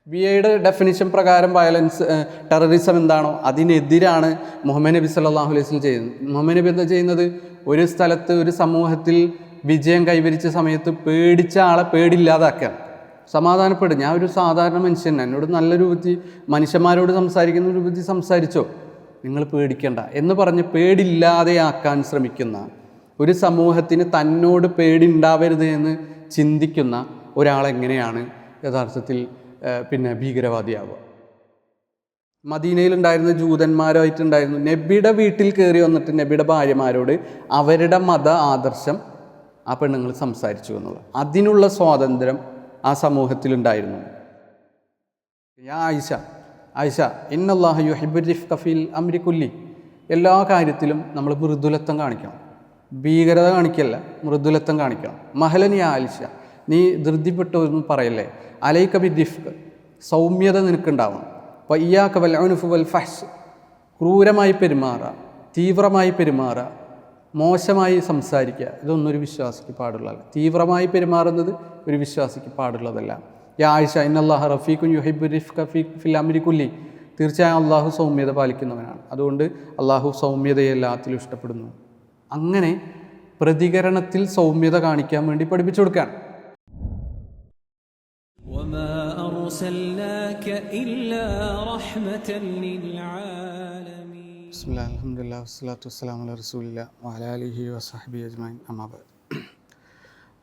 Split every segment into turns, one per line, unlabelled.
BIയുടെ definition പ്രകാരം violence terrorism എന്താണോ അതിനെതിരാണ് മുഹമ്മദ് നബി സല്ലല്ലാഹു അലൈഹി വസല്ലം ചെയ്യുന്നത്. മുഹമ്മദ് നബി എന്താ ചെയ്യുന്നത്? ഒരു സ്ഥലത്ത് ഒരു സമൂഹത്തിൽ വിജയം കൈവരിച്ച സമയത്ത് പേടിച്ച ആളെ പേടില്ലാതാക്കുക. സമാധാനപ്പെടും, ഞാൻ ഒരു സാധാരണ മനുഷ്യൻ, എന്നോട് നല്ല രൂപത്തിൽ മനുഷ്യന്മാരോട് സംസാരിക്കുന്ന രൂപത്തിൽ സംസാരിച്ചോ, നിങ്ങൾ പേടിക്കണ്ട എന്ന് പറഞ്ഞ് പേടില്ലാതെയാക്കാൻ ശ്രമിക്കുന്ന ഒരു സമൂഹത്തിന് തന്നോട് പേടി ഉണ്ടാവരുത് എന്ന് ചിന്തിക്കുന്ന ഒരാളെങ്ങനെയാണ് യഥാർത്ഥത്തിൽ ഭീകരവാദിയാവുക? മദീനയിലുണ്ടായിരുന്ന ജൂതന്മാരായിട്ടുണ്ടായിരുന്നു. നബിയുടെ വീട്ടിൽ കയറി വന്നിട്ട് നബിയുടെ ഭാര്യമാരോട് അവരുടെ മത ആദർശം ആ പെണ്ണുങ്ങൾ സംസാരിച്ചു എന്നുള്ളത്, അതിനുള്ള സ്വാതന്ത്ര്യം ആ സമൂഹത്തിലുണ്ടായിരുന്നു. ആയിഷ ഇന്നല്ലാഹു യുഹിബ്ബു റിഫ്ഖ ഫിൽ അംരി കുല്ലി, എല്ലാ കാര്യത്തിലും നമ്മൾ മൃദുലത്വം കാണിക്കണം, ഭീകരത കാണിക്കല്ല, മൃദുലത്വം കാണിക്കണം. മഹലൻ യാ ആയിഷ, നീ ധൃതിപ്പെട്ടൊന്നും പറയല്ലേ. അലൈക ബി റിഫ്ഖ്, സൗമ്യത നിനക്കുണ്ടാവണം. വയ്യാക വൽ ഉൻഫ് വൽ ഫഹ്ഷ്, ക്രൂരമായി പെരുമാറുക, തീവ്രമായി പെരുമാറുക, മോശമായി സംസാരിക്കുക, ഇതൊന്നും ഒരു വിശ്വാസിക്ക് പാടുള്ളതല്ല. തീവ്രമായി പെരുമാറുന്നത് ഒരു വിശ്വാസിക്ക് പാടുള്ളതല്ല. യാ ആയിഷ ഇന്നല്ലാഹ റഫീഖുൻ യുഹിബ്ബു റിഫ്ഖ ഫിൽ അംരി കുല്ലി, തീർച്ചയായും അള്ളാഹു സൗമ്യത പാലിക്കുന്നവനാണ്, അതുകൊണ്ട് അള്ളാഹു സൗമ്യതയെ എല്ലാത്തിലും ഇഷ്ടപ്പെടുന്നു. അങ്ങനെ പ്രതികരണത്തിൽ സൗമ്യത കാണിക്കാൻ വേണ്ടി പഠിപ്പിച്ചു കൊടുക്കുകയാണ്. ബിസ്മില്ലാഹിർ അൽഹംദുലില്ലാഹി വസ്സലാത്തു വസ്സലാമു അലാ റസൂലില്ലാഹി വഅലാ ആലിഹി വസഹ്ബിഹി അജ്മഈൻ. അമ്മാ ബഅദ്.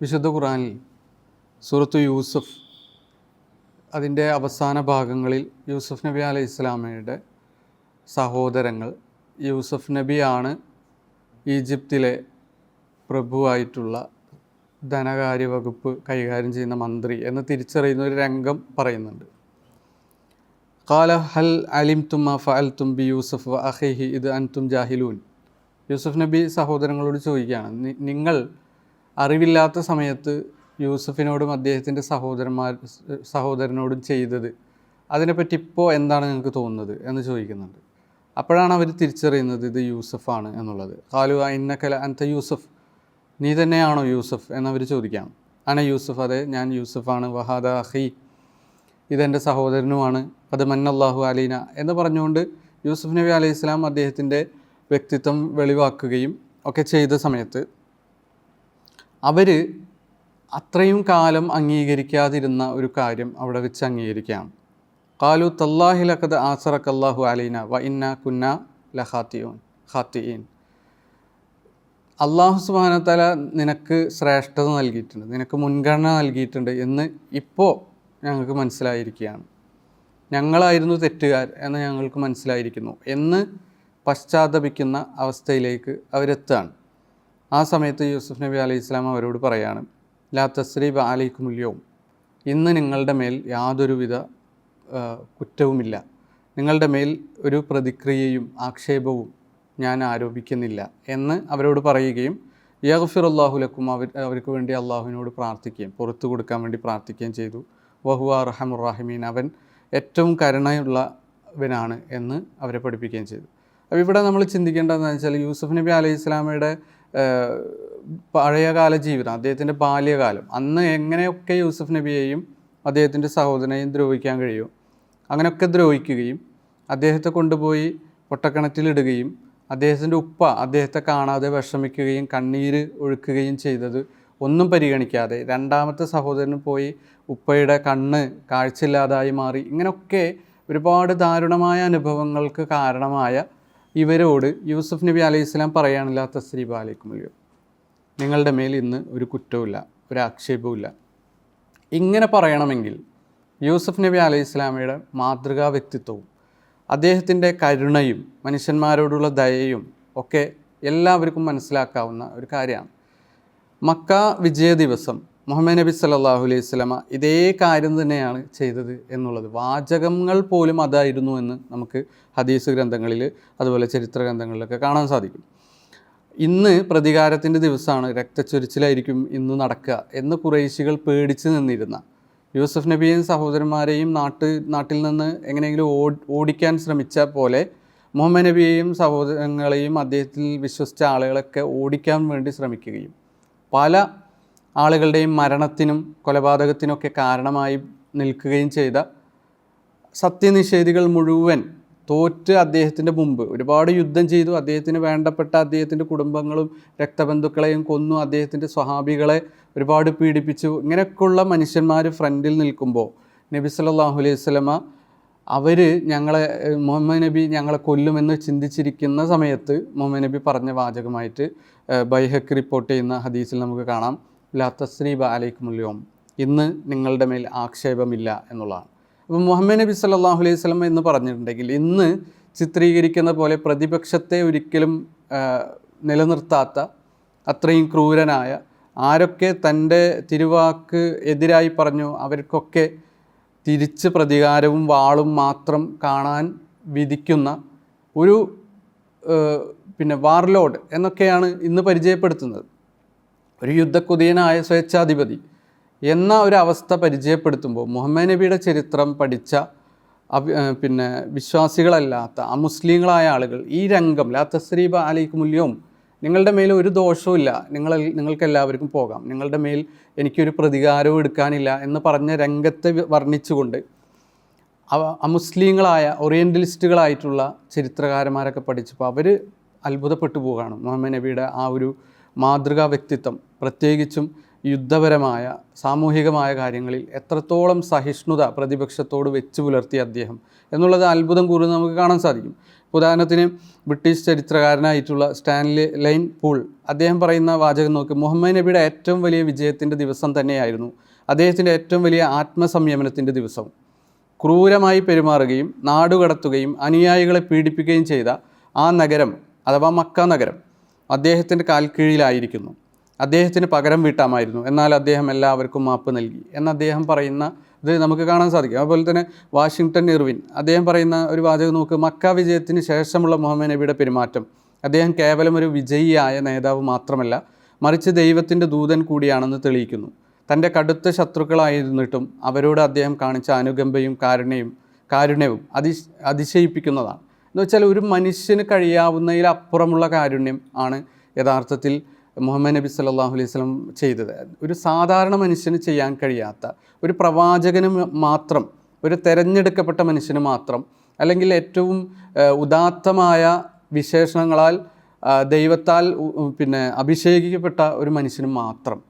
വിശുദ്ധ ഖുർആനിൽ സൂറത്തു യൂസുഫ് അതിൻ്റെ അവസാന ഭാഗങ്ങളിൽ യൂസുഫ് നബി അലൈഹി ഇസ്ലാമയുടെ സഹോദരങ്ങൾ, യൂസുഫ് നബിയാണ് ഈജിപ്തിലെ പ്രഭുവായിട്ടുള്ള ധനകാര്യ വകുപ്പ് കൈകാര്യം ചെയ്യുന്ന മന്ത്രി എന്ന് തിരിച്ചറിയുന്ന ഒരു രംഗം പറയുന്നുണ്ട്. ഖാല ഹൽ അലിംതും മാ ഫഅൽതും ബി യൂസുഫ് വ അഖീഹി ഇദ് അൻതും ജാഹിലൂൻ. യൂസുഫ് നബി സഹോദരങ്ങളോട് ചോദിക്കുകയാണ്, നിങ്ങൾ അറിവില്ലാത്ത സമയത്ത് യൂസുഫിനോടും അദ്ദേഹത്തിൻ്റെ സഹോദരനോടും ചെയ്തത്, അതിനെപ്പറ്റി ഇപ്പോൾ എന്താണ് നിങ്ങൾക്ക് തോന്നുന്നത് എന്ന് ചോദിക്കുന്നുണ്ട്. അപ്പോഴാണ് അവർ തിരിച്ചറിയുന്നത് ഇത് യൂസുഫാണ് എന്നുള്ളത്. ഖാലു ഇന്നക അൻത യൂസുഫ്, നീ തന്നെയാണോ യൂസുഫ് എന്നവർ ചോദിക്കുകയാണ്. അന യൂസുഫ്, അതെ ഞാൻ യൂസുഫാണ്. വഹാദ അഖി, ഇതെൻ്റെ സഹോദരനുമാണ്. അത് മന്നല്ലാഹു അലീന എന്ന് പറഞ്ഞുകൊണ്ട് യൂസുഫ് നബി അലൈഹി ഇസ്ലാം അദ്ദേഹത്തിൻ്റെ വ്യക്തിത്വം വെളിവാക്കുകയും ഒക്കെ ചെയ്ത സമയത്ത് അവർ അത്രയും കാലം അംഗീകരിക്കാതിരുന്ന ഒരു കാര്യം അവിടെ വെച്ച് അംഗീകരിക്കുകയാണ്. ഖാലു തല്ലാഹി ലഖദ് ആസറക്കല്ലാഹു അലൈന വ ഇന്ന കുന്ന ഖാത്തിഈൻ. അള്ളാഹു സുബ്ഹാനഹു വ തആല നിനക്ക് ശ്രേഷ്ഠത നൽകിയിട്ടുണ്ട്, നിനക്ക് മുൻഗണന നൽകിയിട്ടുണ്ട് എന്ന് ഇപ്പോൾ ഞങ്ങൾക്ക് മനസ്സിലായിരിക്കുകയാണ്. ഞങ്ങളായിരുന്നു തെറ്റുകാർ എന്ന് ഞങ്ങൾക്ക് മനസ്സിലായിരിക്കുന്നു എന്ന് പശ്ചാത്തപിക്കുന്ന അവസ്ഥയിലേക്ക് അവരെത്തുകയാണ്. ആ സമയത്ത് യൂസുഫ് നബി അലൈഹി ഇസ്ലാം അവരോട് പറയാണ്, ലാ തസ്രീബ അലൈക്കുമുൽ യൗം, ഇന്ന് നിങ്ങളുടെ മേൽ യാതൊരുവിധ കുറ്റവുമില്ല, നിങ്ങളുടെ മേൽ ഒരു പ്രതിക്രിയയും ആക്ഷേപവും ഞാൻ ആരോപിക്കുന്നില്ല എന്ന് അവരോട് പറയുകയും യഗ്ഫിറുല്ലാഹു ലക്കും, അവർക്ക് വേണ്ടി അള്ളാഹുവിനോട് പ്രാർത്ഥിക്കുകയും പുറത്തു കൊടുക്കാൻ വേണ്ടി പ്രാർത്ഥിക്കുകയും ചെയ്തു. വഹുവ അർഹമുർ റഹീമീൻ, അവൻ ഏറ്റവും കരുണയുള്ളവനാണ് എന്ന് അവരെ പഠിപ്പിക്കുകയും ചെയ്തു. അപ്പോൾ ഇവിടെ നമ്മൾ ചിന്തിക്കേണ്ടതെന്ന് വെച്ചാൽ യൂസുഫ് നബി അലൈഹി ഇസ്ലാമയുടെ പഴയകാല ജീവിതം, അദ്ദേഹത്തിൻ്റെ ബാല്യകാലം, അന്ന് എങ്ങനെയൊക്കെ യൂസുഫ് നബിയെയും അദ്ദേഹത്തിൻ്റെ സഹോദരനെയും ദ്രോഹിക്കാൻ കഴിയുമോ അങ്ങനെയൊക്കെ ദ്രോഹിക്കുകയും അദ്ദേഹത്തെ കൊണ്ടുപോയി പൊട്ടക്കിണറ്റിലിടുകയും അദ്ദേഹത്തിൻ്റെ ഉപ്പ അദ്ദേഹത്തെ കാണാതെ വിഷമിക്കുകയും കണ്ണീര് ഒഴുക്കുകയും ചെയ്തത് ഒന്നും പരിഗണിക്കാതെ രണ്ടാമത്തെ സഹോദരന് പോയി ഉപ്പയുടെ കണ്ണ് കാഴ്ചയില്ലാതായി മാറി, ഇങ്ങനെയൊക്കെ ഒരുപാട് ദാരുണമായ അനുഭവങ്ങൾക്ക് കാരണമായ ഇവരോട് യൂസുഫ് നബി അലൈഹി സ്വലാം പറയാനില്ല തസ്രീബ അലൈക്കുമുൽ യൗം, നിങ്ങളുടെ മേൽ ഇന്ന് ഒരു കുറ്റവുമില്ല, ഒരു ആക്ഷേപവുമില്ല. ഇങ്ങനെ പറയണമെങ്കിൽ യൂസുഫ് നബി അലൈഹി സ്വലാമയുടെ മാതൃകാ വ്യക്തിത്വവും അദ്ദേഹത്തിൻ്റെ കരുണയും മനുഷ്യന്മാരോടുള്ള ദയയും ഒക്കെ എല്ലാവർക്കും മനസ്സിലാക്കാവുന്ന ഒരു കാര്യമാണ്. മക്ക വിജയ ദിവസം മുഹമ്മദ് നബി സല്ലല്ലാഹു അലൈഹി വസല്ലമ ഇതേ കാര്യം തന്നെയാണ് ചെയ്തത് എന്നുള്ളത്, വാചകങ്ങൾ പോലും അതായിരുന്നു എന്ന് നമുക്ക് ഹദീസ് ഗ്രന്ഥങ്ങളിൽ അതുപോലെ ചരിത്ര ഗ്രന്ഥങ്ങളിലൊക്കെ കാണാൻ സാധിക്കും. ഇന്ന് പ്രതികാരത്തിൻ്റെ ദിവസമാണ്, രക്തച്ചൊരിച്ചിലായിരിക്കും ഇന്ന് നടക്കുക എന്ന് ഖുറൈശികൾ പേടിച്ച് നിന്നിരുന്ന യൂസുഫ് നബിയെയും സഹോദരന്മാരെയും നാട്ടിൽ നിന്ന് എങ്ങനെയെങ്കിലും ഓടിക്കാൻ ശ്രമിച്ച പോലെ മുഹമ്മദ് നബിയെയും സഹോദരങ്ങളെയും അദ്ദേഹത്തിൽ വിശ്വസിച്ച ആളുകളൊക്കെ ഓടിക്കാൻ വേണ്ടി ശ്രമിക്കുകയും പല ആളുകളുടെയും മരണത്തിനും കൊലപാതകത്തിനൊക്കെ കാരണമായി നിൽക്കുകയും ചെയ്ത സത്യനിഷേധികൾ മുഴുവൻ തോറ്റ് അദ്ദേഹത്തിൻ്റെ മുമ്പ് ഒരുപാട് യുദ്ധം ചെയ്തു, അദ്ദേഹത്തിന് വേണ്ടപ്പെട്ട അദ്ദേഹത്തിൻ്റെ കുടുംബങ്ങളും രക്തബന്ധുക്കളെയും കൊന്നു, അദ്ദേഹത്തിൻ്റെ സ്വഹാബികളെ ഒരുപാട് പീഡിപ്പിച്ചു. ഇങ്ങനെയൊക്കെയുള്ള മനുഷ്യന്മാർ ഫ്രണ്ടിൽ നിൽക്കുമ്പോൾ നബി സല്ലല്ലാഹു അലൈഹി വസല്ലമ അവർ മുഹമ്മദ് നബി ഞങ്ങളെ കൊല്ലുമെന്ന് ചിന്തിച്ചിരിക്കുന്ന സമയത്ത് മുഹമ്മദ് നബി പറഞ്ഞ വാചകമായിട്ട് ബൈഹഖി റിപ്പോർട്ട് ചെയ്യുന്ന ഹദീസിൽ നമുക്ക് കാണാം, ലാ തസ്രീബ അലൈക്കുമുൽ യൗം, ഇന്ന് നിങ്ങളുടെ മേൽ ആക്ഷേപമില്ല എന്നുള്ളതാണ്. അപ്പോൾ മുഹമ്മദ് നബി സല്ലല്ലാഹു അലൈഹി വസല്ലം എന്ന് പറഞ്ഞിട്ടുണ്ടെങ്കിൽ ഇന്ന് ചിത്രീകരിക്കുന്ന പോലെ പ്രതിപക്ഷത്തെ ഒരിക്കലും നിലനിർത്താത്ത, അത്രയും ക്രൂരനായ, ആരൊക്കെ തൻ്റെ തിരുവാക്ക് എതിരായി പറഞ്ഞു അവർക്കൊക്കെ തിരിച്ച് പ്രതികാരവും വാളും മാത്രം കാണാൻ വിധിക്കുന്ന ഒരു വാർലോഡ് എന്നൊക്കെയാണ് ഇന്ന് പരിചയപ്പെടുത്തുന്നത്. ഒരു യുദ്ധക്കുതിയനായ സ്വേച്ഛാധിപതി എന്ന ഒരു അവസ്ഥ പരിചയപ്പെടുത്തുമ്പോൾ മുഹമ്മദ് നബിയുടെ ചരിത്രം പഠിച്ച വിശ്വാസികളല്ലാത്ത അമുസ്ലിങ്ങളായ ആളുകൾ ഈ രംഗം ലാ തസ്രീബ അലൈക്കുമുൽ യൗം, നിങ്ങളുടെ മേൽ ഒരു ദോഷവുമില്ല, നിങ്ങൾക്കെല്ലാവർക്കും പോകാം, നിങ്ങളുടെ മേൽ എനിക്കൊരു പ്രതികാരവും എടുക്കാനില്ല എന്ന് പറഞ്ഞ രംഗത്തെ വർണ്ണിച്ചുകൊണ്ട് അമുസ്ലിങ്ങളായ ഓറിയൻ്റലിസ്റ്റുകളായിട്ടുള്ള ചരിത്രകാരന്മാരൊക്കെ പഠിച്ചപ്പോൾ അവർ അത്ഭുതപ്പെട്ടു പോവുകയാണ്. മുഹമ്മദ് നബിയുടെ ആ ഒരു മാതൃകാ വ്യക്തിത്വം, പ്രത്യേകിച്ചും യുദ്ധപരമായ സാമൂഹികമായ കാര്യങ്ങളിൽ എത്രത്തോളം സഹിഷ്ണുത പ്രതിപക്ഷത്തോട് വെച്ച് പുലർത്തിയ അദ്ദേഹം എന്നുള്ളത് അത്ഭുതം കൂറുന്നത് നമുക്ക് കാണാൻ സാധിക്കും. ഉദാഹരണത്തിന് ബ്രിട്ടീഷ് ചരിത്രകാരനായിട്ടുള്ള സ്റ്റാൻലി ലൈൻ പൂൾ അദ്ദേഹം പറയുന്ന വാചകം നോക്ക്, മുഹമ്മദ് നബിയുടെ ഏറ്റവും വലിയ വിജയത്തിൻ്റെ ദിവസം തന്നെയായിരുന്നു അദ്ദേഹത്തിൻ്റെ ഏറ്റവും വലിയ ആത്മസംയമനത്തിൻ്റെ ദിവസം. ക്രൂരമായി പെരുമാറുകയും നാടുകടത്തുകയും അനുയായികളെ പീഡിപ്പിക്കുകയും ചെയ്ത ആ നഗരം അഥവാ മക്ക നഗരം അദ്ദേഹത്തിൻ്റെ കാൽക്കീഴിലായിരിക്കുന്നു. അദ്ദേഹത്തിന് പകരം വീട്ടാമായിരുന്നു, എന്നാൽ അദ്ദേഹം എല്ലാവർക്കും മാപ്പ് നൽകി എന്ന് അദ്ദേഹം പറയുന്ന ഇത് നമുക്ക് കാണാൻ സാധിക്കും. അതുപോലെ തന്നെ വാഷിങ്ടൺ ഇർവിൻ അദ്ദേഹം പറയുന്ന ഒരു വാചകം നോക്ക്, മക്ക വിജയത്തിന് ശേഷമുള്ള മുഹമ്മദ് നബിയുടെ പെരുമാറ്റം, അദ്ദേഹം കേവലം ഒരു വിജയിയായ നേതാവ് മാത്രമല്ല, മറിച്ച് ദൈവത്തിൻ്റെ ദൂതൻ കൂടിയാണെന്ന് തെളിയിക്കുന്നു. തൻ്റെ കടുത്ത ശത്രുക്കളായിരുന്നിട്ടും അവരോട് അദ്ദേഹം കാണിച്ച അനുകമ്പയും കാരുണ്യവും അതിശയിപ്പിക്കുന്നതാണ്. എന്ന് വെച്ചാൽ ഒരു മനുഷ്യന് കഴിയാവുന്നതിലപ്പുറമുള്ള കാരുണ്യം ആണ് യഥാർത്ഥത്തിൽ മുഹമ്മദ് നബി സല്ലല്ലാഹു അലൈഹി വസല്ലം ചെയ്തത്. ഒരു സാധാരണ മനുഷ്യന് ചെയ്യാൻ കഴിയാത്ത, ഒരു പ്രവാചകന് മാത്രം, ഒരു തെരഞ്ഞെടുക്കപ്പെട്ട മനുഷ്യന് മാത്രം, അല്ലെങ്കിൽ ഏറ്റവും ഉദാത്തമായ വിശേഷണങ്ങളാൽ ദൈവത്താൽ അഭിഷേകിക്കപ്പെട്ട ഒരു മനുഷ്യന് മാത്രം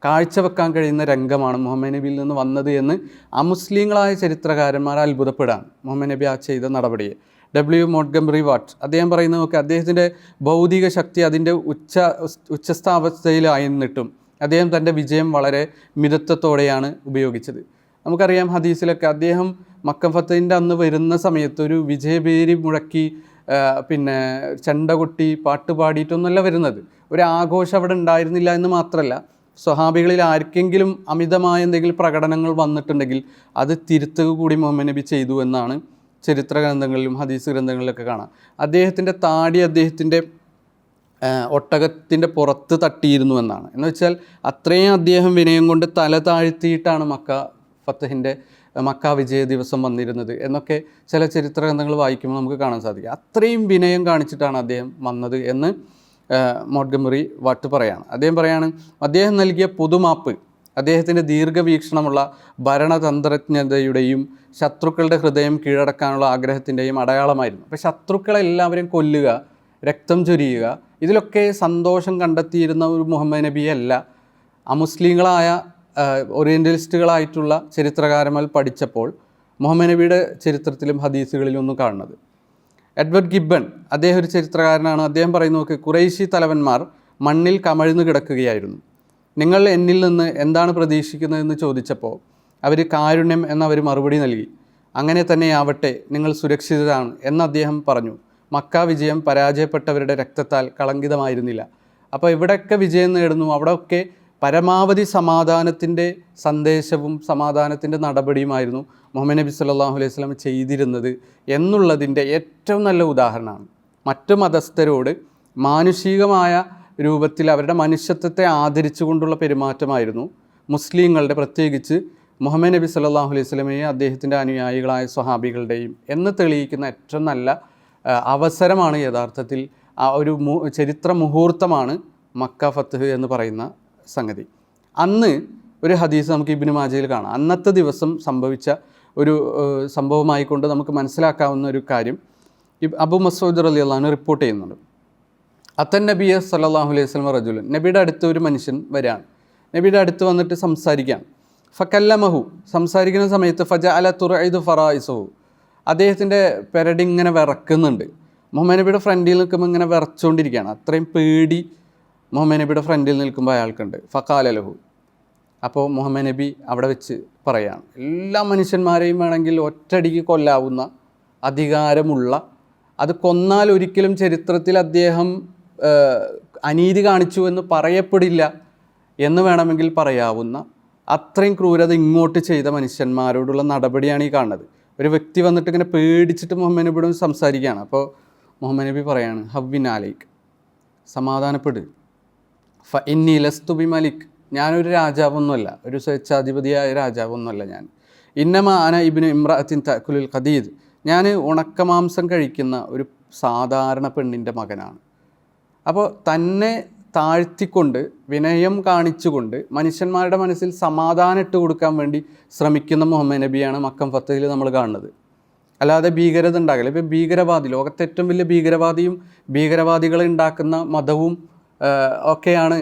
കാഴ്ചവെക്കാൻ കഴിയുന്ന രംഗമാണ് മുഹമ്മദ് നബിയിൽ നിന്ന് വന്നത് എന്ന് അമുസ്ലിങ്ങളായ ചരിത്രകാരന്മാർ അത്ഭുതപ്പെടാണ് മുഹമ്മദ് നബി ആ ചെയ്ത നടപടിയെ. മോൺട്ഗമറി വാട്ട് അദ്ദേഹം പറയുന്നത് നോക്കി, അദ്ദേഹത്തിൻ്റെ ഭൗതിക ശക്തി അതിൻ്റെ ഉച്ചസ്ഥാവസ്ഥയിലായിരുന്നിട്ടും അദ്ദേഹം തൻ്റെ വിജയം വളരെ മിതത്വത്തോടെയാണ് ഉപയോഗിച്ചത്. നമുക്കറിയാം ഹദീസിലൊക്കെ അദ്ദേഹം മക്ക ഫത്തഹിൻ്റെ അന്ന് വരുന്ന സമയത്ത് ഒരു വിജയപേരി മുഴക്കി ചെണ്ട കൊട്ടി പാട്ട് പാടിയിട്ടൊന്നുമല്ല വരുന്നത്. ഒരു ആഘോഷം അവിടെ ഉണ്ടായിരുന്നില്ല എന്ന് മാത്രമല്ല, സ്വഹാബികളിൽ ആർക്കെങ്കിലും അമിതമായ എന്തെങ്കിലും പ്രകടനങ്ങൾ വന്നിട്ടുണ്ടെങ്കിൽ അത് തിരുത്തുക കൂടി മുഹമ്മദ് നബി ചെയ്തു എന്നാണ് ചരിത്ര ഗ്രന്ഥങ്ങളിലും ഹദീസ് ഗ്രന്ഥങ്ങളിലൊക്കെ കാണാം. അദ്ദേഹത്തിൻ്റെ താടി അദ്ദേഹത്തിൻ്റെ ഒട്ടകത്തിൻ്റെ പുറത്ത് തട്ടിയിരുന്നു എന്നാണ്. എന്ന് വെച്ചാൽ അത്രയും അദ്ദേഹം വിനയം കൊണ്ട് തല താഴ്ത്തിയിട്ടാണ് മക്ക വിജയ ദിവസം വന്നിരുന്നത് എന്നൊക്കെ ചില ചരിത്ര ഗ്രന്ഥങ്ങൾ വായിക്കുമ്പോൾ നമുക്ക് കാണാൻ സാധിക്കും. അത്രയും വിനയം കാണിച്ചിട്ടാണ് അദ്ദേഹം വന്നത് എന്ന് മോൺട്ഗമറി വാട്ട് പറയാണ്. അദ്ദേഹം പറയാണ്, അദ്ദേഹം നൽകിയ പൊതുമാപ്പ് അദ്ദേഹത്തിൻ്റെ ദീർഘവീക്ഷണമുള്ള ഭരണതന്ത്രജ്ഞതയുടെയും ശത്രുക്കളുടെ ഹൃദയം കീഴടക്കാനുള്ള ആഗ്രഹത്തിൻ്റെയും അടയാളമായിരുന്നു. അപ്പോൾ ശത്രുക്കളെല്ലാവരെയും കൊല്ലുക, രക്തം ചൊരിയുക, ഇതിലൊക്കെ സന്തോഷം കണ്ടെത്തിയിരുന്ന ഒരു മുഹമ്മദ് നബിയല്ല അമുസ്ലിങ്ങളായ ഓറിയൻ്റലിസ്റ്റുകളായിട്ടുള്ള ചരിത്രകാരന്മാർ പഠിച്ചപ്പോൾ മുഹമ്മദ് നബിയുടെ ചരിത്രത്തിലും ഹദീസുകളിലും ഒന്നും കാണുന്നത്. എഡ്വേർഡ് ഗിബ്ബൺ അദ്ദേഹം ഒരു ചരിത്രകാരനാണ്. അദ്ദേഹം പറയുന്നു നോക്ക്, ഖുറൈശി തലവന്മാർ മണ്ണിൽ കമഴ്ന്നു കിടക്കുകയായിരുന്നു. നിങ്ങൾ എന്നിൽ നിന്ന് എന്താണ് പ്രതീക്ഷിക്കുന്നതെന്ന് ചോദിച്ചപ്പോൾ അവർ കാരുണ്യം എന്നവർ മറുപടി നൽകി. അങ്ങനെ തന്നെയാവട്ടെ, നിങ്ങൾ സുരക്ഷിതരാണ് എന്ന് അദ്ദേഹം പറഞ്ഞു. മക്ക വിജയം പരാജയപ്പെട്ടവരുടെ രക്തത്താൽ കളങ്കിതമായിരുന്നില്ല. അപ്പോൾ എവിടെയൊക്കെ വിജയം നേടുന്നു അവിടെയൊക്കെ പരമാവധി സമാധാനത്തിൻ്റെ സന്ദേശവും സമാധാനത്തിൻ്റെ നടപടിയുമായിരുന്നു മുഹമ്മദ് നബി സല്ലല്ലാഹു അലൈഹി വസല്ലം ചെയ്തിരുന്നത് എന്നുള്ളതിൻ്റെ ഏറ്റവും നല്ല ഉദാഹരണമാണ്. മറ്റു മതസ്ഥരോട് മാനുഷികമായ രൂപത്തിൽ അവരുടെ മനുഷ്യത്വത്തെ ആദരിച്ചുകൊണ്ടുള്ള പെരുമാറ്റമായിരുന്നു മുസ്ലിങ്ങളുടെ, പ്രത്യേകിച്ച് മുഹമ്മദ് നബി സല്ലല്ലാഹു അലൈഹി വസല്ലമയെയും അദ്ദേഹത്തിൻ്റെ അനുയായികളായ സ്വഹാബികളുടെയും എന്ന് തെളിയിക്കുന്ന ഏറ്റവും നല്ല അവസരമാണ് യഥാർത്ഥത്തിൽ ആ ഒരു ചരിത്ര മുഹൂർത്തമാണ് മക്ക ഫത്ഹ് എന്ന് പറയുന്ന സംഗതി. അന്ന് ഒരു ഹദീസ് നമുക്ക് ഇബ്നു മാജയിൽ കാണാം. അന്നത്തെ ദിവസം സംഭവിച്ച ഒരു സംഭവമായിക്കൊണ്ട് നമുക്ക് മനസ്സിലാക്കാവുന്ന ഒരു കാര്യം അബു മസൂദ് റളിയല്ലാഹു അൻഹു റിപ്പോർട്ട് ചെയ്യുന്നുണ്ട്. അത്തൻ നബിയ സല്ലല്ലാഹു അലൈഹി വസല്ലം റജുലൻ, നബിയുടെ അടുത്ത് ഒരു മനുഷ്യൻ വരികയാണ്. നബിയുടെ അടുത്ത് വന്നിട്ട് സംസാരിക്കുകയാണ്. ഫക്കല്ലമഹു, സംസാരിക്കുന്ന സമയത്ത് ഫജഅല തുറഇദു ഫറായിസുഹു, അദ്ദേഹത്തിൻ്റെ പെരടി ഇങ്ങനെ വിറക്കുന്നുണ്ട്. മുഹമ്മദ് നബിയുടെ ഫ്രണ്ടിൽ നിൽക്കുമ്പോൾ ഇങ്ങനെ വിറച്ചുകൊണ്ടിരിക്കുകയാണ്. അത്രയും പേടി മുഹമ്മദ് നബിയുടെ ഫ്രണ്ടിൽ നിൽക്കുമ്പോൾ അയാൾക്കുണ്ട്. ഫഖാല ലഹു, അപ്പോൾ മുഹമ്മദ് നബി അവിടെ വെച്ച് പറയുകയാണ്, എല്ലാ മനുഷ്യന്മാരെയും വേണമെങ്കിൽ ഒറ്റയടിക്ക് കൊല്ലാവുന്ന അധികാരമുള്ള, അത് കൊന്നാൽ ഒരിക്കലും ചരിത്രത്തിൽ അദ്ദേഹം അനീതി കാണിച്ചു എന്ന് പറയപ്പെടില്ല എന്ന് വേണമെങ്കിൽ പറയാവുന്ന അത്രയും ക്രൂരത ഇങ്ങോട്ട് ചെയ്ത മനുഷ്യന്മാരോടുള്ള നടപടിയാണ് ഈ കാണുന്നത്. ഒരു വ്യക്തി വന്നിട്ട് ഇങ്ങനെ പേടിച്ചിട്ട് മുഹമ്മദ് നബിയോട് സംസാരിക്കുകയാണ്. അപ്പോൾ മുഹമ്മദ് നബി പറയാണ്, ഹവ്വിൻ അലൈക്ക്, സമാധാനപ്പെട്. ഫ ഇന്നി ലസ്തു ബി മലിക്, ഞാനൊരു രാജാവൊന്നുമല്ല, ഒരു സ്വേച്ഛാധിപതിയായ രാജാവൊന്നുമല്ല ഞാൻ. ഇന്നമ അന ഇബ്നു ഇമ്രഅത്തിൻ തഅകുലുൽ ഖദീദ്, ഞാൻ ഉണക്കമാംസം കഴിക്കുന്ന ഒരു സാധാരണ പെണ്ണിൻ്റെ മകനാണ്. അപ്പോൾ തന്നെ താഴ്ത്തിക്കൊണ്ട് വിനയം കാണിച്ചുകൊണ്ട് മനുഷ്യന്മാരുടെ മനസ്സിൽ സമാധാനം ഇട്ട് കൊടുക്കാൻ വേണ്ടി ശ്രമിക്കുന്ന മുഹമ്മദ് നബിയാണ് മക്കം ഫത്തഹിൽ നമ്മൾ കാണുന്നത്. അല്ലാതെ ഭീകരത ഉണ്ടാകില്ല. ഇപ്പോൾ ഭീകരവാദി, ലോകത്തെ ഏറ്റവും വലിയ ഭീകരവാദിയും ഭീകരവാദികളെ ഉണ്ടാക്കുന്ന മതവും ഒക്കെയാണ്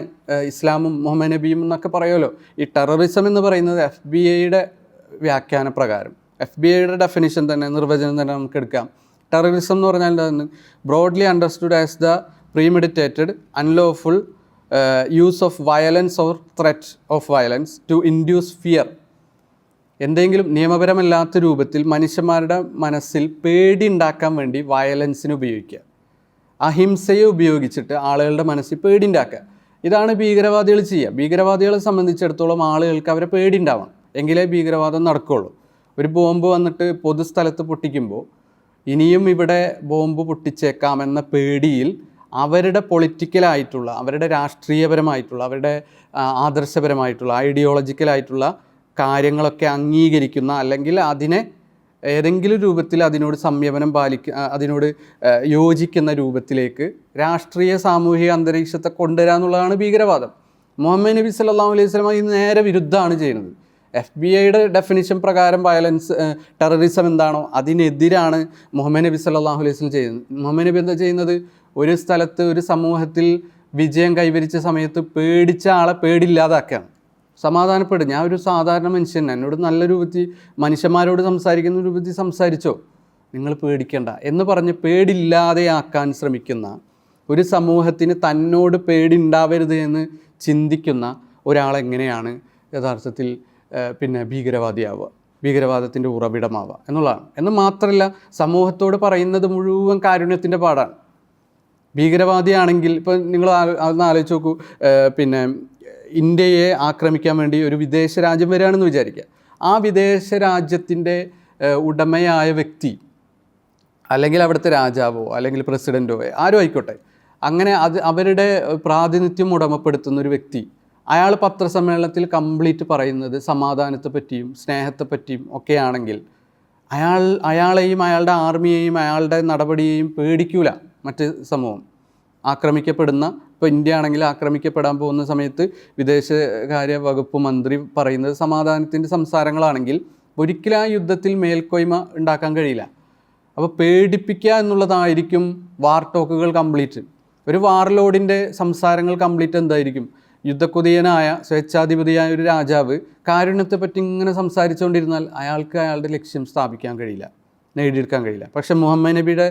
ഇസ്ലാമും മുഹമ്മദ് നബിയും എന്നൊക്കെ പറയുമല്ലോ. ഈ ടെററിസം എന്ന് പറയുന്നത് FBI വ്യാഖ്യാന പ്രകാരം, FBI ഡെഫിനിഷൻ തന്നെ, നിർവചനം തന്നെ നമുക്ക് എടുക്കാം. ടെററിസം എന്ന് പറഞ്ഞാൽ എന്താണ്? Broadly understood as the premeditated, unlawful use of violence or threat of violence to induce fear. എന്തെങ്കിലും നിയമപരമല്ലാത്ത രൂപത്തിൽ മനുഷ്യന്മാരുടെ മനസ്സിൽ പേടി ഉണ്ടാക്കാൻ വേണ്ടി വയലൻസിന് ഉപയോഗിക്കുക, അഹിംസയെ ഉപയോഗിച്ചിട്ട് ആളുകളുടെ മനസ്സിൽ പേടി ഉണ്ടാക്കുക. ഇതാണ് ഭീകരവാദികൾ ചെയ്യുക. ഭീകരവാദികളെ സംബന്ധിച്ചിടത്തോളം ആളുകൾക്ക് അവരെ പേടി ഉണ്ടാവണം, എങ്കിലേ ഭീകരവാദം നടക്കുകയുള്ളൂ. ഒരു ബോംബ് വന്നിട്ട് പൊതുസ്ഥലത്ത് പൊട്ടിക്കുമ്പോൾ ഇനിയും ഇവിടെ ബോംബ് പൊട്ടിച്ചേക്കാമെന്ന പേടിയിൽ അവരുടെ പൊളിറ്റിക്കലായിട്ടുള്ള, അവരുടെ രാഷ്ട്രീയപരമായിട്ടുള്ള, അവരുടെ ആദർശപരമായിട്ടുള്ള, ഐഡിയോളജിക്കലായിട്ടുള്ള കാര്യങ്ങളൊക്കെ അംഗീകരിക്കുന്ന, അല്ലെങ്കിൽ അതിനെ ഏതെങ്കിലും രൂപത്തിൽ അതിനോട് സംയമനം അതിനോട് യോജിക്കുന്ന രൂപത്തിലേക്ക് രാഷ്ട്രീയ സാമൂഹിക അന്തരീക്ഷത്തെ കൊണ്ടുവരിക എന്നുള്ളതാണ് ഭീകരവാദം. മുഹമ്മദ് നബി സല്ലല്ലാഹു അലൈഹി വസല്ലം ഇത് നേരെ വിരുദ്ധമാണ് ചെയ്യുന്നത്. FBI ഡെഫിനിഷൻ പ്രകാരം വയലൻസ്, ടെററിസം എന്താണോ അതിനെതിരാണ് മുഹമ്മദ് നബി സല്ലല്ലാഹു അലൈഹി വസല്ലം ചെയ്യുന്നത്. മുഹമ്മദ് നബി എന്താ ചെയ്യുന്നത്? ഒരു സ്ഥലത്ത്, ഒരു സമൂഹത്തിൽ വിജയം കൈവരിച്ച സമയത്ത് പേടിച്ച ആളെ പേടിയില്ലാതാക്കുകയാണ്. സമാധാനപ്പെടും, ഞാൻ ഒരു സാധാരണ മനുഷ്യൻ, എന്നോട് നല്ല രൂപത്തിൽ മനുഷ്യന്മാരോട് സംസാരിക്കുന്ന രൂപത്തിൽ സംസാരിച്ചോ, നിങ്ങൾ പേടിക്കേണ്ട എന്ന് പറഞ്ഞ് പേടിയില്ലാതെയാക്കാൻ ശ്രമിക്കുന്ന, ഒരു സമൂഹത്തിന് തന്നോട് പേടി ഉണ്ടാവരുത് എന്ന് ചിന്തിക്കുന്ന ഒരാളെങ്ങനെയാണ് യഥാർത്ഥത്തിൽ ഭീകരവാദിയാവുക, ഭീകരവാദത്തിൻ്റെ ഉറവിടമാവുക എന്നുള്ളതാണ്. എന്ന് മാത്രമല്ല, സമൂഹത്തോട് പറയുന്നത് മുഴുവൻ കാരുണ്യത്തിൻ്റെ പാടാണ്. ഭീകരവാദിയാണെങ്കിൽ ഇപ്പോൾ നിങ്ങൾ അതൊന്ന് ആലോചിച്ച് നോക്കൂ, ഇന്ത്യയെ ആക്രമിക്കാൻ വേണ്ടി ഒരു വിദേശ രാജ്യം വരികയാണെന്ന് വിചാരിക്കുക. ആ വിദേശ രാജ്യത്തിൻ്റെ ഉടമയായ വ്യക്തി, അല്ലെങ്കിൽ അവിടുത്തെ രാജാവോ അല്ലെങ്കിൽ പ്രസിഡൻറ്റോ ആരും ആയിക്കോട്ടെ, അങ്ങനെ അവരുടെ പ്രാതിനിധ്യം ഉടമപ്പെടുത്തുന്ന ഒരു വ്യക്തി, അയാൾ പത്രസമ്മേളനത്തിൽ കംപ്ലീറ്റ് പറയുന്നത് സമാധാനത്തെ പറ്റിയും സ്നേഹത്തെ പറ്റിയും ഒക്കെയാണെങ്കിൽ അയാളെയും അയാളുടെ ആർമിയെയും അയാളുടെ നടപടിയെയും പേടിക്കൂല മറ്റ് സമൂഹം. ആക്രമിക്കപ്പെടുന്ന, ഇപ്പോൾ ഇന്ത്യ ആണെങ്കിൽ ആക്രമിക്കപ്പെടാൻ പോകുന്ന സമയത്ത് വിദേശകാര്യ വകുപ്പ് മന്ത്രി പറയുന്നത് സമാധാനത്തിൻ്റെ സംസാരങ്ങളാണെങ്കിൽ ഒരിക്കലും ആ യുദ്ധത്തിൽ മേൽക്കോയ്മ ഉണ്ടാക്കാൻ കഴിയില്ല. അപ്പോൾ പേടിപ്പിക്കുക എന്നുള്ളതായിരിക്കും വാർ ടോക്കുകൾ കംപ്ലീറ്റ്. ഒരു വാർലോഡിൻ്റെ സംസാരങ്ങൾ കംപ്ലീറ്റ് എന്തായിരിക്കും? യുദ്ധക്കുതിയനായ സ്വേച്ഛാധിപതിയായ ഒരു രാജാവ് കാരുണ്യത്തെപ്പറ്റി ഇങ്ങനെ സംസാരിച്ചുകൊണ്ടിരുന്നാൽ അയാൾക്ക് അയാളുടെ ലക്ഷ്യം സ്ഥാപിക്കാൻ കഴിയില്ല, നേടിയെടുക്കാൻ കഴിയില്ല. പക്ഷേ മുഹമ്മദ് നബിയുടെ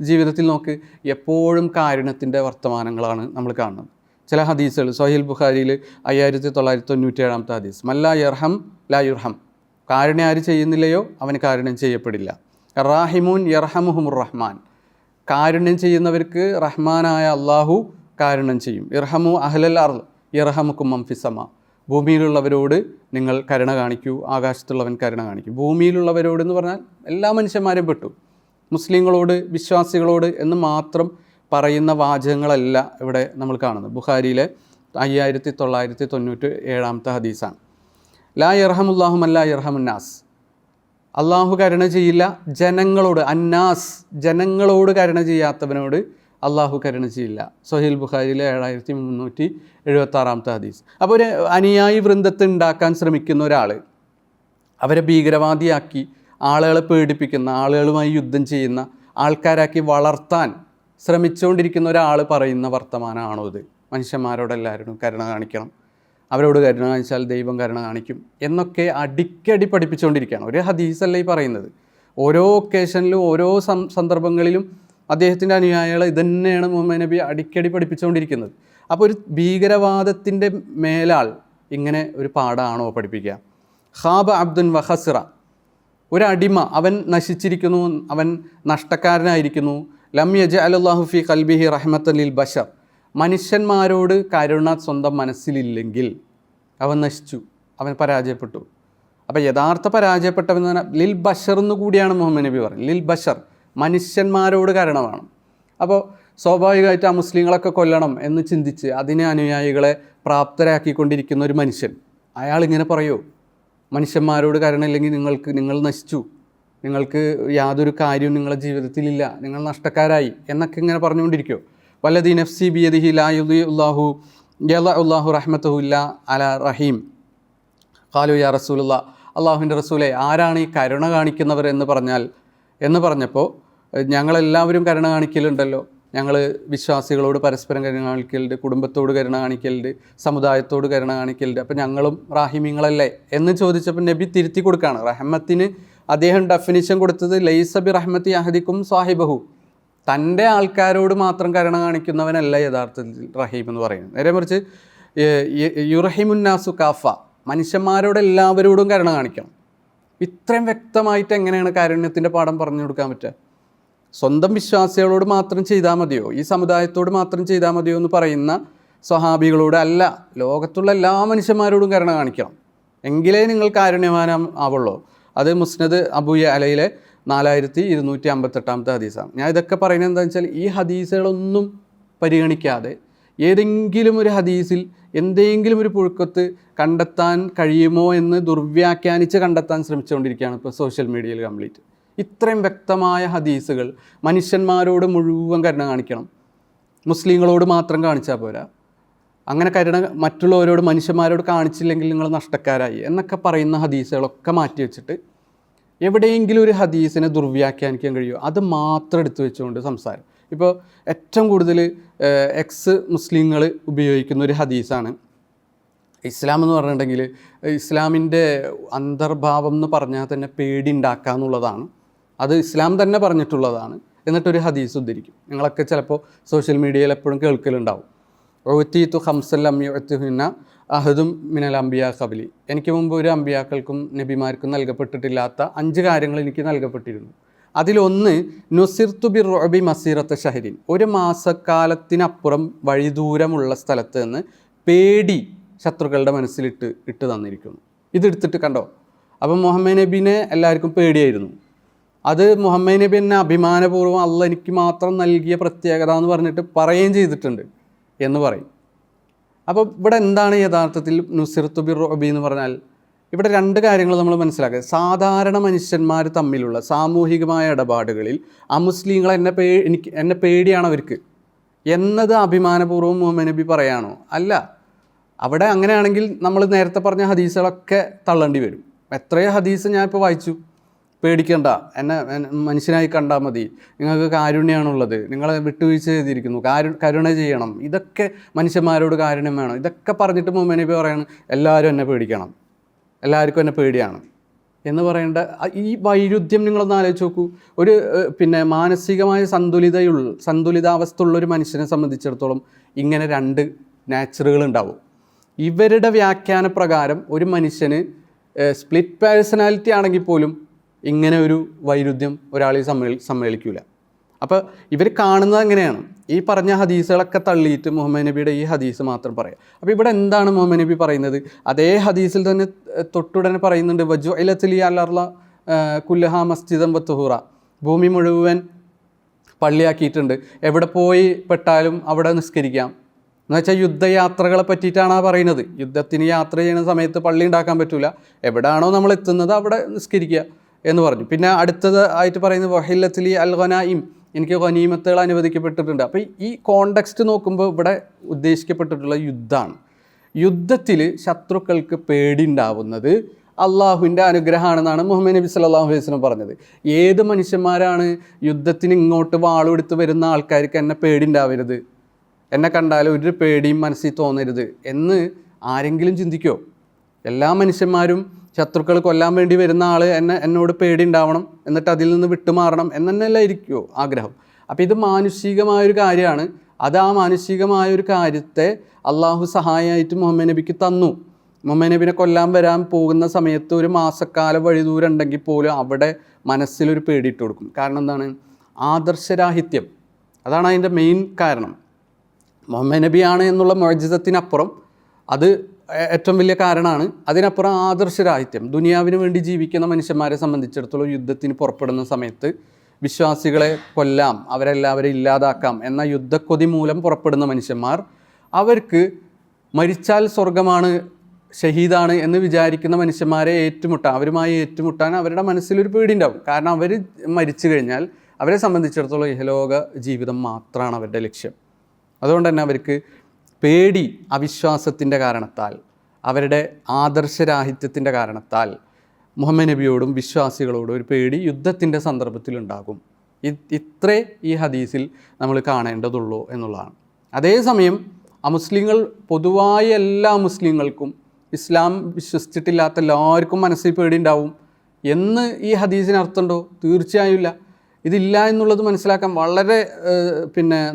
ജീവിതത്തിൽ നോക്ക്, എപ്പോഴും കാരുണ്യത്തിൻ്റെ വർത്തമാനങ്ങളാണ് നമ്മൾ കാണുന്നത്. ചില ഹദീസുകൾ സ്വഹീൽ ബുഖാരിയിൽ 5997 ഹദീസ്, മല്ലാ യർഹം ലാ യുർഹം, കാരുണ്യം ആര് ചെയ്യുന്നില്ലയോ അവന് കാരുണ്യം ചെയ്യപ്പെടില്ല. റാഹിമൂൻ യർഹമുഹുമുർ റഹ്മാൻ, കാരുണ്യം ചെയ്യുന്നവർക്ക് റഹ്മാനായ അള്ളാഹു കാരുണ്യം ചെയ്യും. ഇർഹമു അഹ്ലൽ അർള് യർഹമുക്കും മംഫിസമ, ഭൂമിയിലുള്ളവരോട് നിങ്ങൾ കരുണ കാണിക്കൂ, ആകാശത്തുള്ളവൻ കരുണ കാണിക്കൂ. ഭൂമിയിലുള്ളവരോട് എന്ന് പറഞ്ഞാൽ എല്ലാ മനുഷ്യന്മാരെയും പെട്ടു, മുസ്ലിങ്ങളോട്, വിശ്വാസികളോട് എന്ന് മാത്രം പറയുന്ന വാചകങ്ങളല്ല ഇവിടെ നമ്മൾ കാണുന്നത്. ബുഖാരിയിലെ 5997 ഹദീസാണ്. ലാ യർഹമുല്ലാഹു മൻ ലാ യർഹമുന്നാസ്, അള്ളാഹു കരുണ ചെയ്യില്ല ജനങ്ങളോട്, അന്നാസ് ജനങ്ങളോട് കരുണ ചെയ്യാത്തവനോട് അള്ളാഹു കരുണ ചെയ്യില്ല. സ്വഹീൽ ബുഖാരിയിലെ 7376 ഹദീസ്. അപ്പോൾ ഒരു അനുയായി വൃന്ദത്തെ ഉണ്ടാക്കാൻ ശ്രമിക്കുന്ന ഒരാൾ, അവരെ ഭീകരവാദിയാക്കി ആളുകളെ പേടിപ്പിക്കുന്ന, ആളുകളുമായി യുദ്ധം ചെയ്യുന്ന ആൾക്കാരാക്കി വളർത്താൻ ശ്രമിച്ചുകൊണ്ടിരിക്കുന്ന ഒരാൾ പറയുന്ന വർത്തമാനമാണോ ഇത്? മനുഷ്യന്മാരോടെല്ലാവരും കരുണ കാണിക്കണം, അവരോട് കരുണ കാണിച്ചാൽ ദൈവം കരുണ കാണിക്കും എന്നൊക്കെ അടിക്കടി പഠിപ്പിച്ചുകൊണ്ടിരിക്കുകയാണ്. ഒരു ഹദീസല്ല ഈ പറയുന്നത്. ഓരോ ഒക്കേഷനിലും ഓരോ സന്ദർഭങ്ങളിലും അദ്ദേഹത്തിൻ്റെ അനുയായികളെ ഇതന്നെയാണ് മുഹമ്മദ് നബി അടിക്കടി പഠിപ്പിച്ചുകൊണ്ടിരിക്കുന്നത്. അപ്പോൾ ഒരു ഭീകരവാദത്തിൻ്റെ മേലാൾ ഇങ്ങനെ ഒരു പാഠമാണോ പഠിപ്പിക്കുക? ഖാബ അബ്ദുൻ വഹസിറ, ഒരടിമ, അവൻ നശിച്ചിരിക്കുന്നു, അവൻ നഷ്ടക്കാരനായിരിക്കുന്നു. ലം യജഅലല്ലാഹു ഫീ ഖൽബിഹി റഹ്മത്തൻ ലിൽ ബശർ, മനുഷ്യന്മാരോട് കരുണ സ്വന്തം മനസ്സിലില്ലെങ്കിൽ അവൻ നശിച്ചു, അവൻ പരാജയപ്പെട്ടു. അപ്പോൾ യഥാർത്ഥ പരാജയപ്പെട്ടവൻ എന്ന് പറഞ്ഞാൽ ലിൽ ബഷർ എന്ന് കൂടിയാണ് മുഹമ്മദ് നബി പറയുന്നത്. ലിൽ ബഷർ, മനുഷ്യന്മാരോട് കരുണ വേണം. അപ്പോൾ സ്വാഭാവികമായിട്ട് ആ മുസ്ലിങ്ങളൊക്കെ കൊല്ലണം എന്ന് ചിന്തിച്ച് അതിനെ അനുയായികളെ പ്രാപ്തരാക്കിക്കൊണ്ടിരിക്കുന്ന ഒരു മനുഷ്യൻ, അയാളിങ്ങനെ പറയുമോ മനുഷ്യന്മാരോട് കരുണയില്ലെങ്കിൽ നിങ്ങൾ നശിച്ചു, നിങ്ങൾക്ക് യാതൊരു കാര്യവും നിങ്ങളുടെ ജീവിതത്തിലില്ല, നിങ്ങൾ നഷ്ടക്കാരായി എന്നൊക്കെ ഇങ്ങനെ പറഞ്ഞുകൊണ്ടിരിക്കുമോ? വല്ലദീ നഫ്സി ബിയദിഹി ലാ യുദിഉല്ലാഹു യളഉല്ലാഹു റഹ്മതഹു ഇല്ലാ അലാ റഹീം ഖാലു യാ റസൂലുള്ളാ, അള്ളാഹുവിൻ്റെ റസൂലെ ആരാണ് ഈ കരുണ കാണിക്കുന്നവർ എന്ന് പറഞ്ഞപ്പോൾ ഞങ്ങളെല്ലാവരും കരുണ കാണിക്കലുണ്ടല്ലോ, ഞങ്ങൾ വിശ്വാസികളോട് പരസ്പരം കരുണ കാണിക്കലുണ്ട്, കുടുംബത്തോട് കരുണ കാണിക്കലുണ്ട്, സമുദായത്തോട് കരുണ കാണിക്കലുണ്ട്, അപ്പം ഞങ്ങളും റാഹിമീങ്ങളല്ലേ എന്ന് ചോദിച്ചപ്പോൾ നബി തിരുത്തി കൊടുക്കുകയാണ്. റഹ്മത്തിന് അദ്ദേഹം ഡെഫിനിഷൻ കൊടുത്തത് ലൈസ ബി റഹ്മത്തി അഹദിക്കും സാഹിബഹു, തൻ്റെ ആൾക്കാരോട് മാത്രം കരുണ കാണിക്കുന്നവനല്ല യഥാർത്ഥത്തിൽ റഹീം എന്ന് പറയുന്നത്. നേരെ മറിച്ച് യുറഹിമുന്നാസു കാഫ, മനുഷ്യന്മാരോട് എല്ലാവരോടും കരുണ കാണിക്കണം. ഇത്രയും വ്യക്തമായിട്ട് എങ്ങനെയാണ് കാരുണ്യത്തിൻ്റെ പാഠം പറഞ്ഞു കൊടുക്കാൻ പറ്റുക? സ്വന്തം വിശ്വാസികളോട് മാത്രം ചെയ്താൽ മതിയോ, ഈ സമുദായത്തോട് മാത്രം ചെയ്താൽ മതിയോ എന്ന് പറയുന്ന സ്വഹാബികളോട് അല്ല, ലോകത്തുള്ള എല്ലാ മനുഷ്യന്മാരോടും കരുണ കാണിക്കണം, എങ്കിലേ നിങ്ങൾ കാരുണ്യവാനം ആവുള്ളൂ. അത് മുസ്നദ് അബൂ യഅലയിലെ 4258 ഹദീസാണ്. ഞാൻ ഇതൊക്കെ പറയുന്നത് എന്താണെന്ന് വെച്ചാൽ ഈ ഹദീസുകളൊന്നും പരിഗണിക്കാതെ ഏതെങ്കിലും ഒരു ഹദീസിൽ എന്തെങ്കിലും ഒരു പുഴുക്കത്ത് കണ്ടെത്താൻ കഴിയുമോ എന്ന് ദുർവ്യാഖ്യാനിച്ച് കണ്ടെത്താൻ ശ്രമിച്ചുകൊണ്ടിരിക്കുകയാണ് ഇപ്പോൾ സോഷ്യൽ മീഡിയയിൽ കംപ്ലീറ്റ്. ഇത്രയും വ്യക്തമായ ഹദീസുകൾ മനുഷ്യന്മാരോട് മുഴുവൻ കരുണ കാണിക്കണം, മുസ്ലിങ്ങളോട് മാത്രം കാണിച്ചാൽ പോരാ, അങ്ങനെ കരുണ മറ്റുള്ളവരോട് മനുഷ്യന്മാരോട് കാണിച്ചില്ലെങ്കിൽ നിങ്ങൾ നഷ്ടക്കാരായി എന്നൊക്കെ പറയുന്ന ഹദീസുകളൊക്കെ മാറ്റി വെച്ചിട്ട് എവിടെയെങ്കിലും ഒരു ഹദീസിനെ ദുർവ്യാഖ്യാനിക്കാൻ കഴിയുമോ അത് മാത്രം എടുത്തു വെച്ചുകൊണ്ട് സംസാരം. ഇപ്പോൾ ഏറ്റവും കൂടുതൽ മുസ്ലിങ്ങൾ ഉപയോഗിക്കുന്ന ഒരു ഹദീസാണ് ഇസ്ലാം എന്ന് പറഞ്ഞിട്ടുണ്ടെങ്കിൽ ഇസ്ലാമിൻ്റെ അന്തർഭാവം എന്ന് പറഞ്ഞാൽ തന്നെ പേടി ഉണ്ടാക്കുക എന്നുള്ളതാണ്. അത് ഇസ്ലാം തന്നെ പറഞ്ഞിട്ടുള്ളതാണ്. എന്നിട്ടൊരു ഹദീസ് ഉദ്ധരിക്കും. നിങ്ങളൊക്കെ ചിലപ്പോൾ സോഷ്യൽ മീഡിയയിൽ എപ്പോഴും കേൾക്കലുണ്ടാവും. ഒഴുത്തീത്തു ഹംസല്ലം യുഅത്തുഹുന്ന അഹദും മിനൽ അംബിയാ ഖബലി, എനിക്ക് മുമ്പ് ഒരു അംബിയാക്കൾക്കും നബിമാർക്കും നൽകപ്പെട്ടിട്ടില്ലാത്ത 5 കാര്യങ്ങൾ എനിക്ക് നൽകപ്പെട്ടിരുന്നു. അതിലൊന്ന് നുസിർത്തു ബിർ റുഅബി മസീറത്ത ഷഹരിൻ, ഒരു മാസക്കാലത്തിനപ്പുറം വഴിദൂരമുള്ള സ്ഥലത്ത് നിന്ന് പേടി ശത്രുക്കളുടെ മനസ്സിലിട്ട് തന്നിരിക്കുന്നു. ഇതെടുത്തിട്ട് കണ്ടോ, അപ്പം മുഹമ്മദ് നബീനെ എല്ലാവർക്കും പേടിയായിരുന്നു. അത് മുഹമ്മദ് നബി എന്നെ അഭിമാനപൂർവ്വം അള്ളാഹ് എനിക്ക് മാത്രം നൽകിയ പ്രത്യേകത എന്ന് പറഞ്ഞിട്ട് പറയുകയും ചെയ്തിട്ടുണ്ട് എന്ന് പറയും. അപ്പോൾ ഇവിടെ എന്താണ് യഥാർത്ഥത്തിൽ നുസിർത്തു ബിർ റുഅബി എന്ന് പറഞ്ഞാൽ? ഇവിടെ 2 കാര്യങ്ങൾ നമ്മൾ മനസ്സിലാക്കുക. സാധാരണ മനുഷ്യന്മാർ തമ്മിലുള്ള സാമൂഹികമായ ഇടപാടുകളിൽ അമുസ്ലിങ്ങളെ എന്നെ പേടിയാണ് അവർക്ക് എന്നത് അഭിമാനപൂർവ്വം മുഹമ്മദ് നബി പറയാണോ? അല്ല. അവിടെ അങ്ങനെയാണെങ്കിൽ നമ്മൾ നേരത്തെ പറഞ്ഞ ഹദീസുകളൊക്കെ തള്ളേണ്ടി വരും. എത്രയോ ഹദീസ് ഞാൻ ഇപ്പോൾ വായിച്ചു. പേടിക്കണ്ട, എന്നെ മനുഷ്യനായി കണ്ടാൽ മതി, നിങ്ങൾക്ക് കാരുണ്യമാണുള്ളത്, നിങ്ങളെ വിട്ടുവീഴ്ച ചെയ്തിരിക്കുന്നു, കരുണ ചെയ്യണം, ഇതൊക്കെ മനുഷ്യന്മാരോട് കാരുണ്യം വേണം, ഇതൊക്കെ പറഞ്ഞിട്ട് മുഹമ്മദ് നബി പറയാണ് എല്ലാവരും എന്നെ പേടിക്കണം, എല്ലാവർക്കും എന്നെ പേടിയാണ് എന്ന് പറയേണ്ട ഈ വൈരുദ്ധ്യം നിങ്ങളൊന്ന് ആലോചിച്ച് നോക്കൂ. ഒരു മാനസികമായ സന്തുലിതാവസ്ഥ ഉള്ളൊരു മനുഷ്യനെ സംബന്ധിച്ചിടത്തോളം ഇങ്ങനെ 2 നാച്ചറുകൾ ഉണ്ടാവും. ഇവരുടെ വ്യാഖ്യാന പ്രകാരം ഒരു മനുഷ്യന് സ്പ്ലിറ്റ് പേഴ്സണാലിറ്റി ആണെങ്കിൽ പോലും ഇങ്ങനെ ഒരു വൈരുദ്ധ്യം ഒരാളിൽ സമ്മേളിക്കില്ല. അപ്പോൾ ഇവർ കാണുന്നത് എങ്ങനെയാണ്? ഈ പറഞ്ഞ ഹദീസുകളൊക്കെ തള്ളിയിട്ട് മുഹമ്മദ് നബിയുടെ ഈ ഹദീസ് മാത്രം പറയാം. അപ്പോൾ ഇവിടെ എന്താണ് മുഹമ്മദ് നബി പറയുന്നത്? അതേ ഹദീസിൽ തന്നെ തൊട്ടുടനെ പറയുന്നുണ്ട്, വജുഇലത് ലി അൽ അർള കുല്ലഹ മസ്ജിദൻ വതുഹൂറ, ഭൂമി മുഴുവൻ പള്ളിയാക്കിയിട്ടുണ്ട്, എവിടെ പോയി പെട്ടാലും അവിടെ നിസ്കരിക്കാം. എന്ന് വെച്ചാൽ യുദ്ധയാത്രകളെ പറ്റിയിട്ടാണ് പറയുന്നത്. യുദ്ധത്തിന് യാത്ര ചെയ്യുന്ന സമയത്ത് പള്ളി ഉണ്ടാക്കാൻ പറ്റില്ല, എവിടെയാണോ നമ്മൾ എത്തുന്നത് അവിടെ നിസ്കരിക്കുക എന്ന് പറഞ്ഞു. പിന്നെ അടുത്തത് ആയിട്ട് പറയുന്നത് വഹില്ലത്തിലി അൽ ഖനായിം, എനിക്ക് ഖനീമത്തുകൾ അനുവദിക്കപ്പെട്ടിട്ടുണ്ട്. അപ്പോൾ ഈ കോണ്ടെക്സ്റ്റ് നോക്കുമ്പോൾ ഇവിടെ ഉദ്ദേശിക്കപ്പെട്ടിട്ടുള്ള യുദ്ധമാണ്. യുദ്ധത്തിൽ ശത്രുക്കൾക്ക് പേടി ഉണ്ടാവുന്നത് അള്ളാഹുവിൻ്റെ അനുഗ്രഹമാണെന്നാണ് മുഹമ്മദ് നബി സല്ലല്ലാഹു അലൈഹി വസല്ലം പറഞ്ഞത്. ഏത് മനുഷ്യന്മാരാണ് യുദ്ധത്തിന് ഇങ്ങോട്ട് വാളെടുത്ത് വരുന്ന ആൾക്കാർക്ക് എന്നെ പേടി ഉണ്ടാവരുത്, എന്നെ കണ്ടാൽ ഒരു പേടിയും മനസ്സിൽ തോന്നരുത് എന്ന് ആരെങ്കിലും ചിന്തിക്കുമോ? എല്ലാ മനുഷ്യന്മാരും ശത്രുക്കൾ കൊല്ലാൻ വേണ്ടി വരുന്ന ആൾ എന്നോട് പേടി ഉണ്ടാവണം, എന്നിട്ട് അതിൽ നിന്ന് വിട്ടുമാറണം എന്നല്ല ഇരിക്കുമോ ആഗ്രഹം? അപ്പോൾ ഇത് മാനുഷികമായൊരു കാര്യമാണ്. അത് ആ മാനുഷികമായൊരു കാര്യത്തെ അള്ളാഹു സഹായമായിട്ട് മുഹമ്മദ് നബിക്ക് തന്നു. മുഹമ്മദ് നബിനെ കൊല്ലാൻ വരാൻ പോകുന്ന സമയത്ത് ഒരു മാസക്കാല വഴി ദൂരം ഉണ്ടെങ്കിൽ പോലും അവിടെ മനസ്സിലൊരു പേടിയിട്ട് കൊടുക്കും. കാരണം എന്താണ്? ആദർശരാഹിത്യം. അതാണ് അതിൻ്റെ മെയിൻ കാരണം. മുഹമ്മദ് നബിയാണ് എന്നുള്ള മുഅ്ജിസത്തിനപ്പുറം അത് ഏറ്റവും വലിയ കാരണമാണ്. അതിനപ്പുറം ആദർശരാഹിത്യം. ദുനിയാവിന് വേണ്ടി ജീവിക്കുന്ന മനുഷ്യന്മാരെ സംബന്ധിച്ചിടത്തോളം യുദ്ധത്തിന് പുറപ്പെടുന്ന സമയത്ത് വിശ്വാസികളെ കൊല്ലാം, അവരെല്ലാവരും ഇല്ലാതാക്കാം എന്ന യുദ്ധക്കൊതി മൂലം പുറപ്പെടുന്ന മനുഷ്യന്മാർ, അവർക്ക് മരിച്ചാൽ സ്വർഗമാണ്, ഷഹീദാണ് എന്ന് വിചാരിക്കുന്ന മനുഷ്യന്മാരെ അവരുമായി ഏറ്റുമുട്ടാൻ അവരുടെ മനസ്സിലൊരു പേടിയുണ്ടാവും. കാരണം അവർ മരിച്ചു കഴിഞ്ഞാൽ അവരെ സംബന്ധിച്ചിടത്തോളം ഇഹലോക ജീവിതം മാത്രമാണ് അവരുടെ ലക്ഷ്യം. അതുകൊണ്ട് തന്നെ അവർക്ക് പേടി അവിശ്വാസത്തിൻ്റെ കാരണത്താൽ, അവരുടെ ആദർശരാഹിത്യത്തിൻ്റെ കാരണത്താൽ മുഹമ്മദ് നബിയോടും വിശ്വാസികളോടും ഒരു പേടി യുദ്ധത്തിൻ്റെ സന്ദർഭത്തിലുണ്ടാകും. ഇത്രേ ഈ ഹദീസിൽ നമ്മൾ കാണേണ്ടതുള്ളൂ എന്നുള്ളതാണ്. അതേസമയം അമുസ്ലിങ്ങൾ, പൊതുവായ എല്ലാ മുസ്ലിങ്ങൾക്കും, ഇസ്ലാം വിശ്വസിച്ചിട്ടില്ലാത്ത എല്ലാവർക്കും മനസ്സിൽ പേടി ഉണ്ടാവും എന്ന് ഈ ഹദീസിന് അർത്ഥമുണ്ടോ? തീർച്ചയായും ഇല്ല. ഇതില്ല എന്നുള്ളത് മനസ്സിലാക്കാൻ വളരെ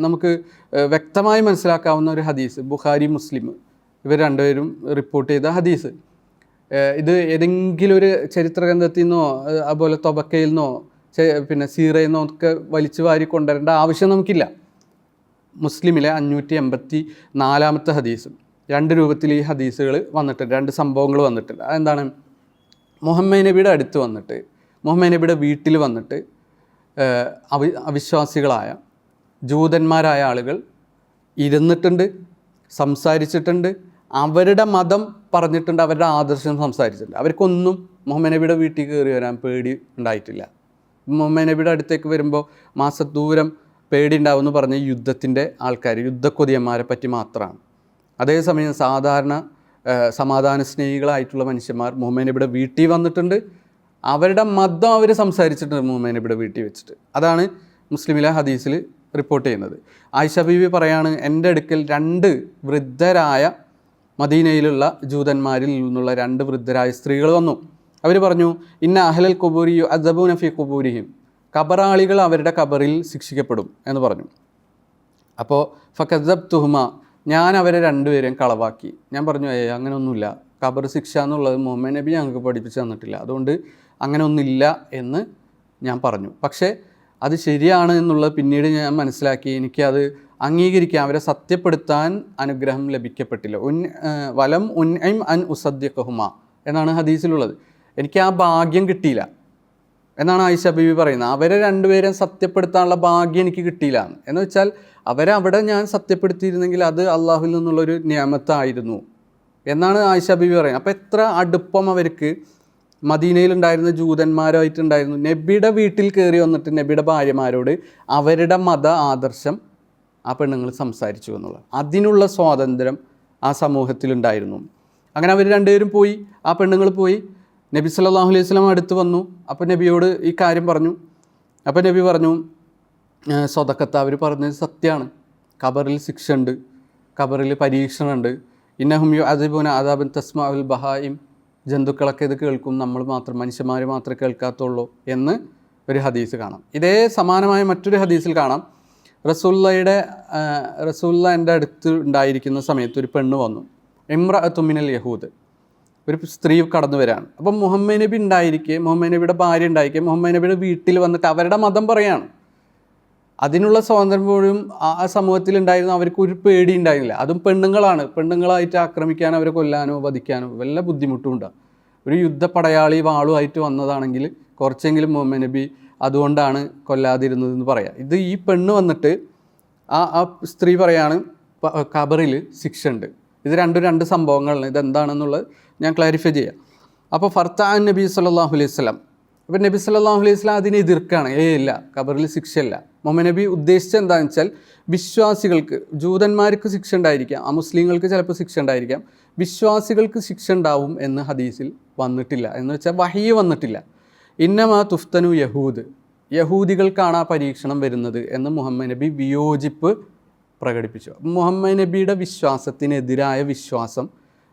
നമുക്ക് വ്യക്തമായി മനസ്സിലാക്കാവുന്ന ഒരു ഹദീസ്, ബുഖാരി മുസ്ലിം ഇവർ രണ്ടുപേരും റിപ്പോർട്ട് ചെയ്ത ഹദീസ്. ഇത് ഏതെങ്കിലും ഒരു ചരിത്ര ഗ്രന്ഥത്തിൽ നിന്നോ അതുപോലെ തൊബക്കയിൽ നിന്നോ സീറയിൽ നിന്നോ ഒക്കെ വലിച്ചു വാരി കൊണ്ടുവരേണ്ട ആവശ്യം നമുക്കില്ല. മുസ്ലിമിലെ 584 ഹദീസും 2 രൂപത്തിൽ ഈ ഹദീസുകൾ വന്നിട്ടുണ്ട്, 2 സംഭവങ്ങൾ വന്നിട്ടുണ്ട്. അതെന്താണ്? മുഹമ്മദ് നബിയുടെ അടുത്ത് വന്നിട്ട്, മുഹമ്മദ് നബിയുടെ വീട്ടിൽ വന്നിട്ട് അവിശ്വാസികളായ ജൂതന്മാരായ ആളുകൾ ഇരുന്നിട്ടുണ്ട്, സംസാരിച്ചിട്ടുണ്ട്, അവരുടെ മതം പറഞ്ഞിട്ടുണ്ട്, അവരുടെ ആദർശം സംസാരിച്ചിട്ടുണ്ട്. അവർക്കൊന്നും മുഹമ്മദ് നബിയുടെ വീട്ടിൽ കയറി വരാൻ പേടി ഉണ്ടായിട്ടില്ല. മുഹമ്മദ് നബിയുടെ അടുത്തേക്ക് വരുമ്പോൾ മാസദൂരം പേടി ഉണ്ടാവുമെന്ന് പറഞ്ഞ യുദ്ധത്തിൻ്റെ ആൾക്കാർ, യുദ്ധക്കൊതിയന്മാരെ പറ്റി മാത്രമാണ്. അതേസമയം സാധാരണ സമാധാന സ്നേഹികളായിട്ടുള്ള മനുഷ്യന്മാർ മുഹമ്മദ് നബിയുടെ വീട്ടിൽ വന്നിട്ടുണ്ട്, അവരുടെ മതം അവർ സംസാരിച്ചിട്ടുണ്ട് മുഹമ്മദ് നബിയുടെ വീട്ടിൽ വെച്ചിട്ട്. അതാണ് മുസ്ലിമിലെ ഹദീസിൽ റിപ്പോർട്ട് ചെയ്യുന്നത്. ആയിഷ ബീവി പറയാണ്, എൻ്റെ അടുക്കൽ 2 വൃദ്ധരായ മദീനയിലുള്ള ജൂതന്മാരിൽ നിന്നുള്ള 2 വൃദ്ധരായ സ്ത്രീകൾ വന്നു. അവർ പറഞ്ഞു, ഇന്ന അഹ്ലൽ ഖുബൂരി യുഅദ്ദബൂന ഫീ ഖുബൂരിഹിം, ഖബറാളികൾ അവരുടെ ഖബറിൽ ശിക്ഷിക്കപ്പെടും എന്ന് പറഞ്ഞു. അപ്പോൾ ഫകദ്ദബ്തുഹുമ, ഞാൻ അവരെ 2 പേരെയും കളവാക്കി. ഞാൻ പറഞ്ഞു, അങ്ങനെയൊന്നുമില്ല, ഖബർ ശിക്ഷ എന്നുള്ളത് മുഹമ്മദ് നബി ഞങ്ങൾക്ക് പഠിപ്പിച്ച് തന്നിട്ടില്ല, അതുകൊണ്ട് അങ്ങനെ ഒന്നുമില്ല എന്ന് ഞാൻ പറഞ്ഞു. പക്ഷേ അത് ശരിയാണ് എന്നുള്ളത് പിന്നീട് ഞാൻ മനസ്സിലാക്കി. എനിക്കത് അംഗീകരിക്കാൻ, അവരെ സത്യപ്പെടുത്താൻ അനുഗ്രഹം ലഭിക്കപ്പെട്ടില്ല. വലം ഉൻഐം അൻ ഉസദ്ദിഖഹുമ എന്നാണ് ഹദീസിലുള്ളത്. എനിക്ക് ആ ഭാഗ്യം കിട്ടിയില്ല എന്നാണ് ആയിഷ ബീവി പറയുന്നത്. അവരെ 2 പേരെയും സത്യപ്പെടുത്താനുള്ള ഭാഗ്യം എനിക്ക് കിട്ടിയില്ല എന്ന് വെച്ചാൽ, അവരെ അവിടെ ഞാൻ സത്യപ്പെടുത്തിയിരുന്നെങ്കിൽ അത് അള്ളാഹുവിൽ നിന്നുള്ളൊരു നിയമത്തായിരുന്നു എന്നാണ് ആയിഷ ബീവി പറയുന്നത്. അപ്പോൾ എത്ര അടുപ്പം അവർക്ക് മദീനയിലുണ്ടായിരുന്ന ജൂതന്മാരായിട്ടുണ്ടായിരുന്നു. നബിയുടെ വീട്ടിൽ കയറി വന്നിട്ട് നബിയുടെ ഭാര്യമാരോട് അവരുടെ മത ആദർശം ആ പെണ്ണുങ്ങൾ സംസാരിച്ചു എന്നുള്ളത്, അതിനുള്ള സ്വാതന്ത്ര്യം ആ സമൂഹത്തിലുണ്ടായിരുന്നു. അങ്ങനെ അവർ 2 പേരും പോയി, ആ പെണ്ണുങ്ങൾ പോയി നബി സല്ലല്ലാഹു അലൈഹി വസല്ലം അടുത്ത് വന്നു. അപ്പോൾ നബിയോട് ഈ കാര്യം പറഞ്ഞു. അപ്പോൾ നബി പറഞ്ഞു, സ്വതക്കത്ത്, അവർ പറഞ്ഞത് സത്യമാണ്, ഖബറിൽ ശിക്ഷ ഉണ്ട്, ഖബറിൽ പരീക്ഷണമുണ്ട്. ഇന്നഹും യുഅദിബൂന അദാബൻ തസ്മഉൽ ബഹായിം, ജന്തുക്കളൊക്കെ ഇത് കേൾക്കും, നമ്മൾ മാത്രം, മനുഷ്യന്മാർ മാത്രമേ കേൾക്കാത്തുള്ളൂ എന്ന് ഒരു ഹദീസ് കാണാം. ഇതേ സമാനമായ മറ്റൊരു ഹദീസിൽ കാണാം, റസൂലുള്ള എൻ്റെ അടുത്ത് ഉണ്ടായിരിക്കുന്ന സമയത്ത് ഒരു പെണ്ണ് വന്നു, ഇംറഅത്തു മിനൽ യഹൂദ്, ഒരു സ്ത്രീ കടന്നു വരികയാണ്. അപ്പം മുഹമ്മദ് നബി ഉണ്ടായിരിക്കെ, മുഹമ്മദ് നബിയുടെ ഭാര്യ ഉണ്ടായിരിക്കെ മുഹമ്മദ് നബിയുടെ വീട്ടിൽ വന്നിട്ട് അവരുടെ മതം പറയാണ്. അതിനുള്ള സ്വാതന്ത്ര്യം പോലും ആ സമൂഹത്തിലുണ്ടായിരുന്നു. അവർക്ക് ഒരു പേടി ഉണ്ടായില്ല. അതും പെണ്ണുങ്ങളാണ്, പെണ്ണുങ്ങളായിട്ട് ആക്രമിക്കാനോ അവരെ കൊല്ലാനോ വധിക്കാനോ വല്ല ബുദ്ധിമുട്ടും ഉണ്ടാകും. ഒരു യുദ്ധപ്പടയാളി വാളുമായിട്ട് വന്നതാണെങ്കിൽ കുറച്ചെങ്കിലും മുഹമ്മദ് നബി അതുകൊണ്ടാണ് കൊല്ലാതിരുന്നതെന്ന് പറയാം. ഇത് ഈ പെണ്ണ് വന്നിട്ട് ആ സ്ത്രീ പറയാണ്, ഖബറിൽ ശിക്ഷ ഉണ്ട്. ഇത് 2 സംഭവങ്ങളാണ്. ഇതെന്താണെന്നുള്ളത് ഞാൻ ക്ലാരിഫൈ ചെയ്യാം. അപ്പോൾ ഫർത്താൻ നബി സല്ലല്ലാഹു അലൈഹി വസല്ലം, അപ്പോൾ നബി സല്ലല്ലാഹു അലൈഹി വസല്ലം അതിനെ എതിർക്കുകയാണ്. ഇല്ല, ഖബറിൽ ശിക്ഷയില്ല. മുഹമ്മദ് നബി ഉദ്ദേശിച്ചത് എന്താണെന്ന് വെച്ചാൽ, വിശ്വാസികൾക്ക്, ജൂതന്മാർക്ക് ശിക്ഷ ഉണ്ടായിരിക്കാം, മുസ്ലിങ്ങൾക്ക് ചിലപ്പോൾ ശിക്ഷ ഉണ്ടായിരിക്കാം, വിശ്വാസികൾക്ക് ശിക്ഷ ഉണ്ടാവും എന്ന് ഹദീസിൽ വന്നിട്ടില്ല. എന്ന് വെച്ചാൽ വഹീ വന്നിട്ടില്ല. ഇന്നമാ തുഫ്തനു യഹൂദികൾക്കാണ് ആ പരീക്ഷണം വരുന്നത് എന്ന് മുഹമ്മദ് നബി വിയോജിപ്പ് പ്രകടിപ്പിച്ചു. മുഹമ്മദ് നബിയുടെ വിശ്വാസത്തിനെതിരായ വിശ്വാസം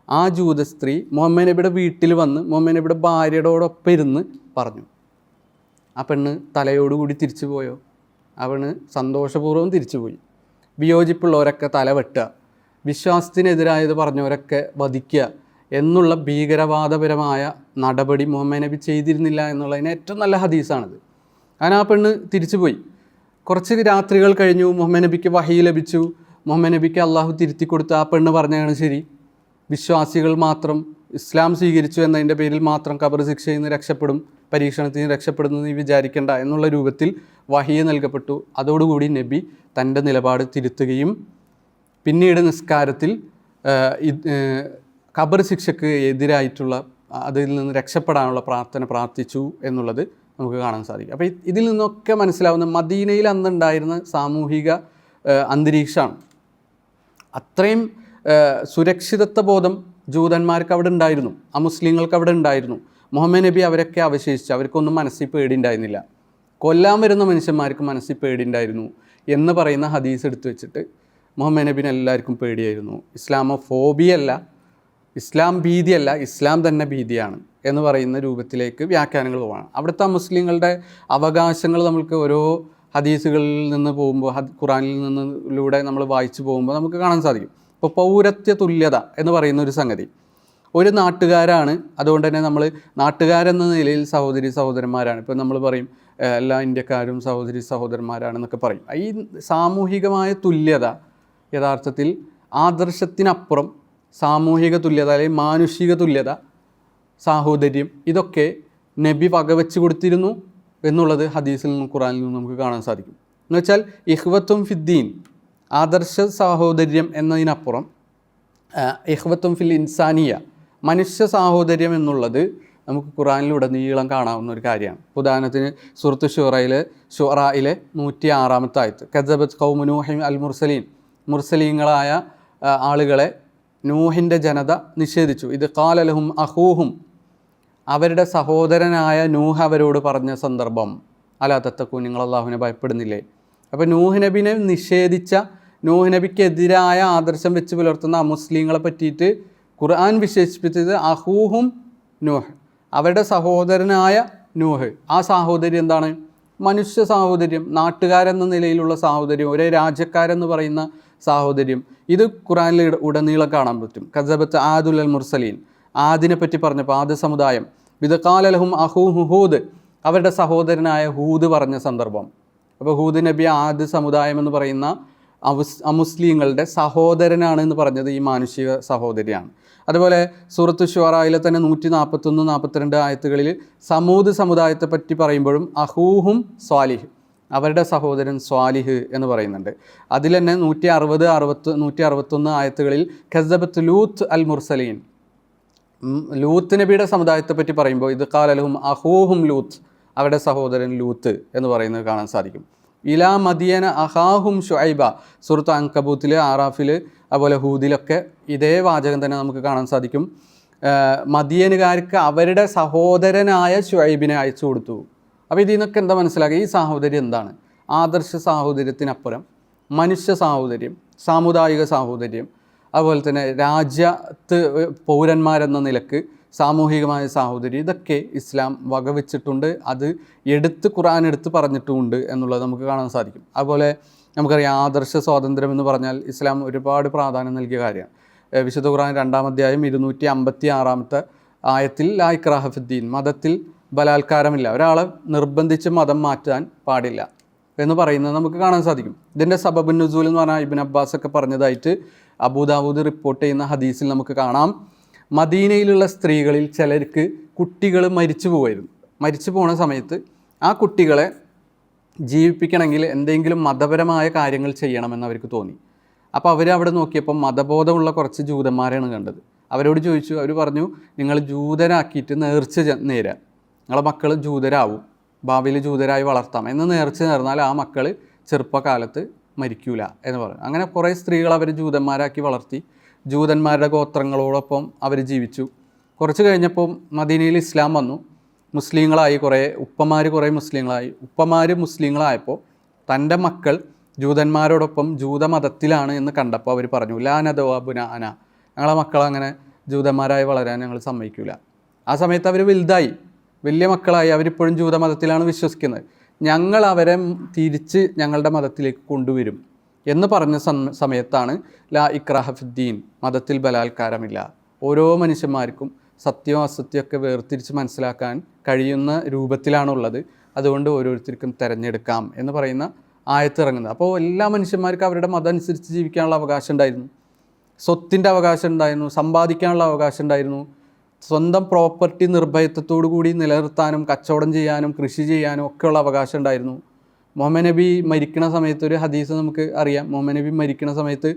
ആ ജൂത സ്ത്രീ മുഹമ്മദ് നബിയുടെ വീട്ടിൽ വന്ന് മുഹമ്മദ് നബിയുടെ ഭാര്യയോടൊപ്പം ഇരുന്ന് പറഞ്ഞു. ആ പെണ്ണ് തലയോടുകൂടി തിരിച്ചു പോയോ? ആ പെണ്ണ് സന്തോഷപൂർവ്വം തിരിച്ചുപോയി. വിയോജിപ്പുള്ളവരൊക്കെ തല വെട്ടുക, വിശ്വാസത്തിനെതിരായത് പറഞ്ഞവരൊക്കെ വധിക്കുക എന്നുള്ള ഭീകരവാദപരമായ നടപടി മുഹമ്മദ് നബി ചെയ്തിരുന്നില്ല എന്നുള്ളതിന് ഏറ്റവും നല്ല ഹദീസാണിത്. അങ്ങനെ ആ പെണ്ണ് തിരിച്ചുപോയി. കുറച്ച് രാത്രികൾ കഴിഞ്ഞു, മുഹമ്മദ് നബിക്ക് വഹി ലഭിച്ചു. മുഹമ്മദ് നബിക്ക് അള്ളാഹു തിരുത്തി കൊടുത്തു. ആ പെണ്ണ് പറഞ്ഞതാണ് ശരി, വിശ്വാസികൾ മാത്രം ഇസ്ലാം സ്വീകരിച്ചു എന്നതിൻ്റെ പേരിൽ മാത്രം ഖബർ ശിക്ഷയിൽ നിന്ന് രക്ഷപ്പെടും, പരീക്ഷണത്തിൽ നിന്ന് രക്ഷപ്പെടുന്നു നീ വിചാരിക്കേണ്ട എന്നുള്ള രൂപത്തിൽ വഹി നൽകപ്പെട്ടു. അതോടുകൂടി നബി തൻ്റെ നിലപാട് തിരുത്തുകയും പിന്നീട് നിസ്കാരത്തിൽ ഖബർ ശിക്ഷയ്ക്ക് എതിരായിട്ടുള്ള അതിൽ നിന്ന് രക്ഷപ്പെടാനുള്ള പ്രാർത്ഥന പ്രാർത്ഥിച്ചു എന്നുള്ളത് നമുക്ക് കാണാൻ സാധിക്കും. അപ്പോൾ ഇതിൽ നിന്നൊക്കെ മനസ്സിലാവുന്ന മദീനയിൽ അന്നുണ്ടായിരുന്ന സാമൂഹിക അന്തരീക്ഷമാണ്. അത്രയും സുരക്ഷിതത്വ ബോധം ജൂതന്മാർക്ക് അവിടെ ഉണ്ടായിരുന്നു, അമുസ്ലിങ്ങൾക്ക് അവിടെ ഉണ്ടായിരുന്നു. മുഹമ്മദ് നബി അവരൊക്കെ അവശേഷിച്ചു, അവർക്കൊന്നും മനസ്സിൽ പേടിയുണ്ടായിരുന്നില്ല. കൊല്ലാൻ വരുന്ന മനുഷ്യന്മാർക്ക് മനസ്സിൽ പേടിയുണ്ടായിരുന്നു എന്ന് പറയുന്ന ഹദീസ് എടുത്തു വെച്ചിട്ട് മുഹമ്മദ് നബിന് എല്ലാവർക്കും പേടിയായിരുന്നു. ഇസ്ലാമോഫോബിയല്ല, ഇസ്ലാം ഭീതിയല്ല, ഇസ്ലാം തന്നെ ഭീതിയാണ് എന്ന് പറയുന്ന രൂപത്തിലേക്ക് വ്യാഖ്യാനങ്ങൾ പോവാണ്. അവിടുത്തെ മുസ്ലിങ്ങളുടെ അവകാശങ്ങൾ നമുക്ക് ഓരോ ഹദീസുകളിൽ നിന്ന് പോകുമ്പോൾ ഖുറാനിൽ നിന്നിലൂടെ നമ്മൾ വായിച്ചു പോകുമ്പോൾ നമുക്ക് കാണാൻ സാധിക്കും. ഇപ്പോൾ പൗരത്വ തുല്യത എന്ന് പറയുന്ന ഒരു സംഗതി, ഒരു നാട്ടുകാരാണ്, അതുകൊണ്ട് തന്നെ നമ്മൾ നാട്ടുകാരെന്ന നിലയിൽ സഹോദരി സഹോദരന്മാരാണ്. ഇപ്പോൾ നമ്മൾ പറയും എല്ലാ ഇന്ത്യക്കാരും സഹോദരി സഹോദരന്മാരാണെന്നൊക്കെ പറയും. ഈ സാമൂഹികമായ തുല്യത യഥാർത്ഥത്തിൽ ആദർശത്തിനപ്പുറം സാമൂഹിക തുല്യത അല്ലെങ്കിൽ മാനുഷിക തുല്യത, സാഹോദര്യം, ഇതൊക്കെ നബി വകവെച്ച് കൊടുത്തിരുന്നു എന്നുള്ളത് ഹദീസിൽ നിന്നും ഖുറാനിൽ നിന്നും നമുക്ക് കാണാൻ സാധിക്കും. എന്ന് വെച്ചാൽ ഇഖ്വത്തും ഫിദ്ദീൻ, ആദർശ സാഹോദര്യം എന്നതിനപ്പുറം ഇഖ്വത്തും ഫിൽ ഇൻസാനിയ, മനുഷ്യ സാഹോദര്യം എന്നുള്ളത് നമുക്ക് ഖുറാനിലുടനീളം കാണാവുന്ന ഒരു കാര്യമാണ്. ഉദാഹരണത്തിന് സൂറത്ത് ഷുറായിലെ 106 ആയത്ത്, കദ്സബത് ഖൗമു നൂഹിൻ അൽ മുർസലീൻ, മുർസലീങ്ങളായ ആളുകളെ നൂഹിൻ്റെ ജനത നിഷേധിച്ചു. ഇത് ഖാല ലഹും അഖൂഹും, അവരുടെ സഹോദരനായ നൂഹ് അവരോട് പറഞ്ഞ സന്ദർഭം, അലാ തത്തഖൂൻ, നിങ്ങൾ അള്ളാഹുവിനെ ഭയപ്പെടുന്നില്ലേ? അപ്പോൾ നൂഹ് നബിനെ നിഷേധിച്ച, നൂഹ് നബിക്കെതിരായ ആദർശം വെച്ച് പുലർത്തുന്ന അമുസ്ലിങ്ങളെ പറ്റിയിട്ട് ഖുർആൻ വിശേഷിപ്പിച്ചത് അഹൂഹും നൂഹ്, അവരുടെ സഹോദരനായ നൂഹ്. ആ സാഹോദര്യം എന്താണ്? മനുഷ്യ സാഹോദര്യം, നാട്ടുകാരെന്ന നിലയിലുള്ള സാഹോദര്യം, ഒരേ രാജ്യക്കാരെന്ന് പറയുന്ന സാഹോദര്യം. ഇത് ഖുർആനിൽ ഉടനീളം കാണാൻ പറ്റും. കസബത്ത് ആദുൽ അൽ മുർസലീൻ, ആദിനെ പറ്റി പറഞ്ഞപ്പോൾ ആദ് സമുദായം, ഇത് ഖാല ലഹും അഖൂഹും ഹൂദ്, അവരുടെ സഹോദരനായ ഹൂദ് പറഞ്ഞ സന്ദർഭം. അപ്പോൾ ഹൂദ് നബി ആദ് സമുദായം എന്ന് പറയുന്ന അമുസ്ലിങ്ങളുടെ സഹോദരനാണ് എന്ന് പറഞ്ഞത് ഈ മാനുഷിക സഹോദരിയാണ്. അതുപോലെ സൂറത്ത് ഷുറായിലെ തന്നെ 141, 42 ആയത്തുകളിൽ സമൂദ് സമുദായത്തെ പറ്റി പറയുമ്പോഴും അഹൂഹും സ്വാലിഹ്, അവരുടെ സഹോദരൻ സ്വാലിഹ് എന്ന് പറയുന്നുണ്ട്. അതിൽ തന്നെ 161 ആയത്തുകളിൽ കസ്സബത്ത് ലൂത്ത് അൽ മുർസലീൻ, ലൂത്ത് നബിയുടെ സമുദായത്തെ പറ്റി പറയുമ്പോൾ ഇത് ഖാല ലഹും അഹൂഹും ലൂത്ത്, അവരുടെ സഹോദരൻ ലൂത്ത് എന്ന് പറയുന്നത് കാണാൻ സാധിക്കും. ഇലാ മദിയന അഹാഹും ഷുഐബ, സൂറത്ത് അൻകബൂത്തിൽ, ആറാഫിൽ, അതുപോലെ ഹൂദിലൊക്കെ ഇതേ വാചകം തന്നെ നമുക്ക് കാണാൻ സാധിക്കും. മദിയനുകാർക്ക് അവരുടെ സഹോദരനായ ഷുഐബിനെ അയച്ചു കൊടുത്തു. അപ്പോൾ ഇതിൽ നിന്നൊക്കെ എന്താ മനസ്സിലാക്കുക? ഈ സാഹോദര്യം എന്താണ്? ആദർശ സാഹോദര്യത്തിനപ്പുറം മനുഷ്യ സാഹോദര്യം, സാമുദായിക സാഹോദര്യം, അതുപോലെ തന്നെ രാജ്യത്ത് പൗരന്മാരെന്ന നിലക്ക് സാമൂഹികമായ സാഹോദര്യം, ഇതൊക്കെ ഇസ്ലാം വകവെച്ചിട്ടുണ്ട്. അത് ഖുർആൻ എടുത്ത് പറഞ്ഞിട്ടുമുണ്ട് എന്നുള്ളത് നമുക്ക് കാണാൻ സാധിക്കും. അതുപോലെ നമുക്കറിയാം, ആദർശ സ്വാതന്ത്ര്യം എന്ന് പറഞ്ഞാൽ ഇസ്ലാം ഒരുപാട് പ്രാധാന്യം നൽകിയ കാര്യമാണ്. വിശുദ്ധ ഖുർആൻ 2-ാം അധ്യായം 256 ആയത്തിൽ ലാ ഇക്റാഹ ഫിദ്ദീൻ, മതത്തിൽ ബലാത്കാരമില്ല, ഒരാളെ നിർബന്ധിച്ച് മതം മാറ്റാൻ പാടില്ല എന്ന് പറയുന്നത് നമുക്ക് കാണാൻ സാധിക്കും. ഇതിൻ്റെ സബബുൻ നുസൂൽ എന്ന് പറഞ്ഞാൽ ഇബ്നു അബ്ബാസ് ഒക്കെ പറഞ്ഞതായിട്ട് അബൂദാവൂദ് റിപ്പോർട്ട് ചെയ്യുന്ന ഹദീസിൽ നമുക്ക് കാണാം. മദീനയിലുള്ള സ്ത്രീകളിൽ ചിലർക്ക് കുട്ടികൾ മരിച്ചു പോകുന്ന സമയത്ത് ആ കുട്ടികളെ ജീവിപ്പിക്കണമെങ്കിൽ എന്തെങ്കിലും മതപരമായ കാര്യങ്ങൾ ചെയ്യണമെന്ന് അവർക്ക് തോന്നി. അപ്പോൾ അവരവിടെ നോക്കിയപ്പോൾ മതബോധമുള്ള കുറച്ച് ജൂതന്മാരെയാണ് കണ്ടത്. അവരോട് ചോദിച്ചു, അവർ പറഞ്ഞു, നിങ്ങൾ ജൂതരാക്കിയിട്ട് നേർച്ച നേരുക, നിങ്ങളെ മക്കൾ ജൂതരാവും, ഭാവിയിൽ ജൂതരായി വളർത്താം എന്ന് നേർച്ച നേർന്നാൽ ആ മക്കൾ ചെറുപ്പകാലത്ത് മരിക്കൂല എന്ന് പറഞ്ഞു. അങ്ങനെ കുറേ സ്ത്രീകൾ അവർ ജൂതന്മാരാക്കി വളർത്തി. ജൂതന്മാരുടെ ഗോത്രങ്ങളോടൊപ്പം അവർ ജീവിച്ചു. കുറച്ച് കഴിഞ്ഞപ്പോൾ മദീനയിൽ ഇസ്ലാം വന്നു, മുസ്ലിങ്ങളായി, കുറേ മുസ്ലിങ്ങളായി. ഉപ്പമാർ മുസ്ലിങ്ങളായപ്പോൾ തൻ്റെ മക്കൾ ജൂതന്മാരോടൊപ്പം ജൂതമതത്തിലാണ് എന്ന് കണ്ടപ്പോൾ അവർ പറഞ്ഞു, ലാനദവാബുന അന, ഞങ്ങളെ മക്കൾ അങ്ങനെ ജൂതന്മാരായി വളരാൻ ഞങ്ങൾ സമ്മതിക്കില്ല. ആ സമയത്ത് അവർ വലുതായി, വലിയ മക്കളായി, അവരിപ്പോഴും ജൂതമതത്തിലാണ് വിശ്വസിക്കുന്നത്. ഞങ്ങൾ അവരെ തിരിച്ച് ഞങ്ങളുടെ മതത്തിലേക്ക് കൊണ്ടുവരും എന്ന് പറഞ്ഞ സമയത്താണ് ലാ ഇക്രാഹ ഫിദ്ദീൻ, മതത്തിൽ ബലാത്കാരമില്ല, ഓരോ മനുഷ്യന്മാർക്കും സത്യവും അസത്യമൊക്കെ വേർതിരിച്ച് മനസ്സിലാക്കാൻ കഴിയുന്ന രൂപത്തിലാണുള്ളത്, അതുകൊണ്ട് ഓരോരുത്തർക്കും തിരഞ്ഞെടുക്കാം എന്ന് പറയുന്ന ആയത്ത് ഇറങ്ങുന്നത്. അപ്പോൾ എല്ലാ മനുഷ്യന്മാർക്കും അവരുടെ മതം അനുസരിച്ച് ജീവിക്കാനുള്ള അവകാശം ഉണ്ടായിരുന്നു, സ്വത്തിൻ്റെ അവകാശം ഉണ്ടായിരുന്നു, സമ്പാദിക്കാനുള്ള അവകാശം ഉണ്ടായിരുന്നു, സ്വന്തം പ്രോപ്പർട്ടി നിർഭയത്വത്തോടു കൂടി നിലനിർത്താനും കച്ചവടം ചെയ്യാനും കൃഷി ചെയ്യാനും ഒക്കെയുള്ള അവകാശം ഉണ്ടായിരുന്നു. മുഹമ്മദ് നബി മരിക്കുന്ന സമയത്ത് ഒരു ഹദീസ് നമുക്ക് അറിയാം. മുഹമ്മദ് നബി മരിക്കുന്ന സമയത്ത്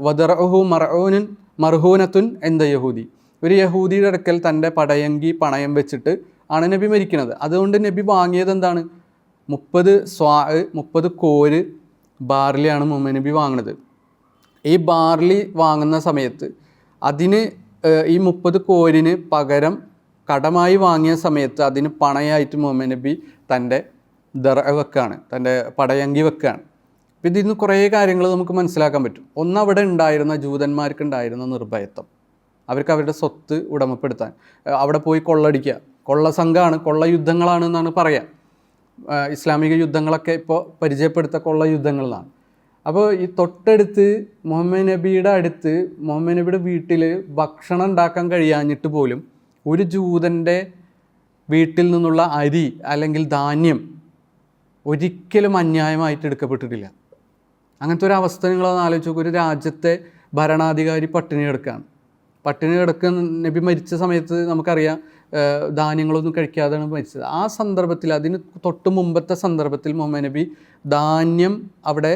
വദറഹു മർഹൂനത്തുൻ എന്ത യഹൂദി, ഒരു യഹൂദിയുടെ അടുക്കൽ തൻ്റെ പടയങ്കി പണയം വെച്ചിട്ട് ആണ് നബി മരിക്കുന്നത്. അതുകൊണ്ട് നബി വാങ്ങിയത് എന്താണ്? 30 കോര് ബാർലിയാണ് മുഹമ്മദ് നബി വാങ്ങുന്നത്. ഈ ബാർലി വാങ്ങുന്ന സമയത്ത് അതിന് ഈ 30 കോരിന് പകരം കടമായി വാങ്ങിയ സമയത്ത് അതിന് പണയായിട്ട് മുഹമ്മദ് നബി തൻ്റെ വെക്കാണ്, തൻ്റെ പടയങ്കി വെക്കുകയാണ്. അപ്പം ഇതിൽ നിന്ന് കുറേ കാര്യങ്ങൾ നമുക്ക് മനസ്സിലാക്കാൻ പറ്റും. ഒന്ന്, അവിടെ ഉണ്ടായിരുന്ന ജൂതന്മാർക്ക് ഉണ്ടായിരുന്ന നിർഭയത്വം, അവർക്ക് അവരുടെ സ്വത്ത് ഉടമപ്പെടുത്താൻ, അവിടെ പോയി കൊള്ളടിക്കുക, കൊള്ള സംഘമാണ്, കൊള്ള യുദ്ധങ്ങളാണ് എന്നാണ് പറയുക. ഇസ്ലാമിക യുദ്ധങ്ങളൊക്കെ ഇപ്പോൾ പരിചയപ്പെടുത്ത കൊള്ള യുദ്ധങ്ങളാണ്. അപ്പോൾ ഈ തൊട്ടടുത്ത് മുഹമ്മദ് നബിയുടെ വീട്ടിൽ ഭക്ഷണം ഉണ്ടാക്കാൻ കഴിയാഞ്ഞിട്ട് പോലും ഒരു ജൂതൻ്റെ വീട്ടിൽ നിന്നുള്ള അരി അല്ലെങ്കിൽ ധാന്യം ഒരിക്കലും അന്യായമായിട്ട് എടുക്കപ്പെട്ടിട്ടില്ല. അങ്ങനത്തെ ഒരു അവസ്ഥ നിങ്ങളൊന്ന് ആലോചിച്ച് നോക്കുക. ഒരു രാജ്യത്തെ ഭരണാധികാരി പട്ടിണി കിടക്കുന്ന നബി മരിച്ച സമയത്ത് നമുക്കറിയാം ധാന്യങ്ങളൊന്നും കഴിക്കാതെയാണ് മരിച്ചത്. ആ സന്ദർഭത്തിൽ, അതിന് തൊട്ട് മുമ്പത്തെ സന്ദർഭത്തിൽ മുഹമ്മദ് നബി ധാന്യം അവിടെ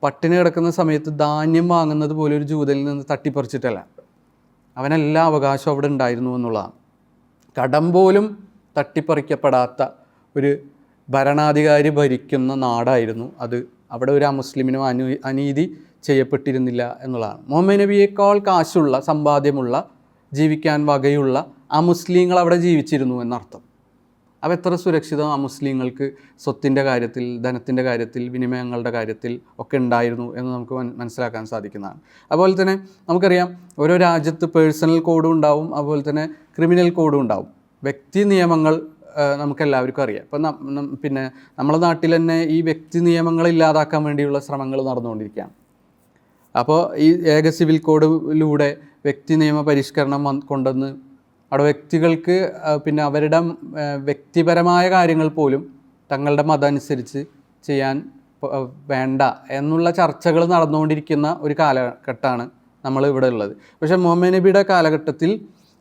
പട്ടിണി കിടക്കുന്ന സമയത്ത് ധാന്യം വാങ്ങുന്നത് പോലെ ഒരു ജൂതനിൽ നിന്ന് തട്ടിപ്പറിച്ചിട്ടല്ല, അവനെല്ലാ അവകാശവും അവിടെ ഉണ്ടായിരുന്നു എന്നുള്ളതാണ്. കടം പോലും തട്ടിപ്പറിക്കപ്പെടാത്ത ഒരു ഭരണാധികാരി ഭരിക്കുന്ന നാടായിരുന്നു അത്. അവിടെ ഒരു അമുസ്ലിമിനും അനീതി ചെയ്യപ്പെട്ടിരുന്നില്ല എന്നുള്ളതാണ്. മുഹമ്മദ് നബിയേക്കാൾ കാശുള്ള, സമ്പാദ്യമുള്ള, ജീവിക്കാൻ വകയുള്ള അമുസ്ലിങ്ങൾ അവിടെ ജീവിച്ചിരുന്നു എന്നർത്ഥം. അപ്പോൾ എത്ര സുരക്ഷിതം അമുസ്ലിങ്ങൾക്ക് സ്വത്തിൻ്റെ കാര്യത്തിൽ, ധനത്തിൻ്റെ കാര്യത്തിൽ, വിനിമയങ്ങളുടെ കാര്യത്തിൽ ഒക്കെ ഉണ്ടായിരുന്നു എന്ന് നമുക്ക് മനസ്സിലാക്കാൻ സാധിക്കുന്നതാണ്. അതുപോലെ തന്നെ നമുക്കറിയാം ഓരോ രാജ്യത്ത് പേഴ്സണൽ കോഡും ഉണ്ടാവും, അതുപോലെ തന്നെ ക്രിമിനൽ കോഡും ഉണ്ടാവും. വ്യക്തി നിയമങ്ങൾ നമുക്കെല്ലാവർക്കും അറിയാം. ഇപ്പം പിന്നെ നമ്മുടെ നാട്ടിൽ തന്നെ ഈ വ്യക്തി നിയമങ്ങൾ ഇല്ലാതാക്കാൻ വേണ്ടിയുള്ള ശ്രമങ്ങൾ നടന്നുകൊണ്ടിരിക്കുകയാണ്. അപ്പോൾ ഈ ഏക സിവിൽ കോഡിലൂടെ വ്യക്തി നിയമ പരിഷ്കരണം കൊണ്ടുവന്ന് അവിടെ വ്യക്തികൾക്ക് പിന്നെ അവരുടെ വ്യക്തിപരമായ കാര്യങ്ങൾ പോലും തങ്ങളുടെ മതം അനുസരിച്ച് ചെയ്യാൻ വേണ്ട എന്നുള്ള ചർച്ചകൾ നടന്നുകൊണ്ടിരിക്കുന്ന ഒരു കാലഘട്ടമാണ് നമ്മൾ ഇവിടെ ഉള്ളത്. പക്ഷേ മുഹമ്മദ് നബിയുടെ കാലഘട്ടത്തിൽ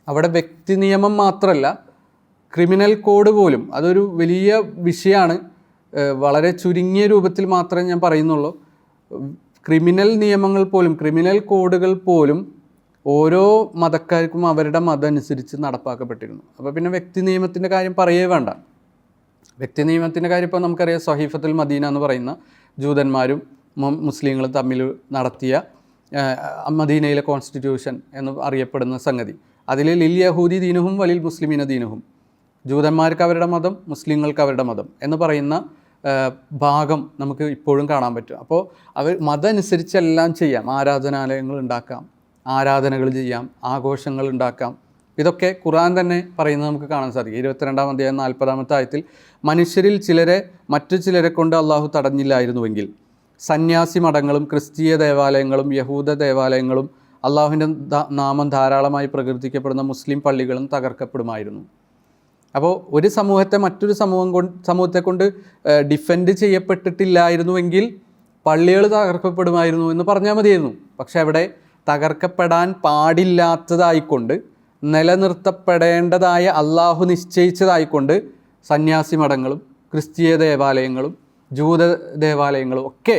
അവിടെ വ്യക്തി നിയമം മാത്രമല്ല, ക്രിമിനൽ കോഡ് പോലും, അതൊരു വലിയ വിഷയമാണ്. വളരെ ചുരുങ്ങിയ രൂപത്തിൽ മാത്രമേ ഞാൻ പറയുന്നുള്ളൂ. ക്രിമിനൽ നിയമങ്ങൾ പോലും, ക്രിമിനൽ കോഡുകൾ പോലും ഓരോ മതക്കാർക്കും അവരുടെ മതം അനുസരിച്ച് നടപ്പാക്കപ്പെട്ടിരുന്നു. അപ്പോൾ പിന്നെ വ്യക്തി നിയമത്തിൻ്റെ കാര്യം പറയേ വേണ്ട. വ്യക്തി നിയമത്തിൻ്റെ കാര്യം ഇപ്പോൾ നമുക്കറിയാം, സഹീഫത്തുൽ മദീന എന്ന് പറയുന്ന ജൂതന്മാരും മുസ്ലിങ്ങളും തമ്മിൽ നടത്തിയ മദീനയിലെ കോൺസ്റ്റിറ്റ്യൂഷൻ എന്ന് അറിയപ്പെടുന്ന സംഗതി. അതിൽ ലിൽ യഹൂദി ദീനുഹും വലിൽ മുസ്ലിമീന ദീനുഹും, ജൂതന്മാർക്ക് അവരുടെ മതം, മുസ്ലിങ്ങൾക്ക് അവരുടെ മതം എന്ന് പറയുന്ന ഭാഗം നമുക്ക് ഇപ്പോഴും കാണാൻ പറ്റും. അപ്പോൾ അവർ മതം അനുസരിച്ചെല്ലാം ചെയ്യാം. ആരാധനാലയങ്ങൾ ഉണ്ടാക്കാം, ആരാധനകൾ ചെയ്യാം, ആഘോഷങ്ങൾ ഉണ്ടാക്കാം. ഇതൊക്കെ ഖുർആൻ തന്നെ പറയുന്നത് നമുക്ക് കാണാൻ സാധിക്കും. 22-ാം അധ്യായം 40-ാമത്തെ ആയത്തിൽ, മനുഷ്യരിൽ ചിലരെ മറ്റു ചിലരെ കൊണ്ട് അള്ളാഹു തടഞ്ഞില്ലായിരുന്നുവെങ്കിൽ സന്യാസി മഠങ്ങളും ക്രിസ്തീയ ദേവാലയങ്ങളും യഹൂദ ദേവാലയങ്ങളും അള്ളാഹുവിൻ്റെ നാമം ധാരാളമായി പ്രകീർത്തിക്കപ്പെടുന്ന മുസ്ലിം പള്ളികളും തകർക്കപ്പെടുമായിരുന്നു. അപ്പോൾ ഒരു സമൂഹത്തെ മറ്റൊരു സമൂഹത്തെ കൊണ്ട് ഡിഫെൻഡ് ചെയ്യപ്പെട്ടിട്ടില്ലായിരുന്നുവെങ്കിൽ പള്ളികൾ തകർക്കപ്പെടുമായിരുന്നു എന്ന് പറഞ്ഞാൽ മതിയായിരുന്നു. പക്ഷെ അവിടെ തകർക്കപ്പെടാൻ പാടില്ലാത്തതായിക്കൊണ്ട്, നിലനിർത്തപ്പെടേണ്ടതായ അള്ളാഹു നിശ്ചയിച്ചതായിക്കൊണ്ട് സന്യാസി മഠങ്ങളും ക്രിസ്തീയ ദേവാലയങ്ങളും ജൂത ദേവാലയങ്ങളും ഒക്കെ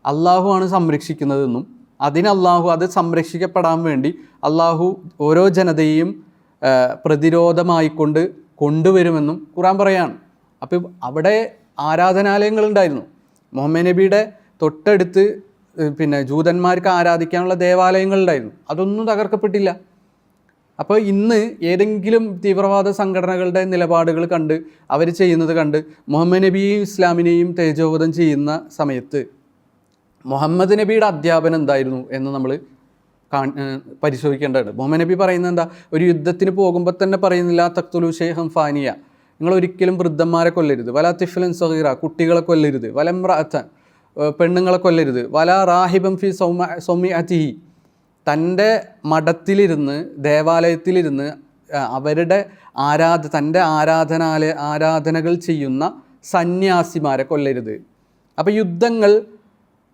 അള്ളാഹുവാണ് സംരക്ഷിക്കുന്നതെന്നും അത് സംരക്ഷിക്കപ്പെടാൻ വേണ്ടി അള്ളാഹു ഓരോ ജനതയെയും പ്രതിരോധമായിക്കൊണ്ട് കൊണ്ടുവരുമെന്നും ഖുർആൻ പറയാണ്. അപ്പോൾ അവിടെ ആരാധനാലയങ്ങളുണ്ടായിരുന്നു. മുഹമ്മദ് നബിയുടെ തൊട്ടടുത്ത് പിന്നെ ജൂതന്മാർക്ക് ആരാധിക്കാനുള്ള ദേവാലയങ്ങളുണ്ടായിരുന്നു, അതൊന്നും തകർക്കപ്പെട്ടില്ല. അപ്പോൾ ഇന്ന് ഏതെങ്കിലും തീവ്രവാദ സംഘടനകളുടെ നിലപാടുകൾ കണ്ട് അവർ ചെയ്യുന്നത് കണ്ട് മുഹമ്മദ് നബിയെയും ഇസ്ലാമിനെയും തേജോവധം ചെയ്യുന്ന സമയത്ത് മുഹമ്മദ് നബിയുടെ അധ്യാപനം എന്തായിരുന്നു എന്ന് നമ്മൾ പരിശോധിക്കേണ്ടതുണ്ട്. മുഹമ്മദ് നബി പറയുന്നത് എന്താ? ഒരു യുദ്ധത്തിന് പോകുമ്പോൾ തന്നെ പറയുന്നില്ല തഖ്തുലു ഷൈഖൻ ഫാനിയ, നിങ്ങൾ ഒരിക്കലും വൃദ്ധന്മാരെ കൊല്ലരുത്, വല തിഫ്ലൻ സഗീറ, കുട്ടികളെ കൊല്ലരുത്, വലംറഅത്തൻ, പെണ്ണുങ്ങളെ കൊല്ലരുത്, വല റാഹിബൻ ഫി സൗമിഅതിഹി, തൻ്റെ മഠത്തിലിരുന്ന് ദേവാലയത്തിലിരുന്ന് അവരുടെ തൻ്റെ ആരാധനകൾ ചെയ്യുന്ന സന്യാസിമാരെ കൊല്ലരുത്. അപ്പോൾ യുദ്ധങ്ങൾ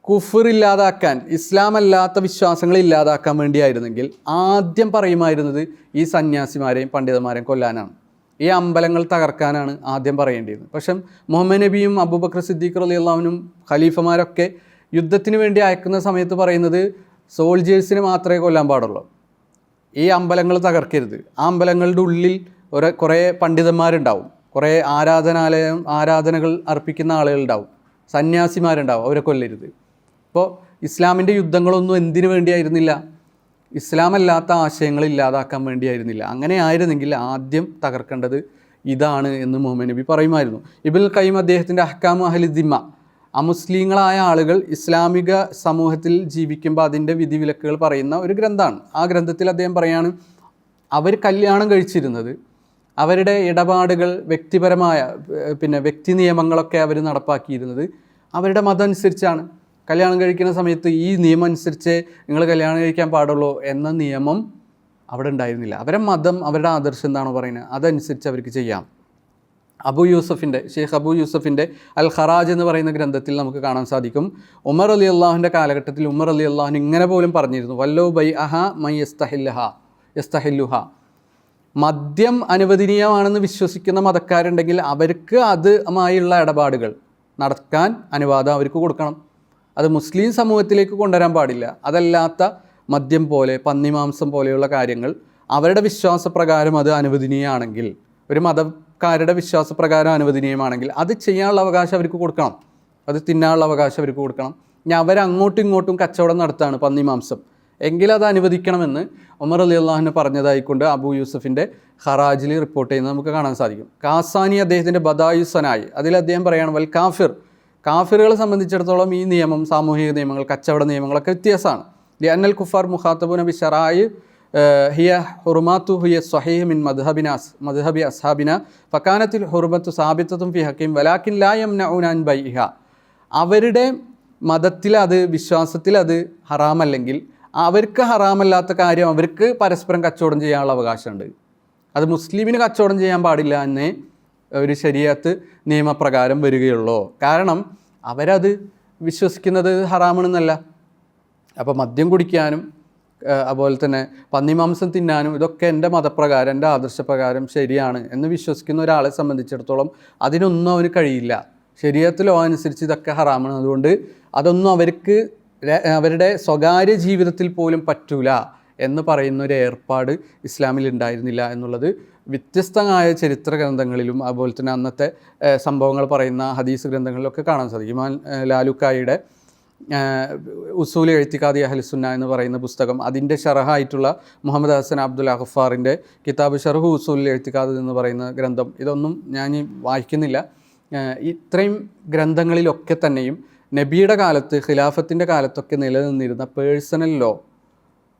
കുഫർ ഇല്ലാതാക്കാൻ, ഇസ്ലാമല്ലാത്ത വിശ്വാസങ്ങൾ ഇല്ലാതാക്കാൻ വേണ്ടിയായിരുന്നെങ്കിൽ ആദ്യം പറയുമായിരുന്നത് ഈ സന്യാസിമാരെയും പണ്ഡിതന്മാരെയും കൊല്ലാനാണ്, ഈ അമ്പലങ്ങൾ തകർക്കാനാണ് ആദ്യം പറയേണ്ടിയിരുന്നത്. പക്ഷേ മുഹമ്മദ് നബിയും അബൂബക്കർ സിദ്ദീഖ് റളിയല്ലാഹു അൻഹും ഖലീഫമാരൊക്കെ യുദ്ധത്തിന് വേണ്ടി അയക്കുന്ന സമയത്ത് പറയുന്നത് സോൾജേഴ്സിന് മാത്രമേ കൊല്ലാൻ പാടുള്ളൂ, ഈ അമ്പലങ്ങൾ തകർക്കരുത്. ആ അമ്പലങ്ങളുടെ ഉള്ളിൽ കുറേ പണ്ഡിതന്മാരുണ്ടാവും, കുറേ ആരാധനകൾ അർപ്പിക്കുന്ന ആളുകളുണ്ടാവും, സന്യാസിമാരുണ്ടാവും, അവരെ കൊല്ലരുത്. അപ്പോൾ ഇസ്ലാമിൻ്റെ യുദ്ധങ്ങളൊന്നും എന്തിനു വേണ്ടിയായിരുന്നില്ല? ഇസ്ലാമല്ലാത്ത ആശയങ്ങൾ ഇല്ലാതാക്കാൻ വേണ്ടിയായിരുന്നില്ല. അങ്ങനെ ആയിരുന്നെങ്കിൽ ആദ്യം തകർക്കേണ്ടത് ഇതാണ് എന്ന് മുഹമ്മദ് നബി പറയുമായിരുന്നു. ഇബ്നുൽ ഖയ്യിം അദ്ദേഹത്തിൻ്റെ അഹ്കാമു അഹ്ലി ദിമ്മ, അമുസ്ലിങ്ങളായ ആളുകൾ ഇസ്ലാമിക സമൂഹത്തിൽ ജീവിക്കുമ്പോൾ അതിൻ്റെ വിധിവിലക്കുകൾ പറയുന്ന ഒരു ഗ്രന്ഥമാണ്. ആ ഗ്രന്ഥത്തിൽ അദ്ദേഹം പറയാണ്, അവർ കല്യാണം കഴിച്ചിരുന്നത്, അവരുടെ ഇടപാടുകൾ വ്യക്തിപരമായ വ്യക്തി നിയമങ്ങളൊക്കെ അവർ നടപ്പാക്കിയിരുന്നത് അവരുടെ മതം അനുസരിച്ചാണ്. കല്യാണം കഴിക്കുന്ന സമയത്ത് ഈ നിയമം അനുസരിച്ച് നിങ്ങൾ കല്യാണം കഴിക്കാൻ പാടുള്ളൂ എന്ന നിയമം അവിടെ ഉണ്ടായിരുന്നില്ല. അവരുടെ മതം, അവരുടെ ആദർശം എന്താണോ പറയുന്നത് അതനുസരിച്ച് അവർക്ക് ചെയ്യാം. ഷെയ്ഖ് അബൂ യൂസഫിൻ്റെ അൽ ഖറാജ് എന്ന് പറയുന്ന ഗ്രന്ഥത്തിൽ നമുക്ക് കാണാൻ സാധിക്കും, ഉമർ അലി അള്ളാഹുവിൻ്റെ കാലഘട്ടത്തിൽ ഉമർ അലി അള്ളാഹുവിന് ഇങ്ങനെ പോലും പറഞ്ഞിരുന്നു, വല്ലോ ബൈ അഹ മൈ യസ്തഹില്ലുഹ, മദ്യം അനുവദനീയമാണെന്ന് വിശ്വസിക്കുന്ന മതക്കാരുണ്ടെങ്കിൽ അവർക്ക് അതുമായുള്ള ഇടപാടുകൾ നടക്കാൻ അനുവാദം അവർക്ക് കൊടുക്കണം. അത് മുസ്ലിം സമൂഹത്തിലേക്ക് കൊണ്ടുവരാൻ പാടില്ല. അതല്ലാത്ത മദ്യം പോലെ, പന്നിമാംസം പോലെയുള്ള കാര്യങ്ങൾ അവരുടെ വിശ്വാസപ്രകാരം അത് അനുവദനീയമാണെങ്കിൽ, ഒരു മതക്കാരുടെ വിശ്വാസപ്രകാരം അനുവദനീയമാണെങ്കിൽ അത് ചെയ്യാനുള്ള അവകാശം അവർക്ക് കൊടുക്കണം, അത് തിന്നാനുള്ള അവകാശം അവർക്ക് കൊടുക്കണം. ഇനി അവരങ്ങോട്ടും ഇങ്ങോട്ടും കച്ചവടം നടത്താണ് പന്നിമാംസം എങ്കിൽ അത് അനുവദിക്കണമെന്ന് ഉമർ റളിയല്ലാഹു അൻഹു പറഞ്ഞതായിക്കൊണ്ട് അബൂ യൂസഫിൻ്റെ ഖറാജിൽ റിപ്പോർട്ട് ചെയ്യുന്നത് നമുക്ക് കാണാൻ സാധിക്കും. കാസാനി അദ്ദേഹത്തിൻ്റെ ബദായുസനായി അതിൽ അദ്ദേഹം പറയുകയാണ്, വൽ കാഫിറുകളെ സംബന്ധിച്ചിടത്തോളം ഈ നിയമം, സാമൂഹിക നിയമങ്ങൾ, കച്ചവട നിയമങ്ങളൊക്കെ വ്യത്യാസമാണ്. ലിഅന്നൽ കുഫാർ മുഖാത്തബുന ബി ശറായി ഹിയ ഹുറുമാത്തു ഹിയ സ്വഹീഹ് മിൻ മദ്ഹബി അസ്ഹാബിന ഫകാനത്തിൽ ഹുറുമത്തു സാബിത്തത്തും ഫി ഹക്കീം വലാകിൻ ലാ യംനഊന അൻ ബൈഇഹ, അവരുടെ മതത്തിൽ അത്, വിശ്വാസത്തിൽ അത് ഹറാമല്ലെങ്കിൽ അവർക്ക് ഹറാമല്ലാത്ത കാര്യം അവർക്ക് പരസ്പരം കച്ചവടം ചെയ്യാനുള്ള അവകാശമുണ്ട്. അത് മുസ്ലിമിന് കച്ചവടം ചെയ്യാൻ പാടില്ല എന്നേ ഒരു ശരീഅത്ത് നിയമപ്രകാരം വരികയുള്ളൂ. കാരണം അവരത് വിശ്വസിക്കുന്നത് ഹറാമാണെന്നല്ല. അപ്പോൾ മദ്യം കുടിക്കാനും അതുപോലെ തന്നെ പന്നിമാംസം തിന്നാനും ഇതൊക്കെ എൻ്റെ മതപ്രകാരം, എൻ്റെ ആദർശപ്രകാരം ശരിയാണ് എന്ന് വിശ്വസിക്കുന്ന ഒരാളെ സംബന്ധിച്ചിടത്തോളം അതിനൊന്നും അവന് കഴിയില്ല. ശരീഅത്ത് ലോ അനുസരിച്ച് ഇതൊക്കെ ഹറാമാണ്. അതുകൊണ്ട് അതൊന്നും അവർക്ക് അവരുടെ സ്വകാര്യ ജീവിതത്തിൽ പോലും പറ്റൂല എന്ന് പറയുന്ന ഒരു ഏർപ്പാട് ഇസ്ലാമിൽ ഉണ്ടായിരുന്നില്ല എന്നുള്ളത് വ്യത്യസ്തമായ ചരിത്ര ഗ്രന്ഥങ്ങളിലും അതുപോലെ തന്നെ അന്നത്തെ സംഭവങ്ങൾ പറയുന്ന ഹദീസ് ഗ്രന്ഥങ്ങളിലൊക്കെ കാണാൻ സാധിക്കും. ഇമാം ലാലുക്കായുടെ ഉസൂൽ എഴുത്തിക്കാദി അഹ്ലുസുന്ന എന്ന് പറയുന്ന പുസ്തകം, അതിൻ്റെ ഷറഹായിട്ടുള്ള മുഹമ്മദ് ഹസൻ അബ്ദുൽ അഖഫാറിൻ്റെ കിതാബ് ഷർഹു ഉസൂൽ എഴുത്തിക്കാദ് എന്ന് പറയുന്ന ഗ്രന്ഥം, ഇതൊന്നും ഞാൻ വായിക്കുന്നില്ല. ഇത്രയും ഗ്രന്ഥങ്ങളിലൊക്കെ തന്നെയും നബിയുടെ കാലത്ത്, ഖിലാഫത്തിൻ്റെ കാലത്തൊക്കെ നിലനിന്നിരുന്ന പേഴ്സണൽ ലോ,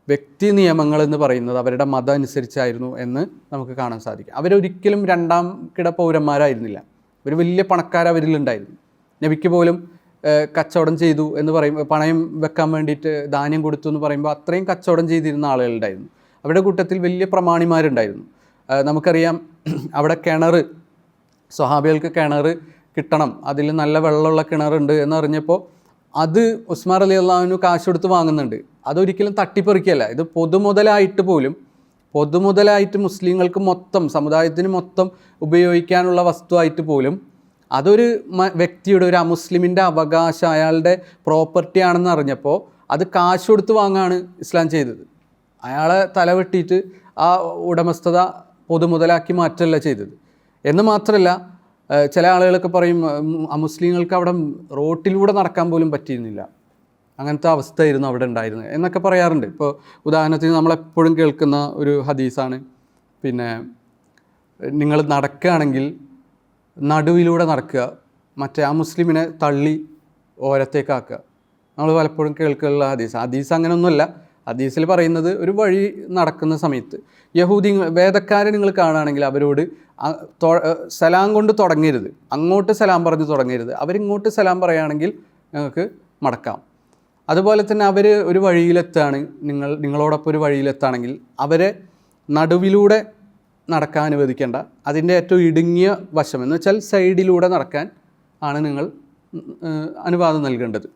വ്യക്തി നിയമങ്ങൾ എന്ന് പറയുന്നത് അവരുടെ മതം അനുസരിച്ചായിരുന്നു എന്ന് നമുക്ക് കാണാൻ സാധിക്കും. അവരൊരിക്കലും രണ്ടാം കിട പൗരന്മാരായിരുന്നില്ല. ഒരു വലിയ പണക്കാർ അവരിലുണ്ടായിരുന്നു. നബിക്ക് പോലും കച്ചവടം ചെയ്തു എന്ന് പറയുമ്പോൾ, പണയം വെക്കാൻ വേണ്ടിയിട്ട് ധാന്യം കൊടുത്തു എന്ന് പറയുമ്പോൾ അത്രയും കച്ചവടം ചെയ്തിരുന്ന ആളുകളുണ്ടായിരുന്നു. അവരുടെ കൂട്ടത്തിൽ വലിയ പ്രമാണിമാരുണ്ടായിരുന്നു. നമുക്കറിയാം, അവിടെ കിണർ, സ്വഹാബികൾക്ക് കിണർ കിട്ടണം, അതിൽ നല്ല വെള്ളമുള്ള കിണറുണ്ട് എന്നറിഞ്ഞപ്പോൾ അത് ഉസ്മാൻ റളിയല്ലാഹു അൻഹു കാശ് കൊടുത്ത് വാങ്ങുന്നുണ്ട്. അതൊരിക്കലും തട്ടിപ്പറിക്കല്ല. ഇത് പൊതുമുതലായിട്ട് മുസ്ലിങ്ങൾക്ക് മൊത്തം, സമുദായത്തിന് മൊത്തം ഉപയോഗിക്കാനുള്ള വസ്തുവായിട്ട് പോലും അതൊരു വ്യക്തിയുടെ, ഒരു അമുസ്ലിമിൻ്റെ അവകാശം, അയാളുടെ പ്രോപ്പർട്ടി ആണെന്ന് അറിഞ്ഞപ്പോൾ അത് കാശ് കൊടുത്ത് വാങ്ങാണ് ഇസ്ലാം ചെയ്തത്. അയാളെ തലവെട്ടിയിട്ട് ആ ഉടമസ്ഥത പൊതുമുതലാക്കി മാറ്റല്ല ചെയ്തത്. എന്ന് മാത്രമല്ല, ചില ആളുകളൊക്കെ പറയും അമുസ്ലിങ്ങൾക്ക് അവിടെ റോട്ടിലൂടെ നടക്കാൻ പോലും പറ്റിയിരുന്നില്ല. അങ്ങനത്തെ അവസ്ഥയായിരുന്നു അവിടെ ഉണ്ടായിരുന്നത് എന്നൊക്കെ പറയാറുണ്ട്. ഇപ്പോൾ ഉദാഹരണത്തിന് നമ്മളെപ്പോഴും കേൾക്കുന്ന ഒരു ഹദീസാണ്, പിന്നെ നിങ്ങൾ നടക്കുകയാണെങ്കിൽ നടുവിലൂടെ നടക്കുക, മറ്റേ ആ മുസ്ലിമിനെ തള്ളി ഓരത്തേക്കാക്കുക. നമ്മൾ പലപ്പോഴും കേൾക്കാനുള്ള ഹദീസ് അങ്ങനെയൊന്നുമല്ല. ഹദീസിൽ പറയുന്നത് ഒരു വഴി നടക്കുന്ന സമയത്ത് യഹൂദി വേദക്കാരെ നിങ്ങൾ കാണുകയാണെങ്കിൽ അവരോട് സലാം കൊണ്ട് തുടങ്ങരുത്, അങ്ങോട്ട് സലാം പറഞ്ഞ് തുടങ്ങരുത്. അവരിങ്ങോട്ട് സലാം പറയുകയാണെങ്കിൽ ഞങ്ങൾക്ക് മടക്കാം. അതുപോലെ തന്നെ അവർ ഒരു വഴിയിലെത്താണ്, നിങ്ങളോടൊപ്പം ഒരു വഴിയിലെത്താണെങ്കിൽ അവരെ നടുവിലൂടെ നടക്കാൻ അനുവദിക്കേണ്ട, അതിൻ്റെ ഏറ്റവും ഇടുങ്ങിയ വശം എന്ന് വെച്ചാൽ സൈഡിലൂടെ നടക്കാൻ ആണ് നിങ്ങൾ അനുവാദം നൽകേണ്ടത്.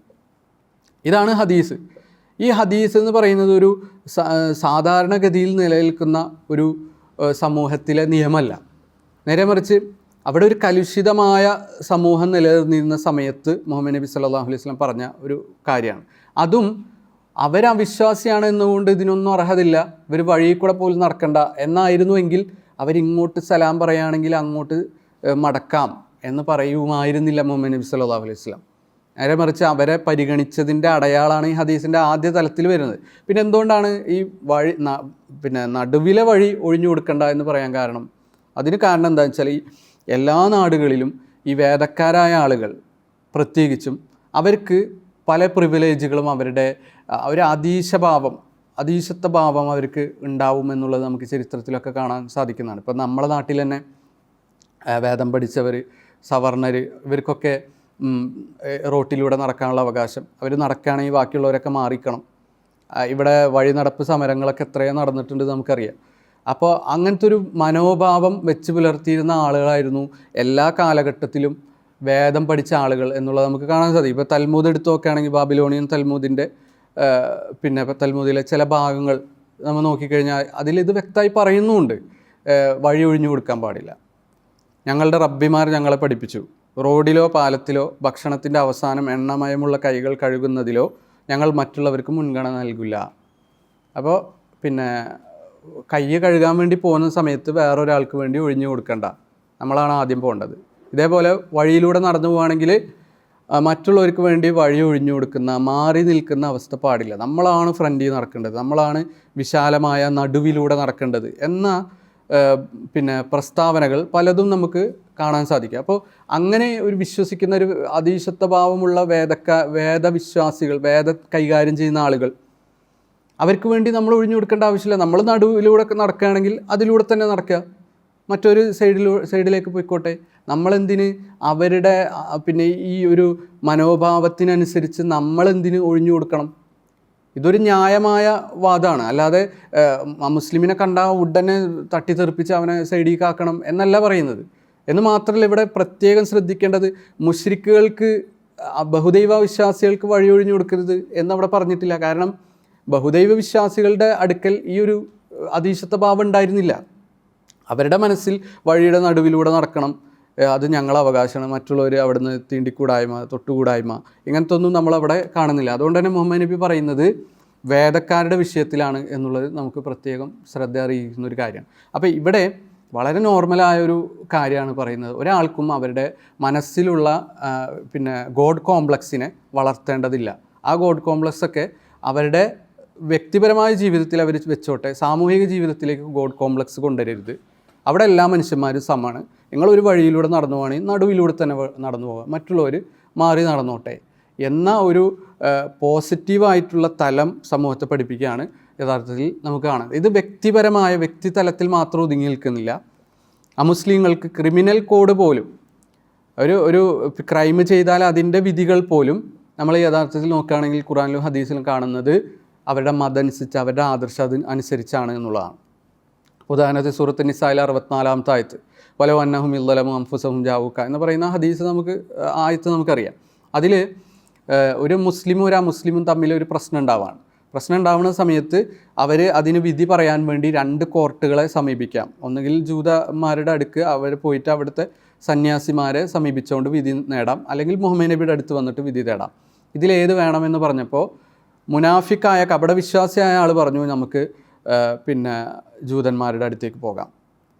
ഇതാണ് ഹദീസ്. ഈ ഹദീസ് എന്ന് പറയുന്നത് ഒരു സാധാരണഗതിയിൽ നിലനിൽക്കുന്ന ഒരു സമൂഹത്തിലെ നിയമമല്ല. നേരെ മറിച്ച് അവിടെ ഒരു കലുഷിതമായ സമൂഹം നിലനിന്നിരുന്ന സമയത്ത് മുഹമ്മദ് നബി സല്ലല്ലാഹു അലൈഹി വസല്ലം പറഞ്ഞ ഒരു കാര്യമാണ്. അതും അവരവിശ്വാസിയാണ് എന്നുകൊണ്ട് ഇതിനൊന്നും അർഹതയില്ല, ഇവർ വഴിയിൽ കൂടെ പോലും നടക്കണ്ട എന്നായിരുന്നുവെങ്കിൽ അവരിങ്ങോട്ട് സലാം പറയുകയാണെങ്കിൽ അങ്ങോട്ട് മടക്കാം എന്ന് പറയുമായിരുന്നില്ല മുഹമ്മദ് നബി സല്ലല്ലാഹു അലൈഹി വസല്ലം. നേരെ മറിച്ച് അവരെ പരിഗണിച്ചതിൻ്റെ അടയാളമാണ് ഈ ഹദീസിൻ്റെ ആദ്യ തലത്തിൽ വരുന്നത്. പിന്നെ എന്തുകൊണ്ടാണ് ഈ വഴി നടുവിലെ വഴി ഒഴിഞ്ഞു കൊടുക്കണ്ട എന്ന് പറയാൻ കാരണം? അതിന് കാരണം എന്താണെന്ന് വെച്ചാൽ ഈ എല്ലാ നാടുകളിലും ഈ വേദക്കാരായ ആളുകൾ പ്രത്യേകിച്ചും അവർക്ക് പല പ്രിവിലേജുകളും അവരുടെ ഒരു അതീശത്വ ഭാവം അവർക്ക് ഉണ്ടാവും എന്നുള്ളത് നമുക്ക് ചരിത്രത്തിലൊക്കെ കാണാൻ സാധിക്കുന്നതാണ്. ഇപ്പം നമ്മളെ നാട്ടിൽ തന്നെ വേദം പഠിച്ചവർ, സവർണർ, ഇവർക്കൊക്കെ റോട്ടിലൂടെ നടക്കാനുള്ള അവകാശം, അവർ നടക്കുകയാണെങ്കിൽ ബാക്കിയുള്ളവരൊക്കെ മാറിക്കണം. ഇവിടെ വഴി നടപ്പ് സമരങ്ങളൊക്കെ എത്രയോ നടന്നിട്ടുണ്ട് നമുക്കറിയാം. അപ്പോൾ അങ്ങനത്തെ ഒരു മനോഭാവം വെച്ച് പുലർത്തിയിരുന്ന ആളുകളായിരുന്നു എല്ലാ കാലഘട്ടത്തിലും വേദം പഠിച്ച ആളുകൾ എന്നുള്ളത് നമുക്ക് കാണാൻ സാധിക്കും. ഇപ്പോൾ തൽമൂദ് എടുത്ത് നോക്കുകയാണെങ്കിൽ ബാബിലോണിയൻ തൽമൂദിൻ്റെ തൽമൂദിലെ ചില ഭാഗങ്ങൾ നമ്മൾ നോക്കിക്കഴിഞ്ഞാൽ അതിലിത് വ്യക്തമായി പറയുന്നുമുണ്ട്, വഴി ഒഴിഞ്ഞു കൊടുക്കാൻ പാടില്ല. ഞങ്ങളുടെ റബ്ബിമാർ ഞങ്ങളെ പഠിപ്പിച്ചു, റോഡിലോ പാലത്തിലോ ഭക്ഷണത്തിൻ്റെ അവസാനം എണ്ണമയമുള്ള കൈകൾ കഴുകുന്നതിലോ ഞങ്ങൾ മറ്റുള്ളവർക്ക് മുൻഗണന നൽകില്ല. അപ്പോൾ കൈ കഴുകാൻ വേണ്ടി പോകുന്ന സമയത്ത് വേറൊരാൾക്ക് വേണ്ടി ഒഴിഞ്ഞു കൊടുക്കണ്ട, നമ്മളാണ് ആദ്യം പോകേണ്ടത്. ഇതേപോലെ വഴിയിലൂടെ നടന്നു പോവുകയാണെങ്കിൽ മറ്റുള്ളവർക്ക് വേണ്ടി വഴി ഒഴിഞ്ഞു കൊടുക്കുന്ന, മാറി നിൽക്കുന്ന അവസ്ഥ പാടില്ല. നമ്മളാണ് ഫ്രണ്ടിൽ നടക്കേണ്ടത്, നമ്മളാണ് വിശാലമായ നടുവിലൂടെ നടക്കേണ്ടത് എന്ന പ്രസ്താവനകൾ പലതും നമുക്ക് കാണാൻ സാധിക്കും. അപ്പോൾ അങ്ങനെ ഒരു വിശ്വസിക്കുന്ന ഒരു അതീശത്വഭാവമുള്ള വേദവിശ്വാസികൾ, കൈകാര്യം ചെയ്യുന്ന ആളുകൾ, അവർക്ക് വേണ്ടി നമ്മൾ ഒഴിഞ്ഞു കൊടുക്കേണ്ട ആവശ്യമില്ല. നമ്മൾ നടുവിലൂടെ നടക്കുകയാണെങ്കിൽ അതിലൂടെ തന്നെ നടക്കുക, മറ്റൊരു സൈഡിലേക്ക് പോയിക്കോട്ടെ. നമ്മളെന്തിന് അവരുടെ ഈ ഒരു മനോഭാവത്തിനനുസരിച്ച് നമ്മളെന്തിന് ഒഴിഞ്ഞു കൊടുക്കണം? ഇതൊരു ന്യായമായ വാദമാണ്. അല്ലാതെ മുസ്ലിമിനെ കണ്ട ഉടനെ തട്ടിത്തെറിപ്പിച്ച് അവനെ സൈഡിലേക്ക് ആക്കണം എന്നല്ല പറയുന്നത്. എന്ന് മാത്രമല്ല, ഇവിടെ പ്രത്യേകം ശ്രദ്ധിക്കേണ്ടത് മുശ്രിക്കുകൾക്ക്, ബഹുദൈവ വിശ്വാസികൾക്ക് വഴിയൊഴിഞ്ഞു കൊടുക്കരുത് എന്നവിടെ പറഞ്ഞിട്ടില്ല. കാരണം ബഹുദൈവ വിശ്വാസികളുടെ അടുക്കൽ ഈ ഒരു അതീശത്വ ഭാവം ഉണ്ടായിരുന്നില്ല. അവരുടെ മനസ്സിൽ വഴിയുടെ നടുവിലൂടെ നടക്കണം, അത് ഞങ്ങളെ അവകാശമാണ്, മറ്റുള്ളവർ അവിടുന്ന് തീണ്ടിക്കൂടായ്മ, തൊട്ടുകൂടായ്മ, ഇങ്ങനത്തെ ഒന്നും നമ്മളവിടെ കാണുന്നില്ല. അതുകൊണ്ട് തന്നെ മുഹമ്മദ് നബി പറയുന്നത് വേദക്കാരുടെ വിഷയത്തിലാണ് എന്നുള്ളത് നമുക്ക് പ്രത്യേകം ശ്രദ്ധ അറിയിക്കുന്ന ഒരു കാര്യമാണ്. അപ്പോൾ ഇവിടെ വളരെ നോർമലായൊരു കാര്യമാണ് പറയുന്നത്. ഒരാൾക്കും അവരുടെ മനസ്സിലുള്ള ഗോഡ് കോംപ്ലക്സിനെ വളർത്തേണ്ടതില്ല. ആ ഗോഡ് കോംപ്ലക്സൊക്കെ അവരുടെ വ്യക്തിപരമായ ജീവിതത്തിൽ അവർ വെച്ചോട്ടെ, സാമൂഹിക ജീവിതത്തിലേക്ക് ഗോഡ് കോംപ്ലക്സ് കൊണ്ടുവരരുത്. അവിടെ എല്ലാ മനുഷ്യന്മാരും സമമാണ്. നിങ്ങളൊരു വഴിയിലൂടെ നടന്നു പോവുകയാണെങ്കിൽ നടുവിലൂടെ തന്നെ നടന്നു പോവുക, മറ്റുള്ളവർ മാറി നടന്നോട്ടെ എന്ന ഒരു പോസിറ്റീവായിട്ടുള്ള തലം സമൂഹത്തെ പഠിപ്പിക്കുകയാണ് യഥാർത്ഥത്തിൽ നമുക്ക് കാണുന്നത്. ഇത് വ്യക്തിതലത്തിൽ മാത്രം ഒതുങ്ങി നിൽക്കുന്നില്ല. അമുസ്ലിങ്ങൾക്ക് ക്രിമിനൽ കോഡ് പോലും, ഒരു ക്രൈം ചെയ്താൽ അതിൻ്റെ വിധികൾ പോലും നമ്മൾ യഥാർത്ഥത്തിൽ നോക്കുകയാണെങ്കിൽ ഖുറാനിലും ഹദീസിലും കാണുന്നത് അവരുടെ മതം അനുസരിച്ച്, അവരുടെ ആദർശം അനുസരിച്ചാണ് എന്നുള്ളതാണ്. ഉദാഹരണത്തിന് സൂറത്ത് നിസായിലെ 64-ാമത്തെ ആയത്ത്, വലോ അന്നഹും ഇല്ലലമു അംഫുസഹും ജാവൂക്ക എന്ന് പറയുന്ന ഹദീസ് ആയത്ത് നമുക്കറിയാം. അതിൽ ഒരു മുസ്ലിമും ഒരു അമുസ്ലിമും തമ്മിൽ ഒരു പ്രശ്നം ഉണ്ടാവുന്ന സമയത്ത് അവർ അതിന് വിധി പറയാൻ വേണ്ടി 2 കോർട്ടുകളെ സമീപിക്കാം. ഒന്നുകിൽ ജൂതന്മാരുടെ അടുക്ക് അവർ പോയിട്ട് അവിടുത്തെ സന്യാസിമാരെ സമീപിച്ചുകൊണ്ട് വിധി നേടാം, അല്ലെങ്കിൽ മുഹമ്മദ് നബിയുടെ അടുത്ത് വന്നിട്ട് വിധി തേടാം. ഇതിലേത് വേണമെന്ന് പറഞ്ഞപ്പോൾ മുനാഫിക്കായ കപടവിശ്വാസിയായ ആൾ പറഞ്ഞു, നമുക്ക് ജൂതന്മാരുടെ അടുത്തേക്ക് പോകാം.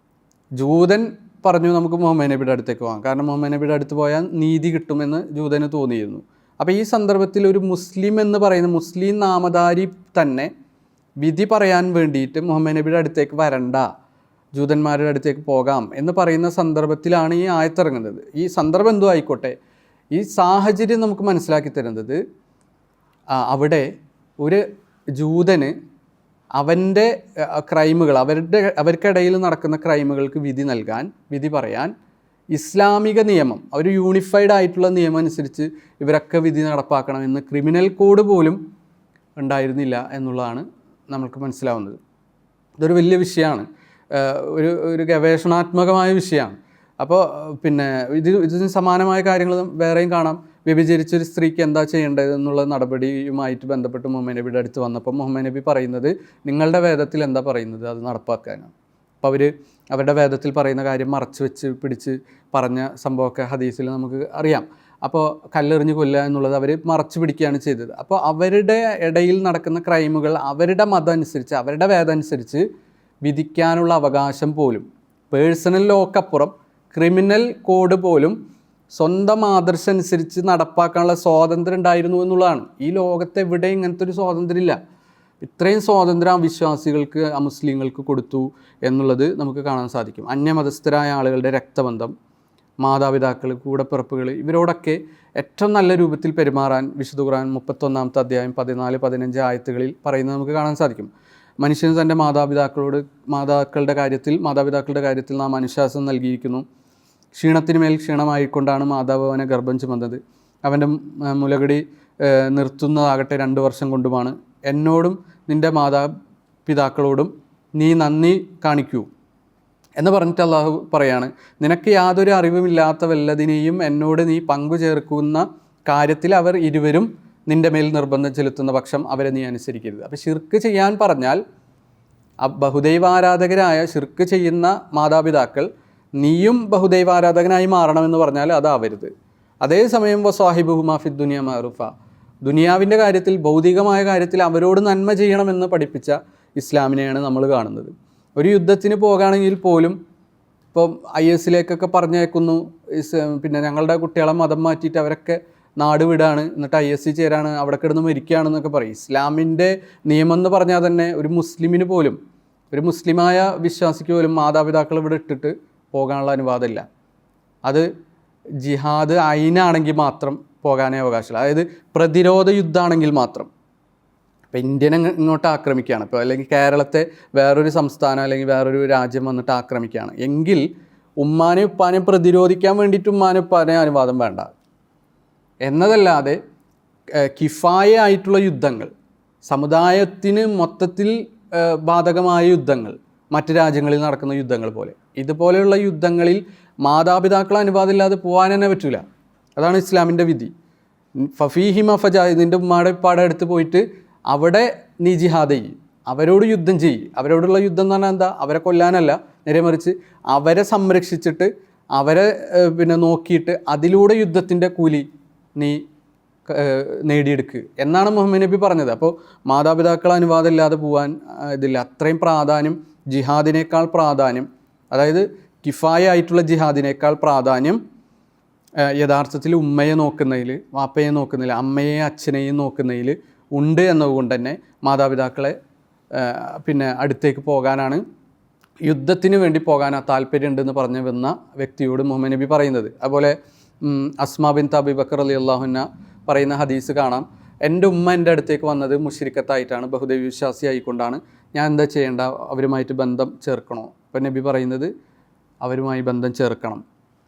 ജൂതൻ പറഞ്ഞു നമുക്ക് മുഹമ്മദ് നബിയുടെ അടുത്തേക്ക് പോകാം, കാരണം മുഹമ്മദ് നബിയുടെ അടുത്ത് പോയാൽ നീതി കിട്ടുമെന്ന് ജൂതന് തോന്നിയിരുന്നു. അപ്പോൾ ഈ സന്ദർഭത്തിൽ ഒരു മുസ്ലിം എന്ന് പറയുന്ന മുസ്ലിം നാമധാരി തന്നെ വിധി പറയാൻ വേണ്ടിയിട്ട് മുഹമ്മദ് നബിയുടെ അടുത്തേക്ക് വരണ്ട, ജൂതന്മാരുടെ അടുത്തേക്ക് പോകാം എന്ന് പറയുന്ന സന്ദർഭത്തിലാണ് ഈ ആയത്തിറങ്ങുന്നത്. ഈ സന്ദർഭം എന്തോ ആയിക്കോട്ടെ, ഈ സാഹചര്യം നമുക്ക് മനസ്സിലാക്കി തരുന്നത് അവിടെ ഒരു ജൂതന് അവൻ്റെ ക്രൈമുകൾ, അവർക്കിടയിൽ നടക്കുന്ന ക്രൈമുകൾക്ക് വിധി പറയാൻ ഇസ്ലാമിക നിയമം, ഒരു യൂണിഫൈഡ് ആയിട്ടുള്ള നിയമം അനുസരിച്ച് ഇവരൊക്കെ വിധി നടപ്പാക്കണമെന്ന് ക്രിമിനൽ കോഡ് പോലും ഉണ്ടായിരുന്നില്ല എന്നുള്ളതാണ് നമുക്ക് മനസ്സിലാവുന്നത്. ഇതൊരു വലിയ വിഷയമാണ്, ഒരു ഗവേഷണാത്മകമായ വിഷയമാണ്. അപ്പോൾ പിന്നെ ഇതിന് സമാനമായ കാര്യങ്ങൾ വേറെയും കാണാം. വ്യഭിചരിച്ചൊരു സ്ത്രീക്ക് എന്താ ചെയ്യേണ്ടത് എന്നുള്ള നടപടിയുമായിട്ട് ബന്ധപ്പെട്ട് മുഹമ്മദ് നബിയുടെ അടുത്ത് വന്നപ്പോൾ മുഹമ്മദ് നബി പറയുന്നത്, നിങ്ങളുടെ വേദത്തിൽ എന്താ പറയുന്നത് അത് നടപ്പാക്കാനാണ്. അപ്പോൾ അവരുടെ വേദത്തിൽ പറയുന്ന കാര്യം മറച്ചു വെച്ച് പിടിച്ച് പറഞ്ഞ സംഭവമൊക്കെ ഹദീസിൽ നമുക്ക് അറിയാം. അപ്പോൾ കല്ലെറിഞ്ഞ് കൊല്ലുക എന്നുള്ളത് അവർ മറച്ചു പിടിക്കുകയാണ് ചെയ്തത്. അപ്പോൾ അവരുടെ ഇടയിൽ നടക്കുന്ന ക്രൈമുകൾ അവരുടെ മതം അനുസരിച്ച്, അവരുടെ വേദം അനുസരിച്ച് വിധിക്കാനുള്ള അവകാശം പോലും, പേഴ്സണൽ ലോക്കപ്പുറം ക്രിമിനൽ കോഡ് പോലും സ്വന്തം ആദർശം അനുസരിച്ച് നടപ്പാക്കാനുള്ള സ്വാതന്ത്ര്യം ഉണ്ടായിരുന്നു എന്നുള്ളതാണ്. ഈ ലോകത്ത് എവിടെ ഇങ്ങനത്തെ ഒരു സ്വാതന്ത്ര്യമില്ല. ഇത്രയും സ്വാതന്ത്ര്യം വിശ്വാസികൾക്ക്, മുസ്ലിങ്ങൾക്ക് കൊടുത്തു എന്നുള്ളത് നമുക്ക് കാണാൻ സാധിക്കും. അന്യമതസ്ഥരായ ആളുകളുടെ രക്തബന്ധം, മാതാപിതാക്കൾ, കൂടപ്പിറപ്പുകൾ, ഇവരോടൊക്കെ ഏറ്റവും നല്ല രൂപത്തിൽ പെരുമാറാൻ വിശുദ്ധ ഖുർആൻ 31-ാമത്തെ അധ്യായം 14-15 ആയത്തുകളിൽ പറയുന്നത് നമുക്ക് കാണാൻ സാധിക്കും. മനുഷ്യന് തൻ്റെ മാതാപിതാക്കളുടെ കാര്യത്തിൽ നാം അനുശാസനം നൽകിയിരിക്കുന്നു. ക്ഷീണത്തിന് മേൽ ക്ഷീണമായിക്കൊണ്ടാണ് മാതാവ് അവനെ ഗർഭം ചുമന്നത്. അവൻ്റെ മുലകടി നിർത്തുന്നതാകട്ടെ 2 വർഷം കൊണ്ടുമാണ്. എന്നോടും നിൻ്റെ മാതാപിതാക്കളോടും നീ നന്ദി കാണിക്കൂ എന്ന് പറഞ്ഞിട്ട് അള്ളാഹു പറയാണ്, നിനക്ക് യാതൊരു അറിവുമില്ലാത്ത വല്ലതിനെയും എന്നോട് നീ പങ്കു ചേർക്കുന്ന കാര്യത്തിൽ അവർ ഇരുവരും നിൻ്റെ മേൽ നിർബന്ധം ചെലുത്തുന്ന പക്ഷം അവരെ നീ അനുസരിക്കരുത്. അപ്പോൾ ശിർക്ക് ചെയ്യാൻ പറഞ്ഞാൽ ബഹുദൈവാരാധകരായ ശിർക്ക് ചെയ്യുന്ന മാതാപിതാക്കൾ നീയും ബഹുദൈവാരാധകനായി മാറണമെന്ന് പറഞ്ഞാൽ അതാവരുത്. അതേസമയം വസാഹിബുഹുമാ ഫി ദുനിയ മഅറൂഫ, ദുനിയാവിൻ്റെ കാര്യത്തിൽ, ഭൗതികമായ കാര്യത്തിൽ അവരോട് നന്മ ചെയ്യണമെന്ന് പഠിപ്പിച്ച ഇസ്ലാമിനെയാണ് നമ്മൾ കാണുന്നത്. ഒരു യുദ്ധത്തിന് പോകുകയാണെങ്കിൽ പോലും ഇപ്പം IS പറഞ്ഞേക്കുന്നു, പിന്നെ ഞങ്ങളുടെ കുട്ടികളെ മതം മാറ്റിയിട്ട് അവരൊക്കെ നാട് വിടാണ്, എന്നിട്ട് IS ചേരാണ്, അവിടെ കിടന്ന് മരിക്കുകയാണെന്നൊക്കെ പറയും. ഇസ്ലാമിൻ്റെ നിയമം എന്ന് പറഞ്ഞാൽ തന്നെ ഒരു മുസ്ലിമിന് പോലും, ഒരു മുസ്ലിമായ വിശ്വാസിക്ക് പോലും മാതാപിതാക്കൾ ഇവിടെ ഇട്ടിട്ട് പോകാനുള്ള അനുവാദമില്ല. അത് ജിഹാദ് ഐനാണെങ്കിൽ മാത്രം പോകാനേ അവകാശമില്ല. അതായത് പ്രതിരോധ യുദ്ധമാണെങ്കിൽ മാത്രം. ഇപ്പോൾ ഇന്ത്യനെ ഇങ്ങോട്ട് ആക്രമിക്കുകയാണ്, ഇപ്പോൾ അല്ലെങ്കിൽ കേരളത്തെ വേറൊരു സംസ്ഥാനം അല്ലെങ്കിൽ വേറൊരു രാജ്യം വന്നിട്ട് ആക്രമിക്കുകയാണ് എങ്കിൽ ഉമ്മാനെ ഉപ്പാനെ പ്രതിരോധിക്കാൻ വേണ്ടിയിട്ട് ഉമ്മാനെ ഉപ്പാനെ അനുവാദം വേണ്ട എന്നതല്ലാതെ കിഫായ ആയിട്ടുള്ള യുദ്ധങ്ങൾ, സമുദായത്തിന് മൊത്തത്തിൽ ബാധകമായ യുദ്ധങ്ങൾ, മറ്റ് രാജ്യങ്ങളിൽ നടക്കുന്ന യുദ്ധങ്ങൾ പോലെ, ഇതുപോലെയുള്ള യുദ്ധങ്ങളിൽ മാതാപിതാക്കൾ അനുവാദമില്ലാതെ പോകാൻ തന്നെ പറ്റില്ല. അതാണ് ഇസ്ലാമിൻ്റെ വിധി. ഫഫീഹിമ ഫജാഹിദ്, നിൻ്റെ ഉമ്മാടെ ഉപ്പാടെ അടുത്ത് പോയിട്ട് അവിടെ നീ ജിഹാദ് ചെയ്യും, അവരോട് യുദ്ധം ചെയ്യും. അവരോടുള്ള യുദ്ധം എന്ന് പറഞ്ഞാൽ എന്താ? അവരെ കൊല്ലാനല്ല, നേരെ മറിച്ച് അവരെ സംരക്ഷിച്ചിട്ട് അവരെ പിന്നെ നോക്കിയിട്ട് അതിലൂടെ യുദ്ധത്തിൻ്റെ കൂലി നീ നേടിയെടുക്കുക എന്നാണ് മുഹമ്മദ് നബി പറഞ്ഞത്. അപ്പോൾ മാതാപിതാക്കൾ അനുവാദമില്ലാതെ പോകാൻ ഇതില്ല. അത്രയും പ്രാധാന്യം, ജിഹാദിനേക്കാൾ പ്രാധാന്യം, അതായത് കിഫായ ആയിട്ടുള്ള ജിഹാദിനേക്കാൾ പ്രാധാന്യം യഥാർത്ഥത്തിൽ ഉമ്മയെ നോക്കുന്നതിൽ, വാപ്പയെ നോക്കുന്നതിൽ, അമ്മയെയും അച്ഛനെയും നോക്കുന്നതിൽ ഉണ്ട് എന്നതുകൊണ്ട് തന്നെ മാതാപിതാക്കളെ പിന്നെ അടുത്തേക്ക് പോകാനാണ്, യുദ്ധത്തിന് വേണ്ടി പോകാൻ താല്പര്യമുണ്ടെന്ന് പറഞ്ഞു വന്ന വ്യക്തിയോട് മുഹമ്മദ് നബി പറയുന്നത്. അതുപോലെ അസ്മാ ബിൻത് അബീ ബക്കർ റളിയല്ലാഹു അൻഹ പറയുന്ന ഹദീസ് കാണാം, എൻ്റെ ഉമ്മ എൻ്റെ അടുത്തേക്ക് വന്നത് മുശ്രിക്കത്തായിട്ടാണ്, ബഹുദൈവ വിശ്വാസി ആയിക്കൊണ്ടാണ്. ഞാൻ എന്താ ചെയ്യേണ്ട? അവരുമായിട്ട് ബന്ധം ചേർക്കണോ? അപ്പം നബി പറയുന്നത് അവരുമായി ബന്ധം ചേർക്കണം.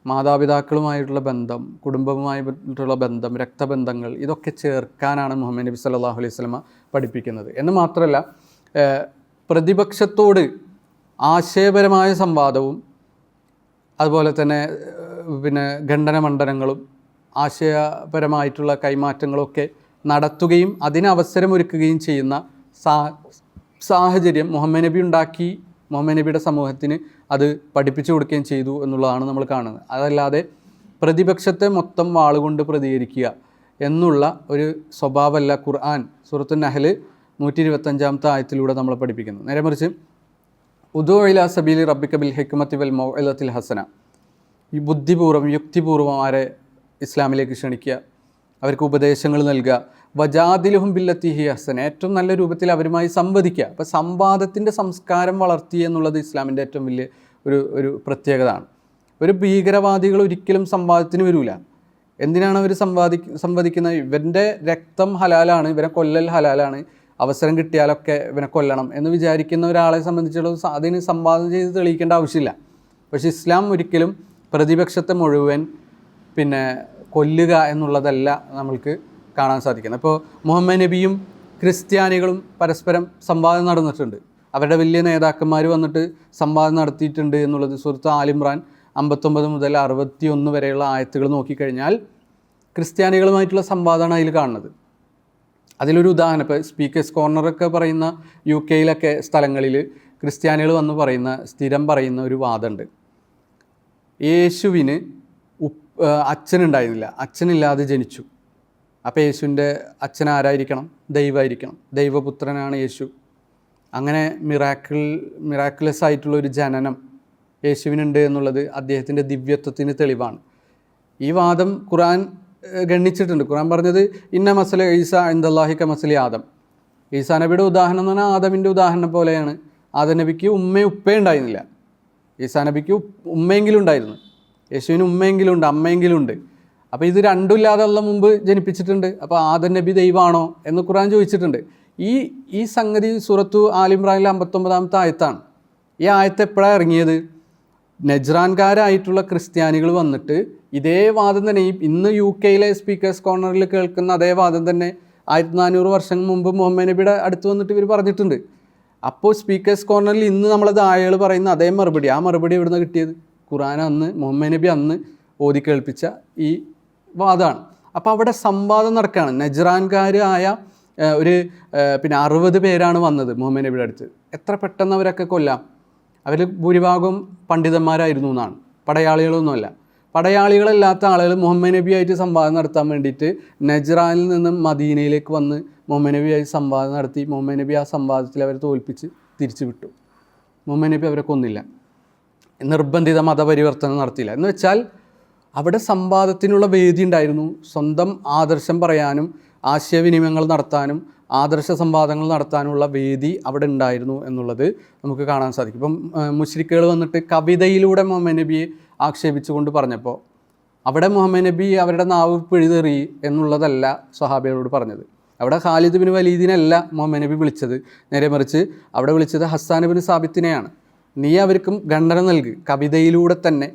മാതാപിതാക്കളുമായിട്ടുള്ള ബന്ധം, കുടുംബവുമായിട്ടുള്ള ബന്ധം, രക്തബന്ധങ്ങൾ, ഇതൊക്കെ ചേർക്കാനാണ് മുഹമ്മദ് നബി സല്ലല്ലാഹു അലൈഹി വസല്ലമ പഠിപ്പിക്കുന്നത്. എന്ന് മാത്രമല്ല, പ്രതിപക്ഷത്തോട് ആശയപരമായ സംവാദവും അതുപോലെ തന്നെ പിന്നെ ഖണ്ഡനമണ്ഡനങ്ങളും ആശയപരമായിട്ടുള്ള കൈമാറ്റങ്ങളൊക്കെ നടത്തുകയും അതിന് അവസരമൊരുക്കുകയും ചെയ്യുന്ന സാഹചര്യം മുഹമ്മദ് നബി ഉണ്ടാക്കി, മുഹമ്മദ് നബിയുടെ സമൂഹത്തിന് അത് പഠിപ്പിച്ചു കൊടുക്കുകയും ചെയ്തു എന്നുള്ളതാണ് നമ്മൾ കാണുന്നത്. അതല്ലാതെ പ്രതിപക്ഷത്തെ മൊത്തം വാളുകൊണ്ട് പ്രതികരിക്കുക എന്നുള്ള ഒരു സ്വഭാവമല്ല ഖുർആൻ സൂറത്തുൻ നഹ്ൽ 125-ാമത്തെ ആയത്തിലൂടെ നമ്മളെ പഠിപ്പിക്കുന്നത്. നേരെ മറിച്ച് ഉദൂ ഇലാ സബീലി റബ്ബിക ബിൽ ഹിക്മത്തി വൽ മൗഇലത്തിൽ ഹസന, ഈ ബുദ്ധിപൂർവ്വം യുക്തിപൂർവ്വം ആരെ ഇസ്ലാമിലേക്ക് ക്ഷണിക്കുക, അവർക്ക് ഉപദേശങ്ങൾ നൽകുക. വജാദിലുഹും ബില്ലത്തി ഹി ഹസൻ, ഏറ്റവും നല്ല രൂപത്തിൽ അവരുമായി സംവദിക്കുക. അപ്പോൾ സംവാദത്തിൻ്റെ സംസ്കാരം വളർത്തി എന്നുള്ളത് ഇസ്ലാമിൻ്റെ ഏറ്റവും വലിയ ഒരു പ്രത്യേകതയാണ്. ഒരു ഭീകരവാദികൾ ഒരിക്കലും സംവാദത്തിന് വരില്ല. എന്തിനാണ് അവർ സംവദിക്കുന്നത്? ഇവൻ്റെ രക്തം ഹലാലാണ്, ഇവരെ കൊല്ലൽ ഹലാലാണ്, അവസരം കിട്ടിയാലൊക്കെ ഇവനെ കൊല്ലണം എന്ന് വിചാരിക്കുന്ന ഒരാളെ സംബന്ധിച്ചിടത്തോളം അതിന് സംവാദം ചെയ്ത് തെളിയിക്കേണ്ട ആവശ്യമില്ല. പക്ഷേ ഇസ്ലാം ഒരിക്കലും പ്രതിപക്ഷത്തെ മുഴുവൻ കൊല്ലുക എന്നുള്ളതല്ല നമ്മൾക്ക് കാണാൻ സാധിക്കുന്നത്. ഇപ്പോൾ മുഹമ്മദ് നബിയും ക്രിസ്ത്യാനികളും പരസ്പരം സംവാദം നടന്നിട്ടുണ്ട്. അവരുടെ വലിയ നേതാക്കന്മാർ വന്നിട്ട് സംവാദം നടത്തിയിട്ടുണ്ട് എന്നുള്ളത് സൂറത്ത് ആലിമ്രാൻ 59 മുതൽ 61 വരെയുള്ള ആയത്തുകൾ നോക്കിക്കഴിഞ്ഞാൽ ക്രിസ്ത്യാനികളുമായിട്ടുള്ള സംവാദമാണ് അതിൽ കാണുന്നത്. അതിലൊരു ഉദാഹരണം, ഇപ്പോൾ സ്പീക്കേഴ്സ് കോർണറൊക്കെ പറയുന്ന UK സ്ഥലങ്ങളിൽ ക്രിസ്ത്യാനികൾ വന്ന് സ്ഥിരം പറയുന്ന ഒരു വാദമുണ്ട്. യേശുവിന് അച്ഛനുണ്ടായിരുന്നില്ല, അച്ഛനില്ലാതെ ജനിച്ചു. അപ്പോൾ യേശുവിൻ്റെ അച്ഛൻ ആരായിരിക്കണം? ദൈവമായിരിക്കണം. ദൈവപുത്രനാണ് യേശു. അങ്ങനെ മിറാക്കുലസ് ആയിട്ടുള്ള ഒരു ജനനം യേശുവിനുണ്ട് എന്നുള്ളത് അദ്ദേഹത്തിൻ്റെ ദിവ്യത്വത്തിന് തെളിവാണ്. ഈ വാദം ഖുർആൻ ഗണ്ണിച്ചിട്ടുണ്ട്. ഖുർആൻ പറഞ്ഞത് ഇന്ന മസല ഈസ ഇൻദല്ലാഹി കമസലി ആദം. ഈസാ നബിയുടെ ഉദാഹരണം എന്ന് പറഞ്ഞാൽ ആദമിൻ്റെ ഉദാഹരണം പോലെയാണ്. ആദം നബിക്ക് ഉപ്പേ ഉണ്ടായിരുന്നില്ല, ഈസാ നബിക്ക് ഉമ്മയെങ്കിലും ഉണ്ടായിരുന്നു. യേശുവിന് ഉമ്മയെങ്കിലും ഉണ്ട്, അമ്മയെങ്കിലും ഉണ്ട്. അപ്പോൾ ഇത് രണ്ടും ഇല്ലാതെ ഉള്ള മുമ്പ് ജനിപ്പിച്ചിട്ടുണ്ട്. അപ്പോൾ ആദം നബി ദൈവമാണോ എന്ന് ഖുർആൻ ചോദിച്ചിട്ടുണ്ട്. ഈ സംഗതി സൂറത്തു ആലിമ്രാനിലെ 59-ാമത്തെ ആയത്താണ്. ഈ ആയത്ത് എപ്പോഴാണ് ഇറങ്ങിയത്? നജ്റാൻകാരായിട്ടുള്ള ക്രിസ്ത്യാനികൾ വന്നിട്ട് ഇതേ വാദം തന്നെ ഇന്ന് UK സ്പീക്കേഴ്സ് കോർണറിൽ കേൾക്കുന്ന അതേ വാദം തന്നെ 1400 വർഷം മുമ്പ് മുഹമ്മദ് നബിയുടെ അടുത്ത് വന്നിട്ട് ഇവർ പറഞ്ഞിട്ടുണ്ട്. അപ്പോൾ സ്പീക്കേഴ്സ് കോർണറിൽ ഇന്ന് നമ്മളത് ആയകൾ പറയുന്ന അതേ മറുപടി, ആ മറുപടി എവിടെ നിന്ന് കിട്ടിയത്? ഖുർആൻ അന്ന് മുഹമ്മദ് നബി അന്ന് ഓതി കേൾപ്പിച്ച ഈ വാദമാണ്. അപ്പോൾ അവിടെ സംവാദം നടക്കുകയാണ്. നജ്റാൻകാരായ ഒരു 60 പേരാണ് വന്നത് മുഹമ്മദ് നബിയുടെ അടുത്ത്. എത്ര പെട്ടെന്ന് അവരൊക്കെ കൊല്ലാം. അവർ ഭൂരിഭാഗം പണ്ഡിതന്മാരായിരുന്നു എന്നാണ്, പടയാളികളൊന്നുമല്ല. പടയാളികളല്ലാത്ത ആളുകൾ മുഹമ്മദ് നബിയായിട്ട് സംവാദം നടത്താൻ വേണ്ടിയിട്ട് നജ്റാനിൽ നിന്നും മദീനയിലേക്ക് വന്ന് മുഹമ്മദ് നബിയായി സംവാദം നടത്തി. മുഹമ്മദ് നബി ആ സംവാദത്തിൽ അവരെ തോൽപ്പിച്ച് തിരിച്ചു വിട്ടു. മുഹമ്മദ് നബി അവരെ കൊന്നില്ല, നിർബന്ധിത മതപരിവർത്തനം നടത്തിയില്ല. എന്ന് വെച്ചാൽ അവിടെ സംവാദത്തിനുള്ള വേദി ഉണ്ടായിരുന്നു. സ്വന്തം ആദർശം പറയാനും ആശയവിനിമയങ്ങൾ നടത്താനും ആദർശ സംവാദങ്ങൾ നടത്താനുള്ള വേദി അവിടെ ഉണ്ടായിരുന്നു എന്നുള്ളത് നമുക്ക് കാണാൻ സാധിക്കും. ഇപ്പം മുശ്രിക്കുകൾ വന്നിട്ട് കവിതയിലൂടെ മുഹമ്മദ് നബിയെ ആക്ഷേപിച്ചുകൊണ്ട് പറഞ്ഞപ്പോൾ അവിടെ മുഹമ്മദ് നബി അവരുടെ നാവ് പിഴുതെറി എന്നുള്ളതല്ല സ്വഹാബികളോട് പറഞ്ഞത്. അവിടെ ഖാലിദ് ബിൻ വലീദിനല്ല മുഹമ്മദ് നബി വിളിച്ചത്, നേരെ മറിച്ച് അവിടെ വിളിച്ചത് ഹസ്സാൻ ബിൻ സാബിത്തിനെയാണ്. നീ അവർക്കും ഖണ്ഡന നൽകി, കവിതയിലൂടെ തന്നെ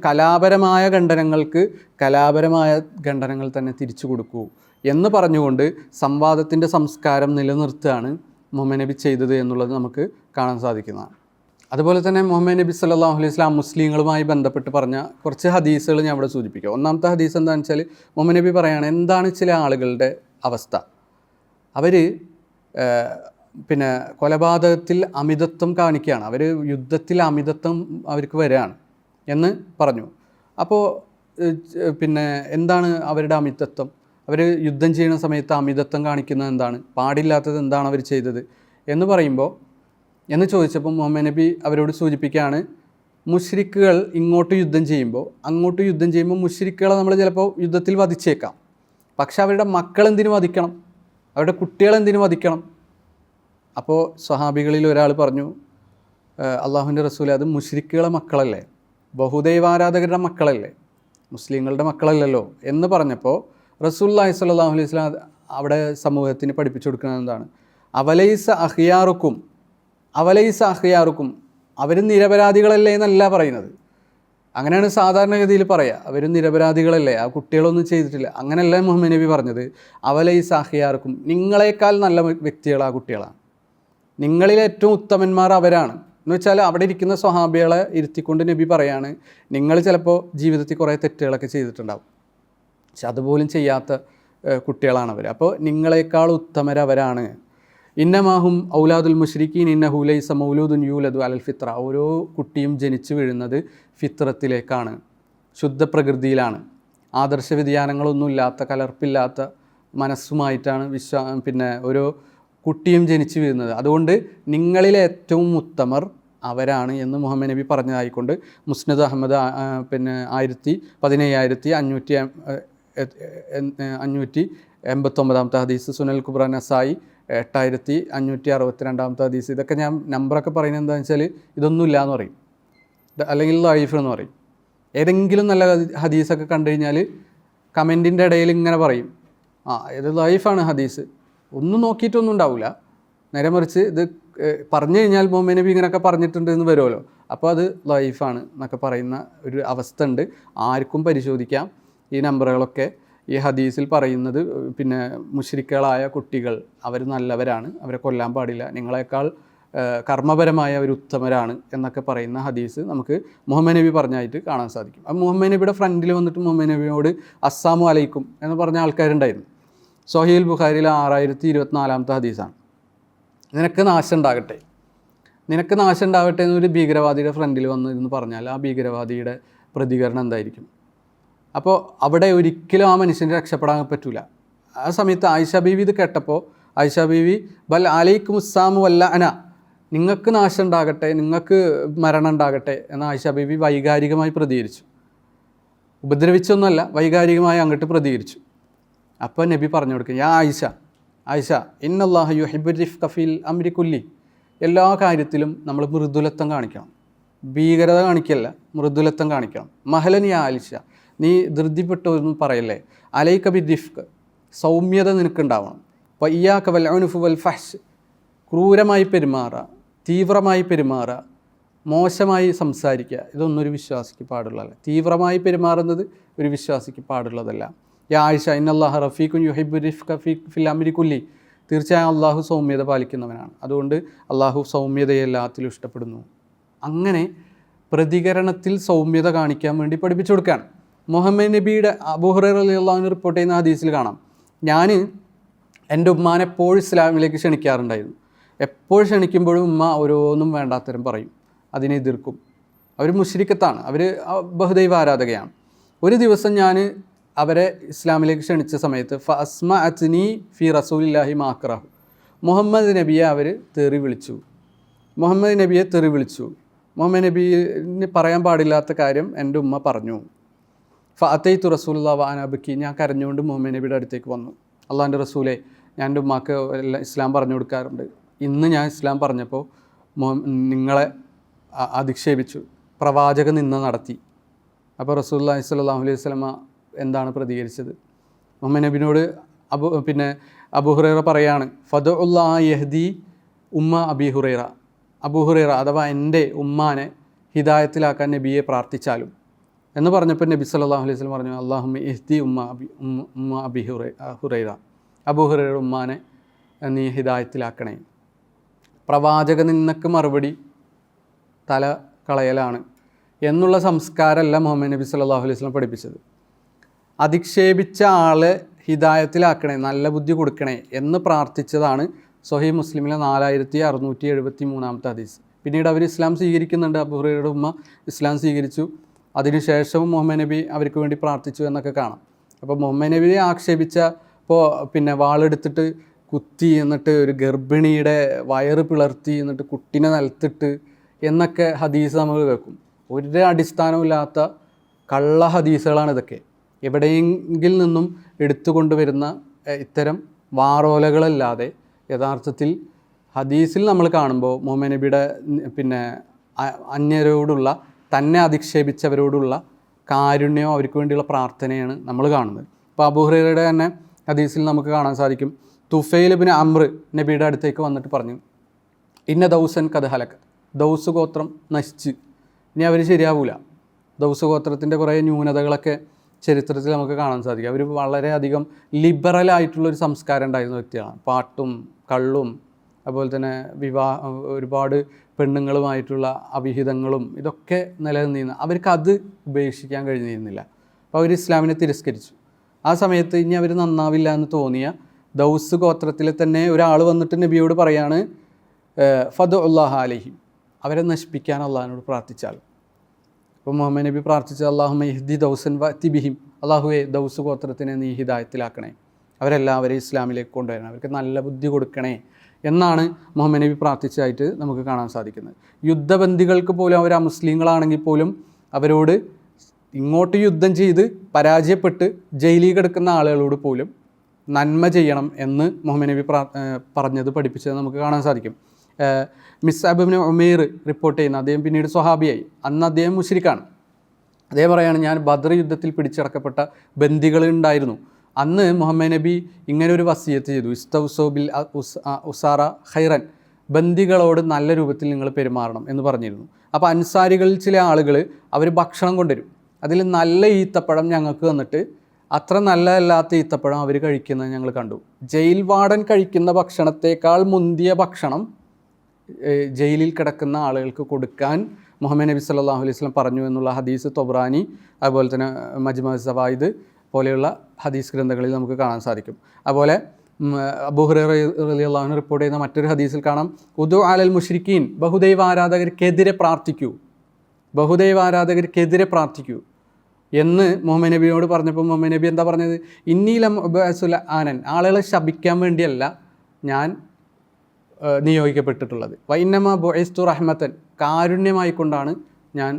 കലാപരമായ ഖണ്ഡനങ്ങൾക്ക് കലാപരമായ ഖണ്ഡനങ്ങൾ തന്നെ തിരിച്ചു കൊടുക്കൂ എന്ന് പറഞ്ഞുകൊണ്ട് സംവാദത്തിൻ്റെ സംസ്കാരം നിലനിർത്തുകയാണ് മുഹമ്മദ് നബി ചെയ്തത് എന്നുള്ളത് നമുക്ക് കാണാൻ സാധിക്കുന്നതാണ്. അതുപോലെ തന്നെ മുഹമ്മദ് നബി സല്ലല്ലാഹു അലൈഹി വസല്ലം മുസ്ലിങ്ങളുമായി ബന്ധപ്പെട്ട് പറഞ്ഞ കുറച്ച് ഹദീസുകൾ ഞാൻ ഇവിടെ സൂചിപ്പിക്കാം. ഒന്നാമത്തെ ഹദീസ് എന്താണെന്ന് വെച്ചാൽ മുഹമ്മദ് നബി പറയുകയാണ്, എന്താണ് ചില ആളുകളുടെ അവസ്ഥ? അവർ കൊലപാതകത്തിൽ അമിതത്വം കാണിക്കുകയാണ്, അവർ യുദ്ധത്തിൽ അമിതത്വം അവർക്ക് വരികയാണ് എന്ന് പറഞ്ഞു. അപ്പോൾ എന്താണ് അവരുടെ അമിതത്വം? അവർ യുദ്ധം ചെയ്യുന്ന സമയത്ത് അമിതത്വം കാണിക്കുന്നത് എന്താണ്? പാടില്ലാത്തത് എന്താണ് അവർ ചെയ്തത് എന്ന് ചോദിച്ചപ്പോൾ മുഹമ്മദ് നബി അവരോട് സൂചിപ്പിക്കുകയാണ്, മുശ്രിക്കുകൾ അങ്ങോട്ട് യുദ്ധം ചെയ്യുമ്പോൾ മുശ്രിക്കുകളെ നമ്മൾ ചിലപ്പോൾ യുദ്ധത്തിൽ വധിച്ചേക്കാം. പക്ഷെ അവരുടെ മക്കളെന്തിനു വധിക്കണം? അവരുടെ കുട്ടികളെന്തിനു വധിക്കണം? അപ്പോൾ സ്വഹാബികളിൽ ഒരാൾ പറഞ്ഞു, അള്ളാഹുവിൻ്റെ റസൂൽ, അത് മുശ്രിക്കുകളെ മക്കളല്ലേ, ബഹുദൈവാരാധകരുടെ മക്കളല്ലേ, മുസ്ലിങ്ങളുടെ മക്കളല്ലല്ലോ എന്ന് പറഞ്ഞപ്പോൾ റസൂലുള്ളാഹി സ്വല്ലല്ലാഹു അലൈഹി വസല്ലം അവിടെ സമൂഹത്തിന് പഠിപ്പിച്ചു കൊടുക്കുന്നത് എന്താണ്? അവലൈസ അഖിയാറുക്കും, അവർ നിരപരാധികളല്ലേ എന്നല്ല പറയുന്നത്. അങ്ങനെയാണ് സാധാരണഗതിയിൽ പറയുക, അവർ നിരപരാധികളല്ലേ, ആ കുട്ടികളൊന്നും ചെയ്തിട്ടില്ല, അങ്ങനെയല്ല മുഹമ്മദ് നബി പറഞ്ഞത്. അവലൈസ അഖിയാറുക്കും, നിങ്ങളെക്കാൾ നല്ല വ്യക്തികൾ ആ കുട്ടികളാണ്, നിങ്ങളിൽ ഏറ്റവും ഉത്തമന്മാർ അവരാണ് എന്ന് വെച്ചാൽ അവിടെ ഇരിക്കുന്ന സ്വഹാബികളെ ഇരുത്തിക്കൊണ്ട് നബി പറയാണ്, നിങ്ങൾ ചിലപ്പോൾ ജീവിതത്തിൽ കുറേ തെറ്റുകളൊക്കെ ചെയ്തിട്ടുണ്ടാവും, പക്ഷെ അതുപോലും ചെയ്യാത്ത കുട്ടികളാണവർ. അപ്പോൾ നിങ്ങളെക്കാൾ ഉത്തമരവരാണ്. ഇന്നമാഹും ഔലാദുൽ മുശ്രിക്കീൻ ഇന്നഹു ലൈസ മൗലൂദുൻ യൂലദു അലൽ ഫിത്ര. ഓരോ കുട്ടിയും ജനിച്ചു വീഴുന്നത് ഫിത്രത്തിലേക്കാണ്, ശുദ്ധ പ്രകൃതിയിലാണ്, ആദർശ വ്യതിയാനങ്ങളൊന്നുമില്ലാത്ത കലർപ്പില്ലാത്ത മനസ്സുമായിട്ടാണ് ഓരോ കുട്ടിയും ജനിച്ചു വീഴുന്നത്. അതുകൊണ്ട് നിങ്ങളിലെ ഏറ്റവും ഉത്തമർ അവരാണ് എന്ന് മുഹമ്മദ് നബി പറഞ്ഞതായിക്കൊണ്ട് മുസ്നദ് അഹമ്മദ് 17556 589 ഹദീസ്, സുനൽ കുബ്ര നസായി 8562 ഹദീസ്. ഇതൊക്കെ ഞാൻ നമ്പറൊക്കെ പറയുന്നത് എന്താണെന്ന് വെച്ചാൽ ഇതൊന്നും ഇല്ല എന്ന് പറയും, അല്ലെങ്കിൽ ലൈഫ് എന്ന് പറയും. ഏതെങ്കിലും നല്ല ഹദീസൊക്കെ കണ്ടു കഴിഞ്ഞാൽ കമൻറ്റിൻ്റെ ഇടയിൽ ഇങ്ങനെ പറയും, ഇത് ലൈഫാണ് ഹദീസ്, ഒന്നും നോക്കിയിട്ടൊന്നും ഉണ്ടാവില്ല. നേരെ മറിച്ച് ഇത് പറഞ്ഞു കഴിഞ്ഞാൽ മുഹമ്മദ് നബി ഇങ്ങനെയൊക്കെ പറഞ്ഞിട്ടുണ്ട് എന്ന് വരുമല്ലോ, അപ്പോൾ അത് ലൈഫാണ് എന്നൊക്കെ പറയുന്ന ഒരു അവസ്ഥ ഉണ്ട്. ആർക്കും പരിശോധിക്കാം ഈ നമ്പറുകളൊക്കെ. ഈ ഹദീസിൽ പറയുന്നത് പിന്നെ മുശ്രിക്കുകളായ കുട്ടികൾ അവർ നല്ലവരാണ്, അവരെ കൊല്ലാൻ പാടില്ല, നിങ്ങളെക്കാൾ കർമ്മപരമായ ഒരു ഉത്തമരാണ് എന്നൊക്കെ പറയുന്ന ഹദീസ് നമുക്ക് മുഹമ്മദ് നബി പറഞ്ഞായിട്ട് കാണാൻ സാധിക്കും. അപ്പോൾ മുഹമ്മദ് നബിയുടെ ഫ്രണ്ടിൽ വന്നിട്ട് മുഹമ്മദ് നബിയോട് അസ്സാമു അലൈക്കും എന്ന് പറഞ്ഞ ആൾക്കാരുണ്ടായിരുന്നു. സ്വഹീൽ ബുഖാരിയിലെ 6024 ഹദീസാണ്. നിനക്ക് നാശം ഉണ്ടാകട്ടെ, നിനക്ക് നാശം ഉണ്ടാകട്ടെ എന്നൊരു ഭീകരവാദിയുടെ ഫ്രണ്ടിൽ വന്ന് എന്ന് പറഞ്ഞാൽ ആ ഭീകരവാദിയുടെ പ്രതികരണം എന്തായിരിക്കും? അപ്പോൾ അവിടെ ഒരിക്കലും ആ മനുഷ്യന് രക്ഷപ്പെടാൻ പറ്റില്ല. ആ സമയത്ത് ആയിഷ ബീവി ഇത് കേട്ടപ്പോൾ ആയിഷ ബീവി ബൽ അലൈക്കും ഉസ്സാമു വല്ല അന, നിങ്ങൾക്ക് നാശം ഉണ്ടാകട്ടെ, നിങ്ങൾക്ക് മരണം ഉണ്ടാകട്ടെ എന്ന് ആയിഷ ബീവി വൈകാരികമായി പ്രതികരിച്ചു. ഉപദ്രവിച്ചൊന്നുമല്ല, വൈകാരികമായി അങ്ങോട്ട് പ്രതികരിച്ചു. അപ്പോൾ നബി പറഞ്ഞു കൊടുക്കുക, യാ ആയിഷ, ആയിഷ ഇന്നല്ലാഹു യുഹിബ്ബുർ റിഫ്ഖ ഫിൽ അംരി കുല്ലി, എല്ലാ കാര്യത്തിലും നമ്മൾ മൃദുലത്വം കാണിക്കണം, ഭീകരത കാണിക്കല്ല, മൃദുലത്വം കാണിക്കണം. മഹലൻ യാ ആയിഷ, നീ ധൃതിപ്പെട്ടൊന്നും പറയല്ലേ. അലൈക ബി റിഫ്ഖ്, സൗമ്യത നിനക്കുണ്ടാവണം. അപ്പോൾ ഇയ്യാക വൽ ഉൻഫ് വൽ ഫഹ്ഷ്, ക്രൂരമായി പെരുമാറുക, തീവ്രമായി പെരുമാറുക, മോശമായി സംസാരിക്കുക, ഇതൊന്നും ഒരു വിശ്വാസിക്ക് പാടുള്ളതല്ല. തീവ്രമായി പെരുമാറുന്നത് ഒരു വിശ്വാസിക്ക് പാടുള്ളതല്ല. യാ ആയിഷ ഇന്നല്ലാഹ റഫീഖുൻ യുഹിബ്ബുർ റിഫ്ഖ ഫിൽ അംരി കുല്ലി, തീർച്ചയായും അള്ളാഹു സൗമ്യത പാലിക്കുന്നവനാണ്, അതുകൊണ്ട് അള്ളാഹു സൗമ്യതയെ എല്ലാത്തിലും ഇഷ്ടപ്പെടുന്നു. അങ്ങനെ പ്രതികരണത്തിൽ സൗമ്യത കാണിക്കാൻ വേണ്ടി പഠിപ്പിച്ചു കൊടുക്കുകയാണ്. മുഹമ്മദ് നബിയുടെ അബൂ ഹുറൈറ റളിയല്ലാഹു അൻഹു റിപ്പോർട്ട് ചെയ്യുന്ന ഹദീസിൽ കാണാം, ഞാൻ എൻ്റെ ഉമ്മാനെ എപ്പോഴും ഇസ്ലാമിലേക്ക് ക്ഷണിക്കാറുണ്ടായിരുന്നു. എപ്പോഴും ക്ഷണിക്കുമ്പോഴും ഉമ്മ ഓരോന്നും വേണ്ടാത്തരം പറയും, അതിനെ എതിർക്കും. അവർ മുശ്രിക്കത്താണ്, അവർ ബഹുദൈവ ആരാധകയാണ്. ഒരു ദിവസം ഞാൻ അവരെ ഇസ്ലാമിലേക്ക് ക്ഷണിച്ച സമയത്ത് ഫസ്മ അച്നി ഫി റസൂലില്ലാഹി മാക്രാഹു, മുഹമ്മദ് നബിയെ അവർ തെറി വിളിച്ചു. മുഹമ്മദ് നബിയെ തെറി വിളിച്ചു. മുഹമ്മദ് നബിന് പറയാൻ പാടില്ലാത്ത കാര്യം എൻ്റെ ഉമ്മ പറഞ്ഞു. ഫഅതൈതു റസൂലുള്ളാഹി വഅനബക്കി, ഞാൻ കരഞ്ഞുകൊണ്ട് മുഹമ്മദ് നബിയുടെ അടുത്തേക്ക് വന്നു. അള്ളാഹിൻ്റെ റസൂലെ, ഞാൻ എൻ്റെ ഉമ്മാക്ക് ഇസ്ലാം പറഞ്ഞു കൊടുക്കാറുണ്ട്, ഇന്ന് ഞാൻ ഇസ്ലാം പറഞ്ഞപ്പോൾ നിങ്ങളെ അധിക്ഷേപിച്ചു, പ്രവാചക നിന്ന നടത്തി. അപ്പോൾ റസൂലുള്ളാഹി സ്വല്ലല്ലാഹു അലൈഹി വസല്ലമ എന്താണ് പ്രതികരിച്ചത്? മുഹമ്മദ് നബിനോട് അബൂ ഹുറൈറ പറയാണ്, ഫദഉല്ലാഹ യഹ്ദി ഉമ്മ അബീ ഹുറൈറ, അബൂ ഹുറൈറ അഥവാ എൻ്റെ ഉമ്മാനെ ഹിദായത്തിലാക്കാൻ നബിയെ പ്രാർത്ഥിച്ചാലും എന്ന് പറഞ്ഞപ്പോൾ നബി സല്ലല്ലാഹു അലൈഹി വസല്ലം പറഞ്ഞു, അല്ലാഹുമ്മ ഇഹ്ദി ഉമ്മ അബീ ഹുറൈറ, അബൂ ഹുറൈറ ഉമ്മാനെ നീ ഹിദായത്തിലാക്കണേ. പ്രവാചക നിന്നക്ക് മറുപടി തല കളയലാണ് എന്നുള്ള സംസ്കാരമല്ല മുഹമ്മദ് നബി സല്ലല്ലാഹു അലൈഹി വസല്ലം പഠിപ്പിച്ചത്. അധിക്ഷേപിച്ച ആളെ ഹിദായത്തിലാക്കണേ, നല്ല ബുദ്ധി കൊടുക്കണേ എന്ന് പ്രാർത്ഥിച്ചതാണ് സ്വഹീഹ് മുസ്ലിമിലെ 4673 ഹദീസ്. പിന്നീട് അവർ ഇസ്ലാം സ്വീകരിക്കുന്നുണ്ട്. അബൂ ഹുറൈറയുടെ ഉമ്മ ഇസ്ലാം സ്വീകരിച്ചു. അതിനുശേഷവും മുഹമ്മദ് നബി അവർക്ക് വേണ്ടി പ്രാർത്ഥിച്ചു എന്നൊക്കെ കാണാം. അപ്പോൾ മുഹമ്മദ് നബിയെ ആക്ഷേപിച്ചപ്പോൾ വാളെടുത്തിട്ട് കുത്തി, എന്നിട്ട് ഒരു ഗർഭിണിയുടെ വയറ് പിളർത്തി, എന്നിട്ട് കുട്ടിനെ നിലത്തിട്ട് എന്നൊക്കെ ഹദീസ് നമ്മൾ കേൾക്കും. ഒരു അടിസ്ഥാനമില്ലാത്ത കള്ള ഹദീസുകളാണ് ഇതൊക്കെ. എവിടെയെങ്കിലും നിന്നും എടുത്തുകൊണ്ടുവരുന്ന ഇത്തരം വാറോലകളല്ലാതെ യഥാർത്ഥത്തിൽ ഹദീസിൽ നമ്മൾ കാണുമ്പോൾ മുഹമ്മദ് നബിയുടെ അന്യരോടുള്ള, തന്നെ അധിക്ഷേപിച്ചവരോടുള്ള കാരുണ്യവും അവർക്ക് വേണ്ടിയുള്ള പ്രാർത്ഥനയാണ് നമ്മൾ കാണുന്നത്. ഇപ്പോൾ അബൂ ഹുറൈറയുടെ തന്നെ ഹദീസിൽ നമുക്ക് കാണാൻ സാധിക്കും, തുഫൈൽ ഇബ്നു അംർ നബിയുടെ അടുത്തേക്ക് വന്നിട്ട് പറഞ്ഞു, ഇന്ന ദൗസൻ കത് ഹലക്, ദൗസ് ഗോത്രം നശിച്ച്, ഇനി അവർ ശരിയാവൂല. ദൗസ് ഗോത്രത്തിൻ്റെ കുറേ ന്യൂനതകളൊക്കെ ചരിത്രത്തിൽ നമുക്ക് കാണാൻ സാധിക്കും. അവർ വളരെയധികം ലിബറലായിട്ടുള്ളൊരു സംസ്കാരം ഉണ്ടായിരുന്ന വ്യക്തികളാണ്. പാട്ടും കള്ളും അതുപോലെ തന്നെ ഒരുപാട് പെണ്ണുങ്ങളുമായിട്ടുള്ള അവിഹിതങ്ങളും ഇതൊക്കെ നിലനിന്നിരുന്ന അവർക്കത് ഉപേക്ഷിക്കാൻ കഴിഞ്ഞിരുന്നില്ല. അപ്പോൾ അവർ ഇസ്ലാമിനെ തിരസ്കരിച്ചു. ആ സമയത്ത് ഇനി അവർ നന്നാവില്ല എന്ന് തോന്നിയ ദൗസ് ഗോത്രത്തിൽ തന്നെ ഒരാൾ വന്നിട്ട് നബിയോട് പറയാണ്, ഫദഉല്ലാഹ അലൈഹിം, അവരെ നശിപ്പിക്കാൻ അള്ളാഹിനോട് പ്രാർത്ഥിച്ചാൽ. അപ്പോൾ മുഹമ്മദ് നബി പ്രാർത്ഥിച്ച, അല്ലാഹുമ്മ ഇഹ്ദി ദൗസൻ വഅതി ബിഹിം, അള്ളാഹുവെ ദൗസ് ഗോത്രത്തിനെ നീ ഹിദായത്തിലാക്കണേ, അവരെല്ലാവരെയും ഇസ്ലാമിലേക്ക് കൊണ്ടുവരണം, അവർക്ക് നല്ല ബുദ്ധി കൊടുക്കണേ എന്നാണ് മുഹമ്മദ് നബി പ്രാർത്ഥിച്ചതായിട്ട് നമുക്ക് കാണാൻ സാധിക്കുന്നത്. യുദ്ധബന്ദികൾക്ക് പോലും അവർ അമുസ്ലിങ്ങളാണെങ്കിൽ പോലും അവരോട് ഇങ്ങോട്ട് യുദ്ധം ചെയ്ത് പരാജയപ്പെട്ട് ജയിലിൽ കിടക്കുന്ന ആളുകളോട് പോലും നന്മ ചെയ്യണം എന്ന് മുഹമ്മദ് നബി പറഞ്ഞത് പഠിപ്പിച്ചത് നമുക്ക് കാണാൻ സാധിക്കും. മിസ്അബ് ഇബ്നു ഉമൈർ റിപ്പോർട്ട് ചെയ്യുന്ന, അദ്ദേഹം പിന്നീട് സ്വഹാബിയായി, അന്ന് അദ്ദേഹം മുശ്രിക്കാണ്. അദ്ദേഹം പറയാണ്, ഞാൻ ബദർ യുദ്ധത്തിൽ പിടിച്ചടക്കപ്പെട്ട ബന്ദികൾ ഉണ്ടായിരുന്നു. അന്ന് മുഹമ്മദ് നബി ഇങ്ങനെ ഒരു വസിയത്ത് ചെയ്തു, ഇസ്തൗസോ ബിൽ ഉസാറ ഖൈറൻ, ബന്ദികളോട് നല്ല രൂപത്തിൽ നിങ്ങൾ പെരുമാറണം എന്ന് പറഞ്ഞിരുന്നു. അപ്പോൾ അൻസാരികളിൽ ചില ആളുകൾ അവർ ഭക്ഷണം കൊണ്ടുവരും, അതിൽ നല്ല ഈത്തപ്പഴം ഞങ്ങൾക്ക് തന്നിട്ട് അത്ര നല്ലതല്ലാത്ത ഈത്തപ്പഴം അവർ കഴിക്കുന്നത് ഞങ്ങൾ കണ്ടു. ജയിൽ വാർഡൻ കഴിക്കുന്ന ഭക്ഷണത്തേക്കാൾ മുന്തിയ ഭക്ഷണം ജയിലിൽ കിടക്കുന്ന ആളുകൾക്ക് കൊടുക്കാൻ മുഹമ്മദ് നബി സല്ലല്ലാഹു അലൈഹി വസല്ലം പറഞ്ഞു എന്നുള്ള ഹദീസ് തൊബ്രാനി, അതുപോലെ തന്നെ മജ്മു സവായിദ് പോലെയുള്ള ഹദീസ് ഗ്രന്ഥങ്ങളിൽ നമുക്ക് കാണാൻ സാധിക്കും. അതുപോലെ അബൂ ഹുറൈറ റളിയല്ലാഹു അൻഹു റിപ്പോർട്ട് ചെയ്യുന്ന മറ്റൊരു ഹദീസിൽ കാണാം, ഉദു അലൽ മുശ്രിക്കീൻ, ബഹുദൈവ ആരാധകർക്കെതിരെ പ്രാർത്ഥിക്കൂ, ബഹുദൈവ ആരാധകർക്കെതിരെ പ്രാർത്ഥിക്കൂ എന്ന് മുഹമ്മദ് നബിയോട് പറഞ്ഞപ്പോൾ മുഹമ്മദ് നബി എന്താ പറഞ്ഞത്? ഇന്നീലം ഉബഅസുൽ ആനൻ, ആളുകളെ ശപിക്കാൻ വേണ്ടിയല്ല ഞാൻ നിയോഗിക്കപ്പെട്ടിട്ടുള്ളത്. വൈന്നമ ബുഇസ്തു റഹ്മത്തൻ, കാരുണ്യമായിക്കൊണ്ടാണ് ഞാൻ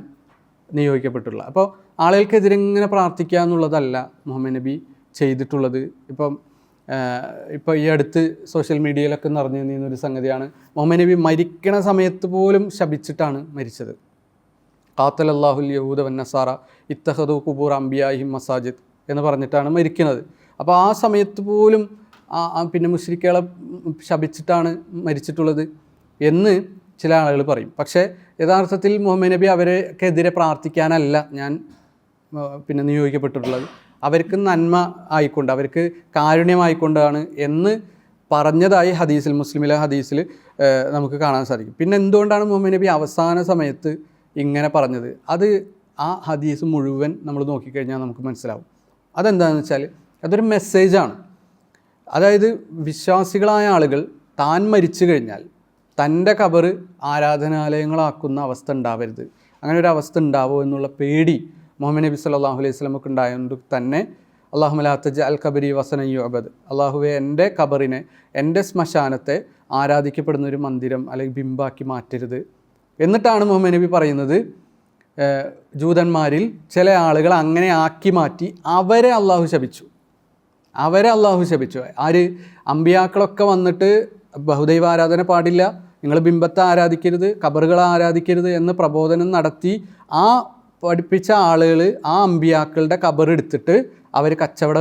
നിയോഗിക്കപ്പെട്ടിട്ടുള്ളത്. അപ്പോൾ ആളുകൾക്കെതിരെ ഇങ്ങനെ പ്രാർത്ഥിക്കുക എന്നുള്ളതല്ല മുഹമ്മദ് നബി ചെയ്തിട്ടുള്ളത്. ഇപ്പോൾ ഈ അടുത്ത് സോഷ്യൽ മീഡിയയിലൊക്കെ നിറഞ്ഞു നിന്നൊരു സംഗതിയാണ്, മുഹമ്മദ് നബി മരിക്കണ സമയത്ത് പോലും ശപിച്ചിട്ടാണ് മരിച്ചത്. ഖാത്തലല്ലാഹുൽ യഹൂദ വന്നസാറ ഇത്തഖദു ഖുബൂർ അംബിയാഹിം മസാജിദ് എന്ന് പറഞ്ഞിട്ടാണ് മരിക്കുന്നത്. അപ്പോൾ ആ സമയത്ത് പോലും പിന്നെ മുശ്രിക്കുകളെ ശപിച്ചിട്ടാണ് മരിച്ചിട്ടുള്ളത് എന്ന് ചില ആളുകൾ പറയും. പക്ഷേ യഥാർത്ഥത്തിൽ മുഹമ്മദ് നബി അവർക്കെതിരെ പ്രാർത്ഥിക്കാനല്ല ഞാൻ പിന്നെ നിയോഗിക്കപ്പെട്ടിട്ടുള്ളത്, അവർക്ക് നന്മ ആയിക്കൊണ്ട്, അവർക്ക് കാരുണ്യമായിക്കൊണ്ടാണ് എന്ന് പറഞ്ഞതായി ഹദീസിൽ, മുസ്ലിമിലെ ഹദീസിൽ നമുക്ക് കാണാൻ സാധിക്കും. പിന്നെ എന്തുകൊണ്ടാണ് മുഹമ്മദ് നബി അവസാന സമയത്ത് ഇങ്ങനെ പറഞ്ഞത്? അത് ആ ഹദീസ് മുഴുവൻ നമ്മൾ നോക്കിക്കഴിഞ്ഞാൽ നമുക്ക് മനസ്സിലാവും. അതെന്താണെന്ന് വെച്ചാൽ അതൊരു മെസ്സേജാണ്. അതായത് വിശ്വാസികളായ ആളുകൾ താൻ മരിച്ചു കഴിഞ്ഞാൽ തൻ്റെ ഖബർ ആരാധനാലയങ്ങളാക്കുന്ന അവസ്ഥ ഉണ്ടാവരുത്. അങ്ങനെ ഒരു അവസ്ഥ ഉണ്ടാവുമോ എന്നുള്ള പേടി മുഹമ്മദ് നബി സല്ലല്ലാഹു അലൈഹി വസല്ലമക്ക് ഉണ്ടായതുകൊണ്ട് തന്നെ അല്ലാഹുമ്മ ലാ തജ്അൽ ഖബരി വസനൻ യുഅബദ്, അള്ളാഹുവെ എൻ്റെ ഖബറിനെ, എൻ്റെ ശ്മശാനത്തെ ആരാധിക്കപ്പെടുന്ന ഒരു മന്ദിരം അല്ലെങ്കിൽ ബിംബാക്കി മാറ്റരുത്. എന്നിട്ടാണ് മുഹമ്മദ് നബി പറയുന്നത്, ജൂതന്മാരിൽ ചില ആളുകൾ അങ്ങനെ ആക്കി മാറ്റി അവരെ അള്ളാഹു ശപിച്ചു, അവരെ അള്ളാഹു ശപിച്ചു. ആര്? അമ്പിയാക്കളൊക്കെ വന്നിട്ട് ബഹുദൈവ ആരാധന പാടില്ല, നിങ്ങൾ ബിംബത്തെ ആരാധിക്കരുത്, ഖബറുകളെ ആരാധിക്കരുത് എന്ന് പ്രബോധനം നടത്തി ആ പഠിപ്പിച്ച ആളുകൾ ആ അമ്പിയാക്കളുടെ ഖബർ എടുത്തിട്ട് അവർ കച്ചവട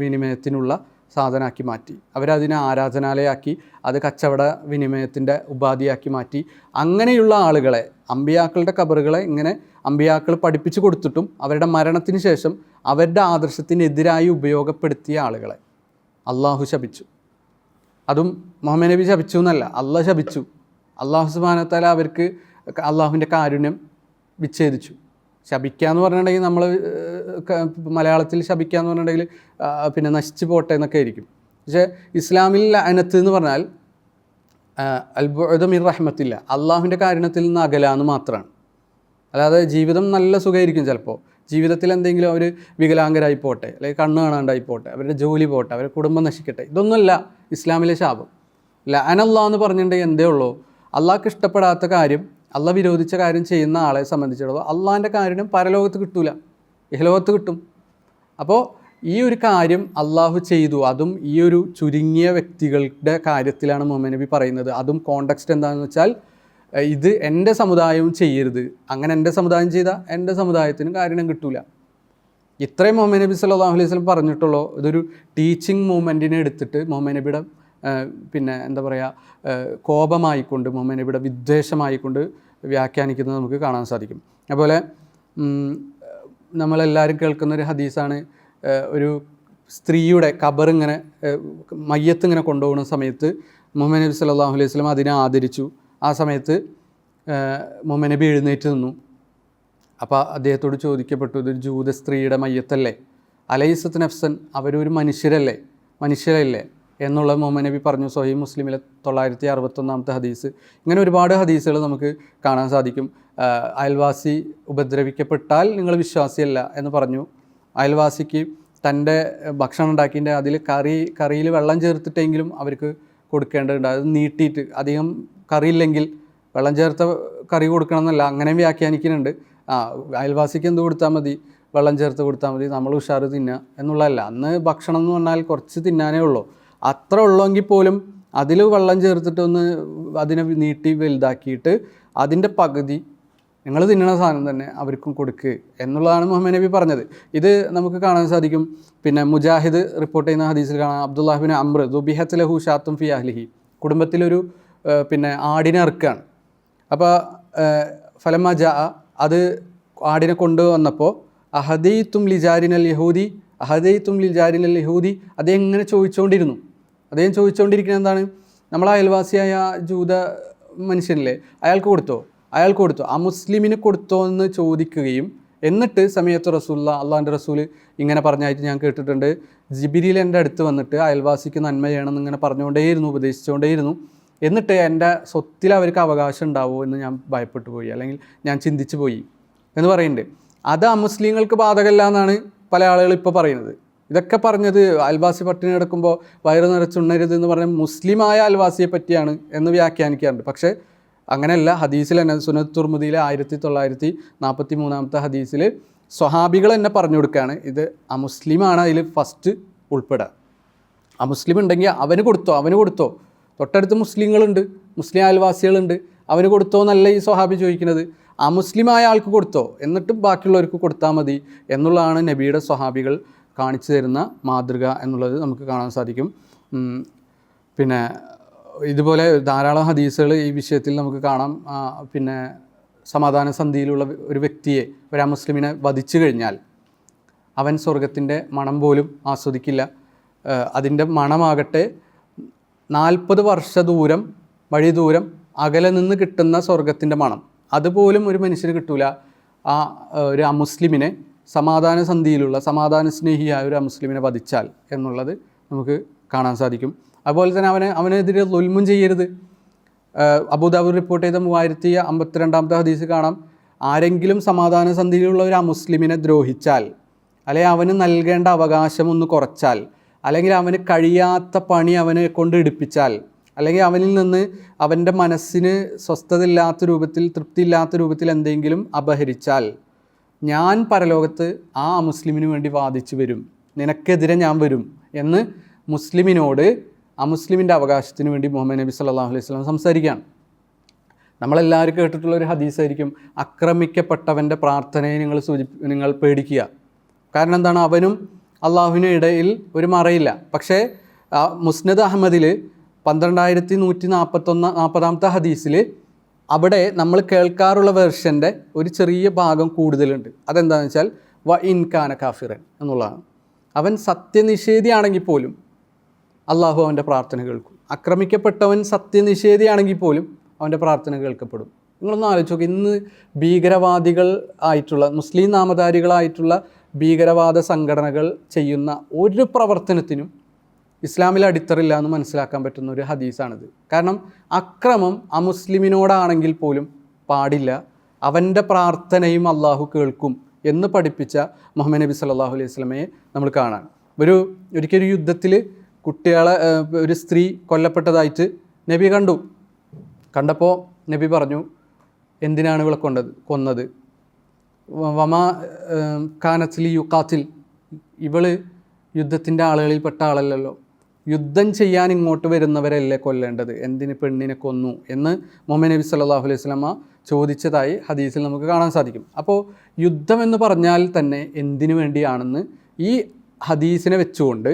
വിനിമയത്തിനുള്ള സാധനമാക്കി മാറ്റി, അവരതിനെ ആരാധനാലയമാക്കി, അത് കച്ചവട വിനിമയത്തിൻ്റെ ഉപാധിയാക്കി മാറ്റി. അങ്ങനെയുള്ള ആളുകളെ, അമ്പിയാക്കളുടെ ഖബറുകളെ ഇങ്ങനെ അമ്പിയാക്കൾ പഠിപ്പിച്ചു കൊടുത്തിട്ടും അവരുടെ മരണത്തിന് ശേഷം അവരുടെ ആദർശത്തിനെതിരായി ഉപയോഗപ്പെടുത്തിയ ആളുകളെ അള്ളാഹു ശപിച്ചു. അതും മുഹമ്മദ് നബി ശപിച്ചു എന്നല്ല, അള്ളാഹ് ശപിച്ചു. അള്ളാഹു സുബ്ഹാനഹു വ തആല അവർക്ക് അള്ളാഹുവിൻ്റെ കാരുണ്യം വിച്ഛേദിച്ചു. ശപിക്കുക എന്ന് പറഞ്ഞിട്ടുണ്ടെങ്കിൽ നമ്മൾ മലയാളത്തിൽ ശപിക്കുക എന്ന് പറഞ്ഞിട്ടുണ്ടെങ്കിൽ പിന്നെ നശിച്ചു പോട്ടെ എന്നൊക്കെ ആയിരിക്കും. പക്ഷേ ഇസ്ലാമിൽ ലഅനത്ത് എന്ന് പറഞ്ഞാൽ അൽബുഅദു മിർ റഹ്മത്തില്ല, അള്ളാഹുവിൻ്റെ കാരുണ്യത്തിൽ നിന്ന് അകലാന്ന് മാത്രമാണ്. അല്ലാതെ ജീവിതം നല്ല സുഖമായിരിക്കും, ചിലപ്പോൾ ജീവിതത്തിൽ എന്തെങ്കിലും അവർ വികലാംഗരായി പോട്ടെ, അല്ലെങ്കിൽ കണ്ണ് കാണാണ്ടായി പോട്ടെ, അവരുടെ ജോലി പോട്ടെ, അവരുടെ കുടുംബം നശിക്കട്ടെ, ഇതൊന്നുമല്ല ഇസ്ലാമിലെ ശാപം. ലഅനല്ലാഹ് എന്ന് പറഞ്ഞിട്ടുണ്ടെങ്കിൽ എന്തേ ഉള്ളൂ, അള്ളാഹ്ക്ക് ഇഷ്ടപ്പെടാത്ത കാര്യം, അള്ളാഹ് വിരോധിച്ച കാര്യം ചെയ്യുന്ന ആളെ സംബന്ധിച്ചിടത്തോളം അള്ളാഹിൻ്റെ കാരുണ്യം പരലോകത്ത് കിട്ടൂല, ഇഹലോകത്ത് കിട്ടും. അപ്പോൾ ഈ ഒരു കാര്യം അള്ളാഹു ചെയ്തു, അതും ഈ ഒരു ചുരുങ്ങിയ വ്യക്തികളുടെ കാര്യത്തിലാണ് മുഹമ്മദ് നബി പറയുന്നത്. അതും കോണ്ടെക്സ്റ്റ് എന്താണെന്ന് വെച്ചാൽ, ഇത് എൻ്റെ സമുദായവും ചെയ്യരുത്, അങ്ങനെ എൻ്റെ സമുദായം ചെയ്താൽ എൻ്റെ സമുദായത്തിനും കാരുണ്യം കിട്ടൂല. ഇത്രയും മുഹമ്മദ് നബി സല്ലല്ലാഹു അലൈഹി വസല്ലം പറഞ്ഞിട്ടുള്ളൂ. ഇതൊരു ടീച്ചിങ് മൂവ്മെൻറ്റിനെ എടുത്തിട്ട് മുഹമ്മദ് നബിയുടെ പിന്നെ എന്താ പറയുക, കോപമായിക്കൊണ്ട്, മുഹമ്മദ് നബിയുടെ വിദ്വേഷമായിക്കൊണ്ട് വ്യാഖ്യാനിക്കുന്നത് നമുക്ക് കാണാൻ സാധിക്കും. അതുപോലെ നമ്മളെല്ലാവരും കേൾക്കുന്നൊരു ഹദീസാണ്, ഒരു സ്ത്രീയുടെ ഖബറിങ്ങനെ മയ്യത്തിങ്ങനെ കൊണ്ടുപോകുന്ന സമയത്ത് മുഹമ്മദ് നബി സല്ലല്ലാഹു അലൈഹി വസല്ലം അതിനെ ആദരിച്ചു. ആ സമയത്ത് മുഹമ്മദ് നബി എഴുന്നേറ്റ് നിന്നു. അപ്പോൾ അദ്ദേഹത്തോട് ചോദിക്കപ്പെട്ടു, ഇതൊരു ജൂത സ്ത്രീയുടെ മയ്യത്തല്ലേ, അലൈസത്ത് നഫ്സൻ, അവരൊരു മനുഷ്യരല്ലേ എന്നുള്ള മുഹമ്മദ് നബി പറഞ്ഞു. സ്വഹീഹ് മുസ്ലിമിലെ 961 ഹദീസ്. ഇങ്ങനെ ഒരുപാട് ഹദീസുകൾ നമുക്ക് കാണാൻ സാധിക്കും. അയൽവാസി ഉപദ്രവിക്കപ്പെട്ടാൽ നിങ്ങൾ വിശ്വാസിയല്ല എന്ന് പറഞ്ഞു. അയൽവാസിക്ക് തൻ്റെ ഭക്ഷണം ഉണ്ടാക്കിൻ്റെ അതിൽ കറിയിൽ വെള്ളം ചേർത്തിട്ടെങ്കിലും അവർക്ക് കൊടുക്കേണ്ടതുണ്ട്. അത് നീട്ടിയിട്ട്, അധികം കറിയില്ലെങ്കിൽ വെള്ളം ചേർത്ത കറി കൊടുക്കണം എന്നല്ല, അങ്ങനെ വ്യാഖ്യാനിക്കുന്നുണ്ട്. അയൽവാസിക്ക് എന്ത് കൊടുത്താൽ മതി, വെള്ളം ചേർത്ത് കൊടുത്താൽ മതി, നമ്മൾ ഉഷാറ് തിന്നുക എന്നുള്ളതല്ല. അന്ന് ഭക്ഷണം എന്ന് പറഞ്ഞാൽ കുറച്ച് തിന്നാനേ ഉള്ളൂ. അത്ര ഉള്ളെങ്കിൽ പോലും അതിൽ വെള്ളം ചേർത്തിട്ടൊന്ന് അതിനെ നീട്ടി വലുതാക്കിയിട്ട് അതിൻ്റെ പകുതി നിങ്ങൾ തിന്നണ സാധനം തന്നെ അവർക്കും കൊടുക്കുക എന്നുള്ളതാണ് മുഹമ്മദ് നബി പറഞ്ഞത്. ഇത് നമുക്ക് കാണാൻ സാധിക്കും. പിന്നെ മുജാഹിദ് റിപ്പോർട്ട് ചെയ്യുന്ന ഹദീസിൽ കാണാം, അബ്ദുല്ലാഹിബിൻ അംർ ദുബിഹത്ത് ലഹു ഷാത്തും ഫി അഹ്ലിഹി, കുടുംബത്തിലൊരു പിന്നെ ആടിനെ ഇറക്കുകയാണ്. അപ്പോൾ ഫലമ ജാ, അത് ആടിനെ കൊണ്ടുവന്നപ്പോൾ അഹദൈത്തും ലിജാരിനൽ യഹൂദി അഹദൈത്തും ലിജാരിനൽ യഹൂദി, അതെങ്ങനെ ചോദിച്ചുകൊണ്ടിരുന്നു. അദ്ദേഹം ചോദിച്ചുകൊണ്ടിരിക്കുന്നത് എന്താണ്, നമ്മളെ അയൽവാസിയായ ജൂത മനുഷ്യനില്ലേ, അയാൾക്ക് കൊടുത്തോ, ആ മുസ്ലിമിന് കൊടുത്തോ എന്ന് ചോദിക്കുകയും എന്നിട്ട് സമയത്ത് അള്ളാഹിൻ്റെ റസൂല് ഇങ്ങനെ പറഞ്ഞായിട്ട് ഞാൻ കേട്ടിട്ടുണ്ട്, ജിബിരിയിൽ എൻ്റെ അടുത്ത് വന്നിട്ട് അയൽവാസിക്ക് നന്മ ചെയ്യണമെന്ന് ഇങ്ങനെ പറഞ്ഞുകൊണ്ടേയിരുന്നു, ഉപദേശിച്ചുകൊണ്ടേയിരുന്നു. എന്നിട്ട് എൻ്റെ സ്വത്തിൽ അവർക്ക് അവകാശം ഉണ്ടാവുമോ എന്ന് ഞാൻ ഭയപ്പെട്ടു പോയി, അല്ലെങ്കിൽ ഞാൻ ചിന്തിച്ചു പോയി എന്ന് പറയുന്നുണ്ട്. അത് അമുസ്ലിങ്ങൾക്ക് ബാധകമല്ല എന്നാണ് പല ആളുകൾ ഇപ്പോൾ പറയുന്നത്. ഇതൊക്കെ പറഞ്ഞത് അയൽവാസി പട്ടിണി കിടക്കുമ്പോൾ വയറ് നിറച്ചുണ്ണരുത് എന്ന് പറഞ്ഞാൽ മുസ്ലിമായ അയൽവാസിയെ പറ്റിയാണ് എന്ന് വ്യാഖ്യാനിക്കാറുണ്ട്. പക്ഷേ അങ്ങനെയല്ല. ഹദീസിൽ തന്നെ സുനത്ത് തുർമുദിയിലെ 1943 ഹദീസിൽ സ്വഹാബികൾ തന്നെ പറഞ്ഞു കൊടുക്കുകയാണ്, ഇത് അമുസ്ലിമാണ് അതിൽ ഫസ്റ്റ് ഉൾപ്പെടുക. അമുസ്ലിം ഉണ്ടെങ്കിൽ അവന് കൊടുത്തോ, തൊട്ടടുത്ത് മുസ്ലിങ്ങളുണ്ട്, മുസ്ലിം അയൽവാസികളുണ്ട്, അവന് കൊടുത്തോ എന്നല്ല ഈ സ്വഹാബി ചോദിക്കുന്നത്, അമുസ്ലിമായ ആൾക്ക് കൊടുത്തോ, എന്നിട്ടും ബാക്കിയുള്ളവർക്ക് കൊടുത്താൽ മതി എന്നുള്ളതാണ് നബിയുടെ സ്വഹാബികൾ കാണിച്ചു തരുന്ന മാതൃക എന്നുള്ളത് നമുക്ക് കാണാൻ സാധിക്കും. പിന്നെ ഇതുപോലെ ധാരാളം ഹദീസുകൾ ഈ വിഷയത്തിൽ നമുക്ക് കാണാം. പിന്നെ സമാധാന സന്ധിയിലുള്ള ഒരു വ്യക്തിയെ, ഒരു അമുസ്ലിമിനെ വധിച്ചു കഴിഞ്ഞാൽ അവൻ സ്വർഗത്തിൻ്റെ മണം പോലും ആസ്വദിക്കില്ല. അതിൻ്റെ മണമാകട്ടെ 40 വർഷ വഴി ദൂരം അകലെ നിന്ന് കിട്ടുന്ന സ്വർഗത്തിൻ്റെ മണം അതുപോലും ഒരു മനുഷ്യന് കിട്ടൂല. ഒരു അമുസ്ലിമിനെ സമാധാന സന്ധിയിലുള്ള സമാധാന സ്നേഹിയായ ഒരു അമുസ്ലിമിനെ വധിച്ചാൽ എന്നുള്ളത് നമുക്ക് കാണാൻ സാധിക്കും. അതുപോലെ തന്നെ അവനെതിരെ ദുൽമും ചെയ്യരുത്. അബൂദാവൂദ് റിപ്പോർട്ട് ചെയ്ത 3052 ഹദീസ് കാണാം, ആരെങ്കിലും സമാധാന സന്ധിയിലുള്ള ഒരു അമുസ്ലിമിനെ ദ്രോഹിച്ചാൽ, അല്ലെങ്കിൽ അവന് നൽകേണ്ട അവകാശം ഒന്ന് കുറച്ചാൽ, അല്ലെങ്കിൽ അവന് കഴിയാത്ത പണി അവനെ കൊണ്ട് എടുപ്പിച്ചാൽ, അല്ലെങ്കിൽ അവനിൽ നിന്ന് അവൻ്റെ മനസ്സിന് സ്വസ്ഥതയില്ലാത്ത രൂപത്തിൽ, തൃപ്തിയില്ലാത്ത രൂപത്തിൽ എന്തെങ്കിലും അപഹരിച്ചാൽ, ഞാൻ പരലോകത്ത് ആ മുസ്ലിമിന് വേണ്ടി വാദിച്ചു വരും, നിനക്കെതിരെ ഞാൻ വരും എന്ന് മുസ്ലിമിനോട് അമുസ്ലിമിൻ്റെ അവകാശത്തിന് വേണ്ടി മുഹമ്മദ് നബി സല്ലല്ലാഹു അലൈഹി വസല്ലം സംസാരിക്കുകയാണ്. നമ്മളെല്ലാവരും കേട്ടിട്ടുള്ളൊരു ഹദീസായിരിക്കും, ആക്രമിക്കപ്പെട്ടവൻ്റെ പ്രാർത്ഥനയെ നിങ്ങൾ പേടിക്കുക. കാരണം എന്താണ്, അവനും അള്ളാഹുവിനും ഇടയിൽ ഒരു മറയില്ല. പക്ഷേ മുസ്നദ് അഹമ്മദിൽ 12140 ഹദീസിൽ അവിടെ നമ്മൾ കേൾക്കാറുള്ള വേർഷൻ്റെ ഒരു ചെറിയ ഭാഗം കൂടുതലുണ്ട്. അതെന്താണെന്ന് വെച്ചാൽ വ ഇൻകാന കാഫിറൻ എന്നുള്ളതാണ്. അവൻ സത്യനിഷേധിയാണെങ്കിൽ പോലും അള്ളാഹു അവൻ്റെ പ്രാർത്ഥന കേൾക്കും. ആക്രമിക്കപ്പെട്ടവൻ സത്യനിഷേധിയാണെങ്കിൽ പോലും അവൻ്റെ പ്രാർത്ഥന കേൾക്കപ്പെടും. നിങ്ങളൊന്ന് ആലോചിച്ച് നോക്കുക, ഇന്ന് ഭീകരവാദികൾ ആയിട്ടുള്ള മുസ്ലിം നാമധാരികളായിട്ടുള്ള ഭീകരവാദ സംഘടനകൾ ചെയ്യുന്ന ഒരു പ്രവർത്തനത്തിനും ഇസ്ലാമിൽ അടിത്തറില്ല എന്ന് മനസ്സിലാക്കാൻ പറ്റുന്ന ഒരു ഹദീസാണിത്. കാരണം അക്രമം അമുസ്ലിമിനോടാണെങ്കിൽ പോലും പാടില്ല, അവൻ്റെ പ്രാർത്ഥനയും അള്ളാഹു കേൾക്കും എന്ന് പഠിപ്പിച്ച മുഹമ്മദ് നബി സല്ലല്ലാഹു അലൈഹി വസല്ലമയെ നമ്മൾ കാണാൻ. ഒരിക്കൽ യുദ്ധത്തിൽ ഒരു സ്ത്രീ കൊല്ലപ്പെട്ടതായിട്ട് നബി കണ്ടപ്പോൾ നബി പറഞ്ഞു, എന്തിനാണ് ഇവളെ കൊന്നത്? വമാ കാനത്ലി യുക്കാത്തിൽ, ഇവള് യുദ്ധത്തിൻ്റെ ആളുകളിൽപ്പെട്ട ആളല്ലല്ലോ, യുദ്ധം ചെയ്യാൻ ഇങ്ങോട്ട് വരുന്നവരല്ലേ കൊല്ലേണ്ടത്, എന്തിന് പെണ്ണിനെ കൊന്നു എന്ന് മുഹമ്മദ് നബി സല്ലല്ലാഹു അലൈഹി വസല്ലമ ചോദിച്ചതായി ഹദീസിൽ നമുക്ക് കാണാൻ സാധിക്കും. അപ്പോൾ യുദ്ധം എന്ന് പറഞ്ഞാൽ തന്നെ എന്തിനു വേണ്ടിയാണെന്ന് ഈ ഹദീസിനെ വെച്ചുകൊണ്ട്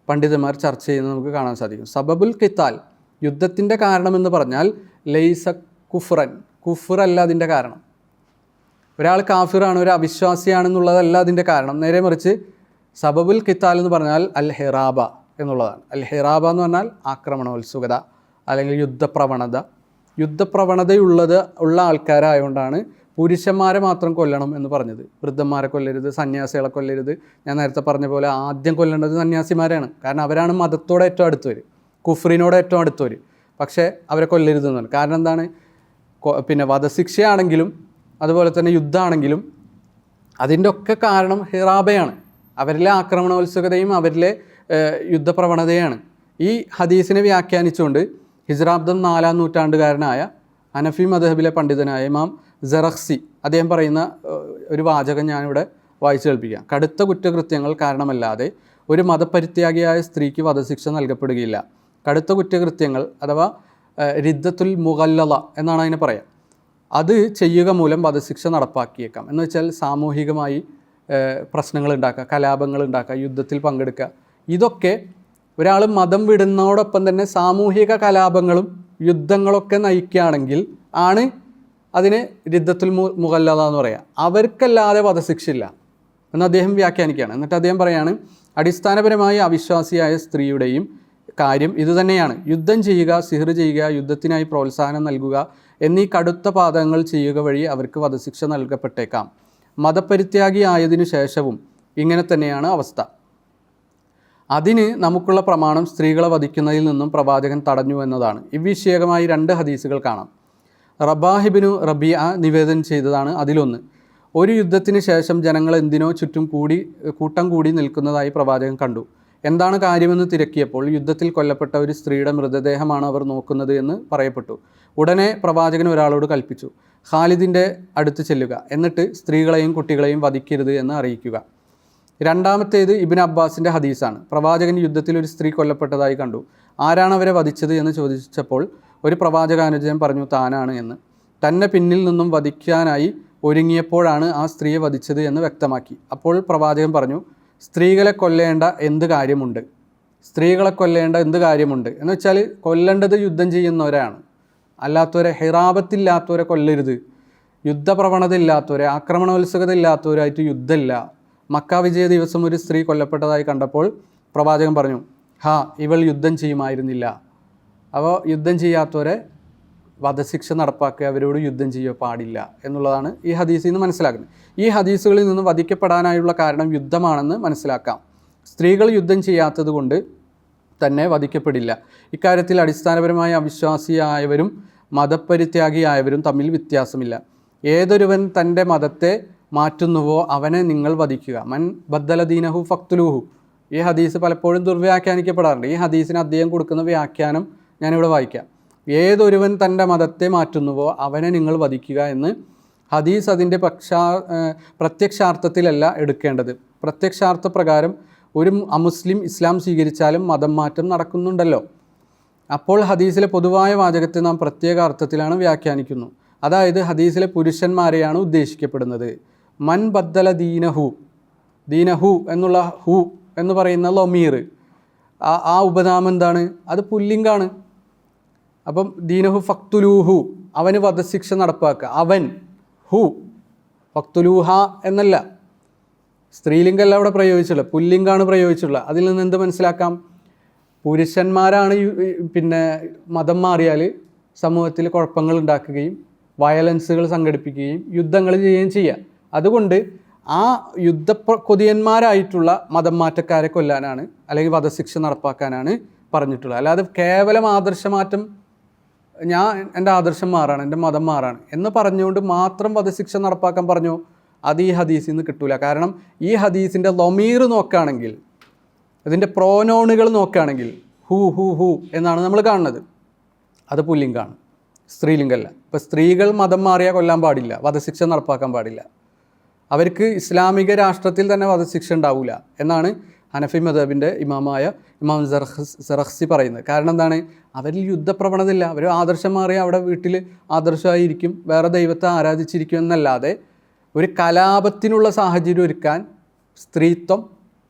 പണ്ഡിതന്മാർ ചർച്ച ചെയ്യുന്നത് നമുക്ക് കാണാൻ സാധിക്കും. സബബുൽ ഖിത്താൽ, യുദ്ധത്തിൻ്റെ കാരണമെന്ന് പറഞ്ഞാൽ ലൈസ കുഫ്റൻ, കുഫ്റല്ല അതിൻ്റെ കാരണം. ഒരാൾ കാഫിറാണ്, ഒരു അവിശ്വാസിയാണെന്നുള്ളതല്ല അതിൻ്റെ കാരണം. നേരെ മറിച്ച് സബബുൽ ഖിത്താൽ എന്ന് പറഞ്ഞാൽ അൽ ഹിറാബ എന്നുള്ളതാണ്. അൽ ഹിറാബ എന്ന് പറഞ്ഞാൽ ആക്രമണോത്സുകത അല്ലെങ്കിൽ യുദ്ധപ്രവണതയുള്ള ആൾക്കാരായതുകൊണ്ടാണ് പുരുഷന്മാരെ മാത്രം കൊല്ലണം എന്ന് പറഞ്ഞത്. വൃദ്ധന്മാരെ കൊല്ലരുത്, സന്യാസികളെ കൊല്ലരുത്. ഞാൻ നേരത്തെ പറഞ്ഞ പോലെ ആദ്യം കൊല്ലേണ്ടത് സന്യാസിമാരാണ്. കാരണം അവരാണ് മതത്തോടെ ഏറ്റവും അടുത്തവർ, കുഫ്രിനോട് ഏറ്റവും അടുത്തവർ. പക്ഷേ അവരെ കൊല്ലരുതെന്നാണ്. കാരണം എന്താണ്, പിന്നെ വധശിക്ഷയാണെങ്കിലും അതുപോലെ തന്നെ യുദ്ധമാണെങ്കിലും അതിൻ്റെ ഒക്കെ കാരണം ഹിറാബയാണ്. അവരിലെ ആക്രമണോത്സുകതയും അവരിലെ യുദ്ധപ്രവണതയാണ്. ഈ ഹദീസിനെ വ്യാഖ്യാനിച്ചുകൊണ്ട് ഹിജ്റാബ്ദം 4-ാം നൂറ്റാണ്ടുകാരനായ ഹനഫി മദ്ഹബിലെ പണ്ഡിതനായ ഇമാം സറഖ്സി അദ്ദേഹം പറയുന്ന ഒരു വാചകം ഞാനിവിടെ വായിച്ചു കേൾപ്പിക്കാം. കടുത്ത കുറ്റകൃത്യങ്ങൾ കാരണമല്ലാതെ ഒരു മതപരിത്യാഗിയായ സ്ത്രീക്ക് വധശിക്ഷ നൽകപ്പെടുകയില്ല. കടുത്ത കുറ്റകൃത്യങ്ങൾ അഥവാ റിദ്ദത്തുൽ മുഗല്ലള എന്നാണ് അതിനെ പറയാം. അത് ചെയ്യുക മൂലം വധശിക്ഷ നടപ്പാക്കിയേക്കാം. എന്ന് വെച്ചാൽ സാമൂഹികമായി പ്രശ്നങ്ങൾ ഉണ്ടാക്കുക, കലാപങ്ങൾ ഉണ്ടാക്കുക, യുദ്ധത്തിൽ പങ്കെടുക്കുക. ഇതൊക്കെ ഒരാൾ മതം വിടുന്നതോടൊപ്പം തന്നെ സാമൂഹിക കലാപങ്ങളും യുദ്ധങ്ങളൊക്കെ നയിക്കുകയാണെങ്കിൽ ആണ് അതിന് റിദ്ദത്തുൽ മുഗല്ലള എന്ന് പറയുക. അവർക്കല്ലാതെ വധശിക്ഷയില്ല എന്ന് അദ്ദേഹം വ്യാഖ്യാനിക്കുകയാണ്. എന്നിട്ട് അദ്ദേഹം പറയാണ്, അടിസ്ഥാനപരമായി അവിശ്വാസിയായ സ്ത്രീയുടെയും കാര്യം ഇതുതന്നെയാണ്. യുദ്ധം ചെയ്യുക, സിഹ്ർ ചെയ്യുക, യുദ്ധത്തിനായി പ്രോത്സാഹനം നൽകുക എന്നീ കടുത്ത പാതകങ്ങൾ ചെയ്യുക വഴി അവർക്ക് വധശിക്ഷ നൽകപ്പെട്ടേക്കാം. മതപരിത്യാഗി ആയതിനു ശേഷവും ഇങ്ങനെ തന്നെയാണ് അവസ്ഥ. അതിന് നമുക്കുള്ള പ്രമാണം സ്ത്രീകളെ വധിക്കുന്നതിൽ നിന്നും പ്രവാചകൻ തടഞ്ഞു എന്നതാണ്. ഇവിഷയകമായി 2 ഹദീസുകൾ കാണാം. റബാഹിബിനു റബിയ നിവേദനം ചെയ്തതാണ് അതിലൊന്ന്. ഒരു യുദ്ധത്തിന് ശേഷം ജനങ്ങൾ എന്തിനോ ചുറ്റും കൂട്ടം കൂടി നിൽക്കുന്നതായി പ്രവാചകൻ കണ്ടു. എന്താണ് കാര്യമെന്ന് തിരക്കിയപ്പോൾ യുദ്ധത്തിൽ കൊല്ലപ്പെട്ട ഒരു സ്ത്രീയുടെ മൃതദേഹമാണ് അവർ നോക്കുന്നത് എന്ന് പറയപ്പെട്ടു. ഉടനെ പ്രവാചകൻ ഒരാളോട് കൽപ്പിച്ചു, ഖാലിദിൻ്റെ അടുത്ത് ചെല്ലുക, എന്നിട്ട് സ്ത്രീകളെയും കുട്ടികളെയും വധിക്കരുത് എന്ന് അറിയിക്കുക. രണ്ടാമത്തേത് ഇബ്നു അബ്ബാസിൻ്റെ ഹദീസാണ്. പ്രവാചകൻ യുദ്ധത്തിൽ ഒരു സ്ത്രീ കൊല്ലപ്പെട്ടതായി കണ്ടു. ആരാണ് അവരെ വധിച്ചത് എന്ന് ചോദിച്ചപ്പോൾ ഒരു പ്രവാചകാനുജൻ പറഞ്ഞു താനാണ് എന്ന്. തന്നെ പിന്നിൽ നിന്നും വധിക്കാനായി ഒരുങ്ങിയപ്പോഴാണ് ആ സ്ത്രീയെ വധിച്ചത് എന്ന് വ്യക്തമാക്കി. അപ്പോൾ പ്രവാചകൻ പറഞ്ഞു, സ്ത്രീകളെ കൊല്ലേണ്ട എന്ത് കാര്യമുണ്ട്, സ്ത്രീകളെ കൊല്ലേണ്ട എന്ത് കാര്യമുണ്ട് എന്ന് വെച്ചാൽ കൊല്ലേണ്ടത് യുദ്ധം ചെയ്യുന്നവരാണ്, അല്ലാത്തവരെ ഹിറാബത്തില്ലാത്തവരെ കൊല്ലരുത്. യുദ്ധപ്രവണത ഇല്ലാത്തവരെ, ആക്രമണോത്സുകത ഇല്ലാത്തവരായിട്ട് യുദ്ധമില്ല. മക്ക വിജയ ദിവസം ഒരു സ്ത്രീ കൊല്ലപ്പെട്ടതായി കണ്ടപ്പോൾ പ്രവാചകൻ പറഞ്ഞു, ഇവൾ യുദ്ധം ചെയ്യുമായിരുന്നില്ല. അപ്പോൾ യുദ്ധം ചെയ്യാത്തവരെ വധശിക്ഷ നടപ്പാക്കുക, അവരോട് യുദ്ധം ചെയ്യുക പാടില്ല എന്നുള്ളതാണ് ഈ ഹദീസിൽ നിന്ന് മനസ്സിലാക്കുന്നത്. ഈ ഹദീസുകളിൽ നിന്ന് വധിക്കപ്പെടാനായുള്ള കാരണം യുദ്ധമാണെന്ന് മനസ്സിലാക്കാം. സ്ത്രീകൾ യുദ്ധം ചെയ്യാത്തത് കൊണ്ട് തന്നെ വധിക്കപ്പെടില്ല. ഇക്കാര്യത്തിൽ അടിസ്ഥാനപരമായ അവിശ്വാസിയായവരും മതപരിത്യാഗിയായവരും തമ്മിൽ വ്യത്യാസമില്ല. ഏതൊരുവൻ തൻ്റെ മതത്തെ മാറ്റുന്നുവോ അവനെ നിങ്ങൾ വധിക്കുക. മൻ ബദ്ദല ദീനഹു ഫക്തുലൂഹു. ഈ ഹദീസ് പലപ്പോഴും ദുർവ്യാഖ്യാനിക്കപ്പെടാറുണ്ട്. ഈ ഹദീസിന് അദ്ദേഹം കൊടുക്കുന്ന വ്യാഖ്യാനം ഞാനിവിടെ വായിക്കാം. ഏതൊരുവൻ തൻ്റെ മതത്തെ മാറ്റുന്നുവോ അവനെ നിങ്ങൾ വധിക്കുക എന്ന് ഹദീസ് അതിൻ്റെ പ്രത്യക്ഷാർത്ഥത്തിലല്ല എടുക്കേണ്ടത്. പ്രത്യക്ഷാർത്ഥ പ്രകാരം ഒരു അമുസ്ലിം ഇസ്ലാം സ്വീകരിച്ചാലും മതം മാറ്റം നടക്കുന്നുണ്ടല്ലോ. അപ്പോൾ ഹദീസിലെ പൊതുവായ വാചകത്തെ നാം പ്രത്യേക അർത്ഥത്തിലാണ് വ്യാഖ്യാനിക്കുന്നു. അതായത് ഹദീസിലെ പുരുഷന്മാരെയാണ് ഉദ്ദേശിക്കപ്പെടുന്നത്. മൻ ബദ്ദല ദീനഹു എന്നുള്ള ഹു എന്ന് പറയുന്ന ലൊമീർ, ആ ഉപനാമം എന്താണ്? അത് പുല്ലിംഗാണ്. അപ്പം ദീനഹു ഫക്തുലൂഹു, അവന് വധശിക്ഷ നടപ്പാക്കുക. അവൻ, ഹു, ഫക്തുലൂഹ എന്നല്ല, സ്ത്രീലിംഗമല്ല അവിടെ പ്രയോഗിച്ചുള്ളത്, പുല്ലിംഗാണ് പ്രയോഗിച്ചുള്ളത്. അതിൽ നിന്ന് എന്ത് മനസ്സിലാക്കാം? പുരുഷന്മാരാണ് മതം മാറിയാൽ സമൂഹത്തിൽ കുഴപ്പങ്ങൾ ഉണ്ടാക്കുകയും വയലൻസുകൾ സംഘടിപ്പിക്കുകയും യുദ്ധങ്ങൾ ചെയ്യുകയും ചെയ്യുക. അതുകൊണ്ട് ആ കൊതിയന്മാരായിട്ടുള്ള മതം മാറ്റക്കാരെ കൊല്ലാനാണ് അല്ലെങ്കിൽ വധശിക്ഷ നടപ്പാക്കാനാണ് പറഞ്ഞിട്ടുള്ളത്. അല്ലാതെ കേവലം ആദർശമാറ്റം, എൻ്റെ ആദർശം മാറാണ്, എൻ്റെ മതം മാറാണ് എന്ന് പറഞ്ഞുകൊണ്ട് മാത്രം വധശിക്ഷ നടപ്പാക്കാൻ പറഞ്ഞു, അത് ഈ ഹദീസിൽ നിന്ന് കിട്ടൂല. കാരണം ഈ ഹദീസിൻ്റെ ലൊമീർ നോക്കുകയാണെങ്കിൽ, അതിൻ്റെ പ്രോനോണുകൾ നോക്കുകയാണെങ്കിൽ ഹു ഹു ഹു എന്നാണ് നമ്മൾ കാണുന്നത്. അത് പുല്ലിംഗാണ്, സ്ത്രീലിംഗമല്ല. ഇപ്പോൾ സ്ത്രീകൾ മതം മാറിയാൽ കൊല്ലാൻ പാടില്ല, വധശിക്ഷ നടപ്പാക്കാൻ പാടില്ല. അവർക്ക് ഇസ്ലാമിക രാഷ്ട്രത്തിൽ തന്നെ വധശിക്ഷ ഉണ്ടാവില്ല എന്നാണ് ഹനഫി മദ്ഹബിൻ്റെ ഇമാമായ ഇമാം സറഖ്സി പറയുന്നത്. കാരണം എന്താണ്? അവരിൽ യുദ്ധപ്രവണതയില്ല. അവർ ആദർശം മാറിയാൽ അവിടെ വീട്ടിൽ ആദർശമായിരിക്കും, വേറെ ദൈവത്തെ ആരാധിച്ചിരിക്കും എന്നല്ലാതെ ഒരു കലാപത്തിനുള്ള സാഹചര്യം ഒരുക്കാൻ സ്ത്രീത്വം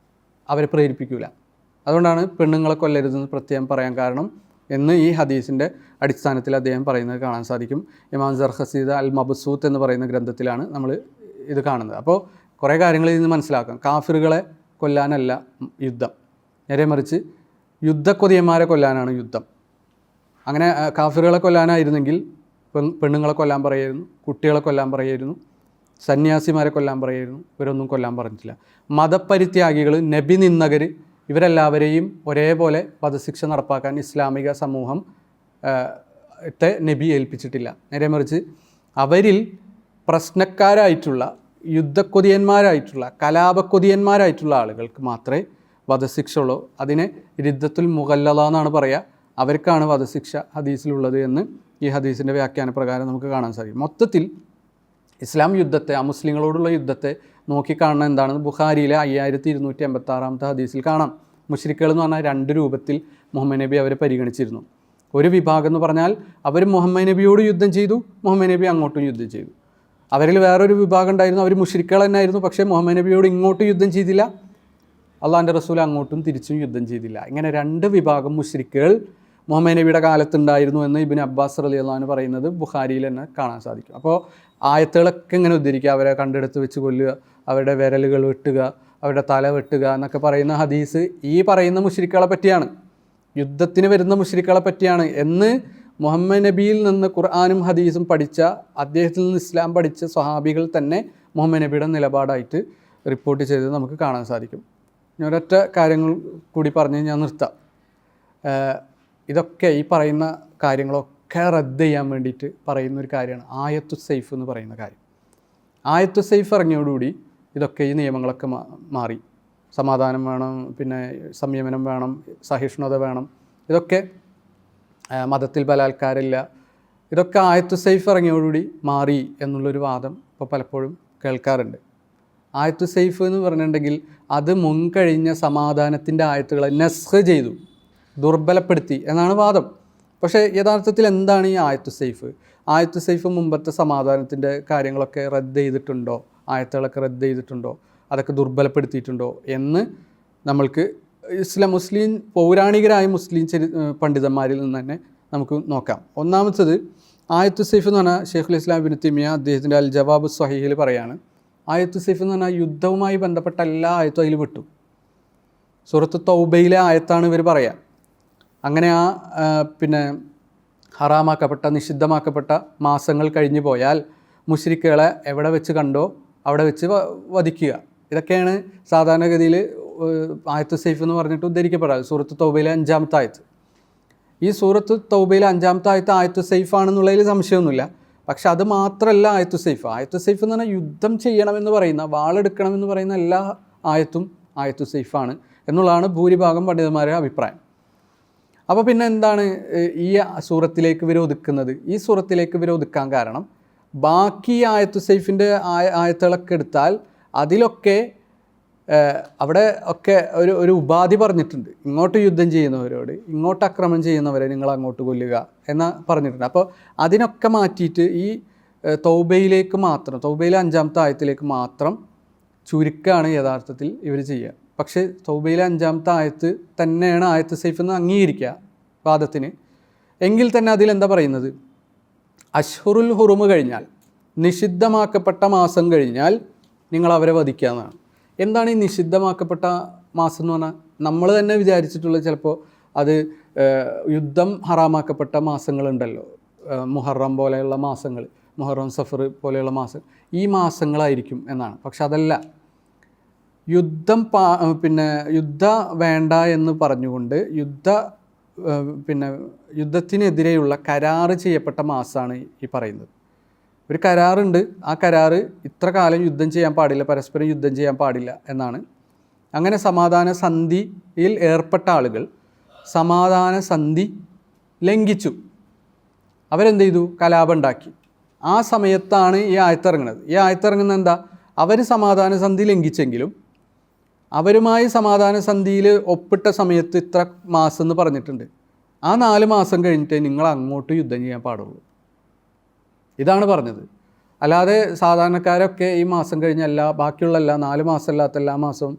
അവരെ പ്രേരിപ്പിക്കില്ല. അതുകൊണ്ടാണ് പെണ്ണുങ്ങളെ കൊല്ലരുതെന്ന് പ്രത്യേകം പറയാൻ കാരണം എന്ന് ഈ ഹദീസിൻ്റെ അടിസ്ഥാനത്തിൽ അദ്ദേഹം പറയുന്നത് കാണാൻ സാധിക്കും. ഇമാം സറഖ്സി അൽ മബ്സൂത്ത് എന്ന് പറയുന്ന ഗ്രന്ഥത്തിലാണ് നമ്മൾ ഇത് കാണുന്നത്. അപ്പോൾ കുറേ കാര്യങ്ങൾ ഇതിൽ നിന്ന് മനസ്സിലാക്കാം. കാഫിറുകളെ കൊല്ലാനല്ല യുദ്ധം, നേരെ മറിച്ച് യുദ്ധക്കൊതിയന്മാരെ കൊല്ലാനാണ് യുദ്ധം. അങ്ങനെ കാഫിറുകളെ കൊല്ലാനായിരുന്നെങ്കിൽ പെണ്ണുങ്ങളെ കൊല്ലാൻ പറയായിരുന്നു, കുട്ടികളെ കൊല്ലാൻ പറയായിരുന്നു, സന്യാസിമാരെ കൊല്ലാൻ പറയായിരുന്നു. ഇവരൊന്നും കൊല്ലാൻ പറഞ്ഞിട്ടില്ല. മതപരിത്യാഗികൾ, നബി നിന്ദകർ, ഇവരെല്ലാവരെയും ഒരേപോലെ വധശിക്ഷ നടപ്പാക്കാൻ ഇസ്ലാമിക സമൂഹം നബി ഏൽപ്പിച്ചിട്ടില്ല. നേരെ മറിച്ച് അവരിൽ പ്രശ്നക്കാരായിട്ടുള്ള, യുദ്ധക്കൊതിയന്മാരായിട്ടുള്ള, കലാപക്കൊതിയന്മാരായിട്ടുള്ള ആളുകൾക്ക് മാത്രമേ വധശിക്ഷ ഉള്ളൂ. അതിനെ റിദ്ദത്തുൽ മുഗല്ലള എന്നാണ് പറയുക. അവർക്കാണ് വധശിക്ഷ ഹദീസിലുള്ളത് എന്ന് ഈ ഹദീസിൻ്റെ വ്യാഖ്യാന പ്രകാരം നമുക്ക് കാണാൻ സാധിക്കും. മൊത്തത്തിൽ ഇസ്ലാം യുദ്ധത്തെ, അമുസ്ലിങ്ങളോടുള്ള യുദ്ധത്തെ നോക്കിക്കാണുന്ന എന്താണെന്ന് ബുഖാരിയിലെ 5286 ഹദീസിൽ കാണാം. മുശ്രിക്കുകൾ എന്ന് പറഞ്ഞാൽ 2 രൂപത്തിൽ മുഹമ്മദ് നബി അവരെ പരിഗണിച്ചിരുന്നു. ഒരു വിഭാഗം എന്ന് പറഞ്ഞാൽ അവർ മുഹമ്മദ് നബിയോട് യുദ്ധം ചെയ്തു, മുഹമ്മദ് നബി അങ്ങോട്ടും യുദ്ധം ചെയ്തു. അവരിൽ വേറൊരു വിഭാഗം ഉണ്ടായിരുന്നു, അവർ മുശ്രിക്കുകൾ തന്നെയായിരുന്നു, പക്ഷേ മുഹമ്മദ് നബിയോട് ഇങ്ങോട്ടും യുദ്ധം ചെയ്തില്ല, അള്ളാഹിൻ്റെ റസൂൽ അങ്ങോട്ടും തിരിച്ചും യുദ്ധം ചെയ്തില്ല. ഇങ്ങനെ 2 വിഭാഗം മുശ്രിക്കുകൾ മുഹമ്മദ് നബിയുടെ കാലത്തുണ്ടായിരുന്നു എന്ന് ഇബ്നു അബ്ബാസ് റളിയല്ലാഹു അൻഹു പറയുന്നത് ബുഖാരിയിൽ തന്നെ കാണാൻ സാധിക്കും. അപ്പോൾ ആയത്തുകളൊക്കെ ഇങ്ങനെ ഉദ്ധരിക്കുക, അവരെ കണ്ടെടുത്ത് വെച്ച് കൊല്ലുക, അവരുടെ വിരലുകൾ വെട്ടുക, അവരുടെ തല വെട്ടുക എന്നൊക്കെ പറയുന്ന ഹദീസ് ഈ പറയുന്ന മുശ്രിക്കുകളെ പറ്റിയാണ്, യുദ്ധത്തിന് വരുന്ന മുശ്രിക്കുകളെ പറ്റിയാണ് എന്ന് മുഹമ്മദ് നബിയിൽ നിന്ന് ഖുർആനും ഹദീസും പഠിച്ച, അദ്ദേഹത്തിൽ നിന്ന് ഇസ്ലാം പഠിച്ച സ്വഹാബികൾ തന്നെ മുഹമ്മദ് നബിയുടെ നിലപാടായിട്ട് റിപ്പോർട്ട് ചെയ്തത് നമുക്ക് കാണാൻ സാധിക്കും. ഞാൻ ഒരൊറ്റ കാര്യങ്ങൾ കൂടി പറഞ്ഞ് ഞാൻ നിർത്താം. ഇതൊക്കെ ഈ പറയുന്ന കാര്യങ്ങളൊക്കെ റദ്ദ് ചെയ്യാൻ വേണ്ടിയിട്ട് പറയുന്ന ഒരു കാര്യമാണ് ആയത്തു സൈഫ് എന്ന് പറയുന്ന കാര്യം. ആയത്തു സൈഫ് ഇറങ്ങിയോടുകൂടി ഇതൊക്കെ ഈ നിയമങ്ങളൊക്കെ മാറി. സമാധാനം വേണം, പിന്നെ സംയമനം വേണം, സഹിഷ്ണുത വേണം, ഇതൊക്കെ മതത്തിൽ ബലാത്കാരമില്ല, ഇതൊക്കെ ആയത്തു സൈഫ് ഇറങ്ങിയോടുകൂടി മാറി എന്നുള്ളൊരു വാദം ഇപ്പോൾ പലപ്പോഴും കേൾക്കാറുണ്ട്. ആയത്തു സൈഫ് എന്ന് പറഞ്ഞിട്ടുണ്ടെങ്കിൽ അത് മുൻകഴിഞ്ഞ സമാധാനത്തിൻ്റെ ആയത്തുകളെ നസ്ഖ് ചെയ്തു, ദുർബലപ്പെടുത്തി എന്നാണ് വാദം. പക്ഷേ യഥാർത്ഥത്തിൽ എന്താണ് ഈ ആയത്തു സൈഫ്? ആയത്തു സൈഫ് മുമ്പത്തെ സമാധാനത്തിൻ്റെ കാര്യങ്ങളൊക്കെ റദ്ദ് ചെയ്തിട്ടുണ്ടോ, ആയത്തുകളൊക്കെ റദ്ദ് ചെയ്തിട്ടുണ്ടോ, അതൊക്കെ ദുർബലപ്പെടുത്തിയിട്ടുണ്ടോ എന്ന് നമ്മൾക്ക് മുസ്ലിം പൗരാണികരായ മുസ്ലിം പണ്ഡിതന്മാരിൽ നിന്ന് തന്നെ നമുക്ക് നോക്കാം. ഒന്നാമത്തത് ആയത്തു സൈഫ് എന്ന് പറഞ്ഞാൽ ഷെയ്ഖുൽ ഇസ്ലാം ഇബ്നു തൈമിയ അദ്ദേഹത്തിൻ്റെ അൽ ജവാബ് സ്വഹീഹിൽ പറയാണ്, ആയത്തു സൈഫ് എന്ന് പറഞ്ഞാൽ യുദ്ധവുമായി ബന്ധപ്പെട്ട എല്ലാ ആയത്തും അതിൽ വിട്ടു. സൂറത്ത് തൗബയിലെ ആയത്താണ് ഇവർ പറയുക. അങ്ങനെ പിന്നെ ഹറാമാക്കപ്പെട്ട, നിഷിദ്ധമാക്കപ്പെട്ട മാസങ്ങൾ കഴിഞ്ഞു പോയാൽ മുശ്രിക്കുകളെ എവിടെ വെച്ച് കണ്ടോ അവിടെ വെച്ച് വധിക്കുക. ഇതൊക്കെയാണ് സാധാരണഗതിയിൽ ആയത്തു സൈഫ് എന്ന് പറഞ്ഞിട്ട് ഉദ്ധരിക്കപ്പെടാറ്. സൂറത്ത് തൗബയിലെ 5-ാമത്തെ ആയത്ത്. ഈ സൂറത്ത് തൗബയിലെ 5-ാമത്തെ ആയത്ത് ആയത്തു സൈഫ് ആണെന്നുള്ളതിൽ സംശയമൊന്നുമില്ല. പക്ഷെ അത് മാത്രമല്ല ആയത്തു സൈഫ്. ആയത്തു സൈഫ് എന്ന് പറഞ്ഞാൽ യുദ്ധം ചെയ്യണമെന്ന് പറയുന്ന, വാളെടുക്കണമെന്ന് പറയുന്ന എല്ലാ ആയത്തും ആയത്തു സൈഫാണ് എന്നുള്ളതാണ് ഭൂരിഭാഗം പണ്ഡിതന്മാരുടെ അഭിപ്രായം. അപ്പോൾ പിന്നെ എന്താണ് ഈ സൂറത്തിലേക്ക് ഇവർ ഒതുക്കുന്നത്? ഈ സൂറത്തിലേക്ക് ഇവർ ഒതുക്കാൻ കാരണം ബാക്കി ആയത്തു സൈഫിൻ്റെ ആയത്തുകളൊക്കെ എടുത്താൽ അതിലൊക്കെ അവിടെ ഒക്കെ ഒരു ഉപാധി പറഞ്ഞിട്ടുണ്ട്. ഇങ്ങോട്ട് യുദ്ധം ചെയ്യുന്നവരോട്, ഇങ്ങോട്ട് ആക്രമണം ചെയ്യുന്നവരെ നിങ്ങൾ അങ്ങോട്ട് കൊല്ലുക എന്ന് പറഞ്ഞിട്ടുണ്ട്. അപ്പോൾ അതിനൊക്കെ മാറ്റിയിട്ട് ഈ തൗബയിലേക്ക് മാത്രം, തൗബയിലെ 5-ാമത്തെ ആയത്തിലേക്ക് മാത്രം ചുരുക്കമാണ് യഥാർത്ഥത്തിൽ ഇവർ ചെയ്യുക. പക്ഷേ തൗബയിലെ 5-ാമത്തെ ആയത്ത് തന്നെയാണ് ആയത്ത് സൈഫ് എന്ന് അംഗീകരിക്കുക വാദത്തിന്. എങ്കിൽ തന്നെ അതിലെന്താ പറയുന്നത്? അഷ്ഹുറുൽ ഹുറുമ് കഴിഞ്ഞാൽ, നിഷിദ്ധമാക്കപ്പെട്ട മാസം കഴിഞ്ഞാൽ നിങ്ങൾ അവരെ വധിക്കുക എന്നാണ്. എന്താണ് ഈ നിഷിദ്ധമാക്കപ്പെട്ട മാസം എന്ന് പറഞ്ഞാൽ? നമ്മൾ തന്നെ വിചാരിച്ചിട്ടുള്ളത് ചിലപ്പോൾ അത് യുദ്ധം ഹറാമാക്കപ്പെട്ട മാസങ്ങളുണ്ടല്ലോ, മുഹറം പോലെയുള്ള മാസങ്ങൾ, മുഹറം സഫർ പോലെയുള്ള മാസം, ഈ മാസങ്ങളായിരിക്കും എന്നാണ്. പക്ഷെ അതല്ല. യുദ്ധം യുദ്ധ വേണ്ട എന്ന് പറഞ്ഞുകൊണ്ട് യുദ്ധത്തിനെതിരെയുള്ള കരാറ് ചെയ്യപ്പെട്ട മാസമാണ് ഈ പറയുന്നത്. ഒരു കരാറുണ്ട്, ആ കരാറ് ഇത്ര കാലം യുദ്ധം ചെയ്യാൻ പാടില്ല, പരസ്പരം യുദ്ധം ചെയ്യാൻ പാടില്ല എന്നാണ്. അങ്ങനെ സമാധാന സന്ധിയിൽ ഏർപ്പെട്ട ആളുകൾ സമാധാന സന്ധി ലംഘിച്ചു, അവരെന്ത് ചെയ്തു? കലാപം ഉണ്ടാക്കി. ആ സമയത്താണ് ഈ ആയത്തിറങ്ങുന്നത്. ഈ ആയത്തിറങ്ങുന്നത് എന്താ? അവർ സമാധാന സന്ധി ലംഘിച്ചെങ്കിലും അവരുമായി സമാധാന സന്ധിയിൽ ഒപ്പിട്ട സമയത്ത് ഇത്ര മാസം എന്ന് പറഞ്ഞിട്ടുണ്ട്. ആ 4 മാസം കഴിഞ്ഞിട്ടേ നിങ്ങൾ അങ്ങോട്ട് യുദ്ധം ചെയ്യാൻ പാടുള്ളൂ. ഇതാണ് പറഞ്ഞത്. അല്ലാതെ സാധാരണക്കാരൊക്കെ ഈ മാസം കഴിഞ്ഞല്ല, ബാക്കിയുള്ള 4 മാസമല്ലാത്ത എല്ലാ മാസവും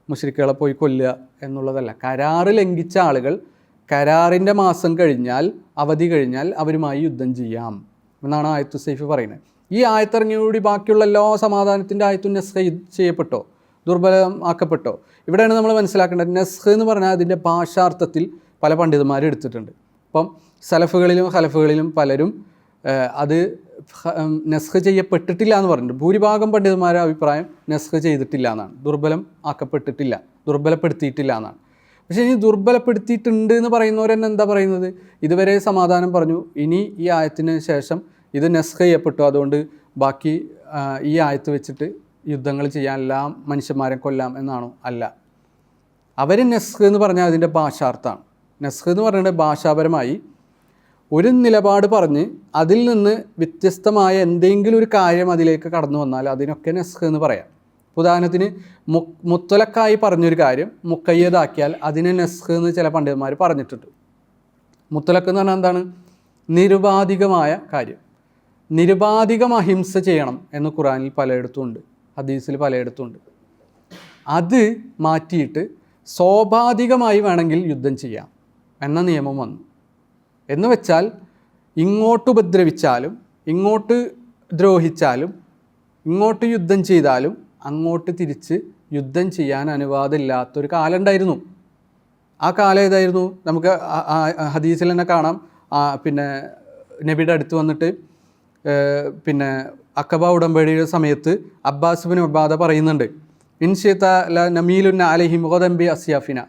മുശ്രിക്കുകളെ പോയി കൊല്ലുക എന്നുള്ളതല്ല. കരാറ് ലംഘിച്ച ആളുകൾ കരാറിൻ്റെ മാസം കഴിഞ്ഞാൽ, അവധി കഴിഞ്ഞാൽ അവരുമായി യുദ്ധം ചെയ്യാം എന്നാണ് ആയത്തു സൈഫ് പറയുന്നത്. ഈ ആയത്തിറങ്ങിയോടുകൂടി ബാക്കിയുള്ള എല്ലാ സമാധാനത്തിൻ്റെ ആയത്തും നസ്ഖ് ചെയ്യപ്പെട്ടോ, ദുർബലമാക്കപ്പെട്ടോ? ഇവിടെയാണ് നമ്മൾ മനസ്സിലാക്കേണ്ടത്. നസ്ഖ് എന്ന് പറഞ്ഞാൽ അതിൻ്റെ ഭാഷാർത്ഥത്തിൽ പല പണ്ഡിതന്മാരും എടുത്തിട്ടുണ്ട്. അപ്പം സലഫുകളിലും ഖലഫുകളിലും പലരും അത് നസ്ഖ് ചെയ്യപ്പെട്ടിട്ടില്ല എന്ന് പറഞ്ഞിട്ടുണ്ട്. ഭൂരിഭാഗം പണ്ഡിതന്മാരുടെ അഭിപ്രായം നസ്ഖ് ചെയ്തിട്ടില്ല എന്നാണ്, ദുർബലപ്പെടുത്തിയിട്ടില്ല എന്നാണ്. പക്ഷേ ഇനി ദുർബലപ്പെടുത്തിയിട്ടുണ്ട് എന്ന് പറയുന്നവരെന്നെ എന്താ പറയുന്നത്? ഇതുവരെ സമാധാനം പറഞ്ഞു, ഇനി ഈ ആയത്തിന് ശേഷം ഇത് നസ്ഖ് ചെയ്യപ്പെട്ടു, അതുകൊണ്ട് ബാക്കി ഈ ആയത്ത് വെച്ചിട്ട് യുദ്ധങ്ങൾ ചെയ്യാൻ, എല്ലാം മനുഷ്യന്മാരെ കൊല്ലാം എന്നാണോ? അല്ല. അവർ നസ്ഖ് എന്ന് പറഞ്ഞാൽ അതിൻ്റെ ഭാഷാർത്ഥമാണ്. നസ്ഖ് എന്ന് പറഞ്ഞിട്ട് ഭാഷാപരമായി ഒരു നിലപാട് പറഞ്ഞ് അതിൽ നിന്ന് വ്യത്യസ്തമായ എന്തെങ്കിലും ഒരു കാര്യം അതിലേക്ക് കടന്നു വന്നാൽ അതിനൊക്കെ നസ്ഖ് എന്ന് പറയാം. ഉദാഹരണത്തിന് മുത്തലക്കായി പറഞ്ഞൊരു കാര്യം മുക്കയ്യതാക്കിയാൽ അതിനെ നസ്ഖ് എന്ന് ചില പണ്ഡിതന്മാർ പറഞ്ഞിട്ടുണ്ട്. മുത്തലക്ക് എന്ന് പറഞ്ഞാൽ എന്താണ്? നിരുപാധികമായ കാര്യം. നിരുപാധികം അഹിംസ ചെയ്യണം എന്ന് ഖുറാനിൽ പലയിടത്തുമുണ്ട്, ഹദീസിൽ പലയിടത്തുമുണ്ട്. അത് മാറ്റിയിട്ട് സ്വാഭാവികമായി വേണമെങ്കിൽ യുദ്ധം ചെയ്യാം എന്ന നിയമം വന്നു. എന്ന് വെച്ചാൽ ഇങ്ങോട്ട് ഉപദ്രവിച്ചാലും ഇങ്ങോട്ട് ദ്രോഹിച്ചാലും ഇങ്ങോട്ട് യുദ്ധം ചെയ്താലും അങ്ങോട്ട് തിരിച്ച് യുദ്ധം ചെയ്യാൻ അനുവാദമില്ലാത്തൊരു കാലം ഉണ്ടായിരുന്നു. ആ കാലം ഏതായിരുന്നു? നമുക്ക് ഹദീസിൽ തന്നെ കാണാം. പിന്നെ നബിയുടെ അടുത്ത് വന്നിട്ട് പിന്നെ അക്കബ ഉടമ്പടിയുടെ സമയത്ത് അബ്ബാസ് ബിൻ ഉബാദ പറയുന്നുണ്ട്, ഇൻഷിത നമീലുന്ന അലഹിം ഗോദംബി അസ്യാഫിന,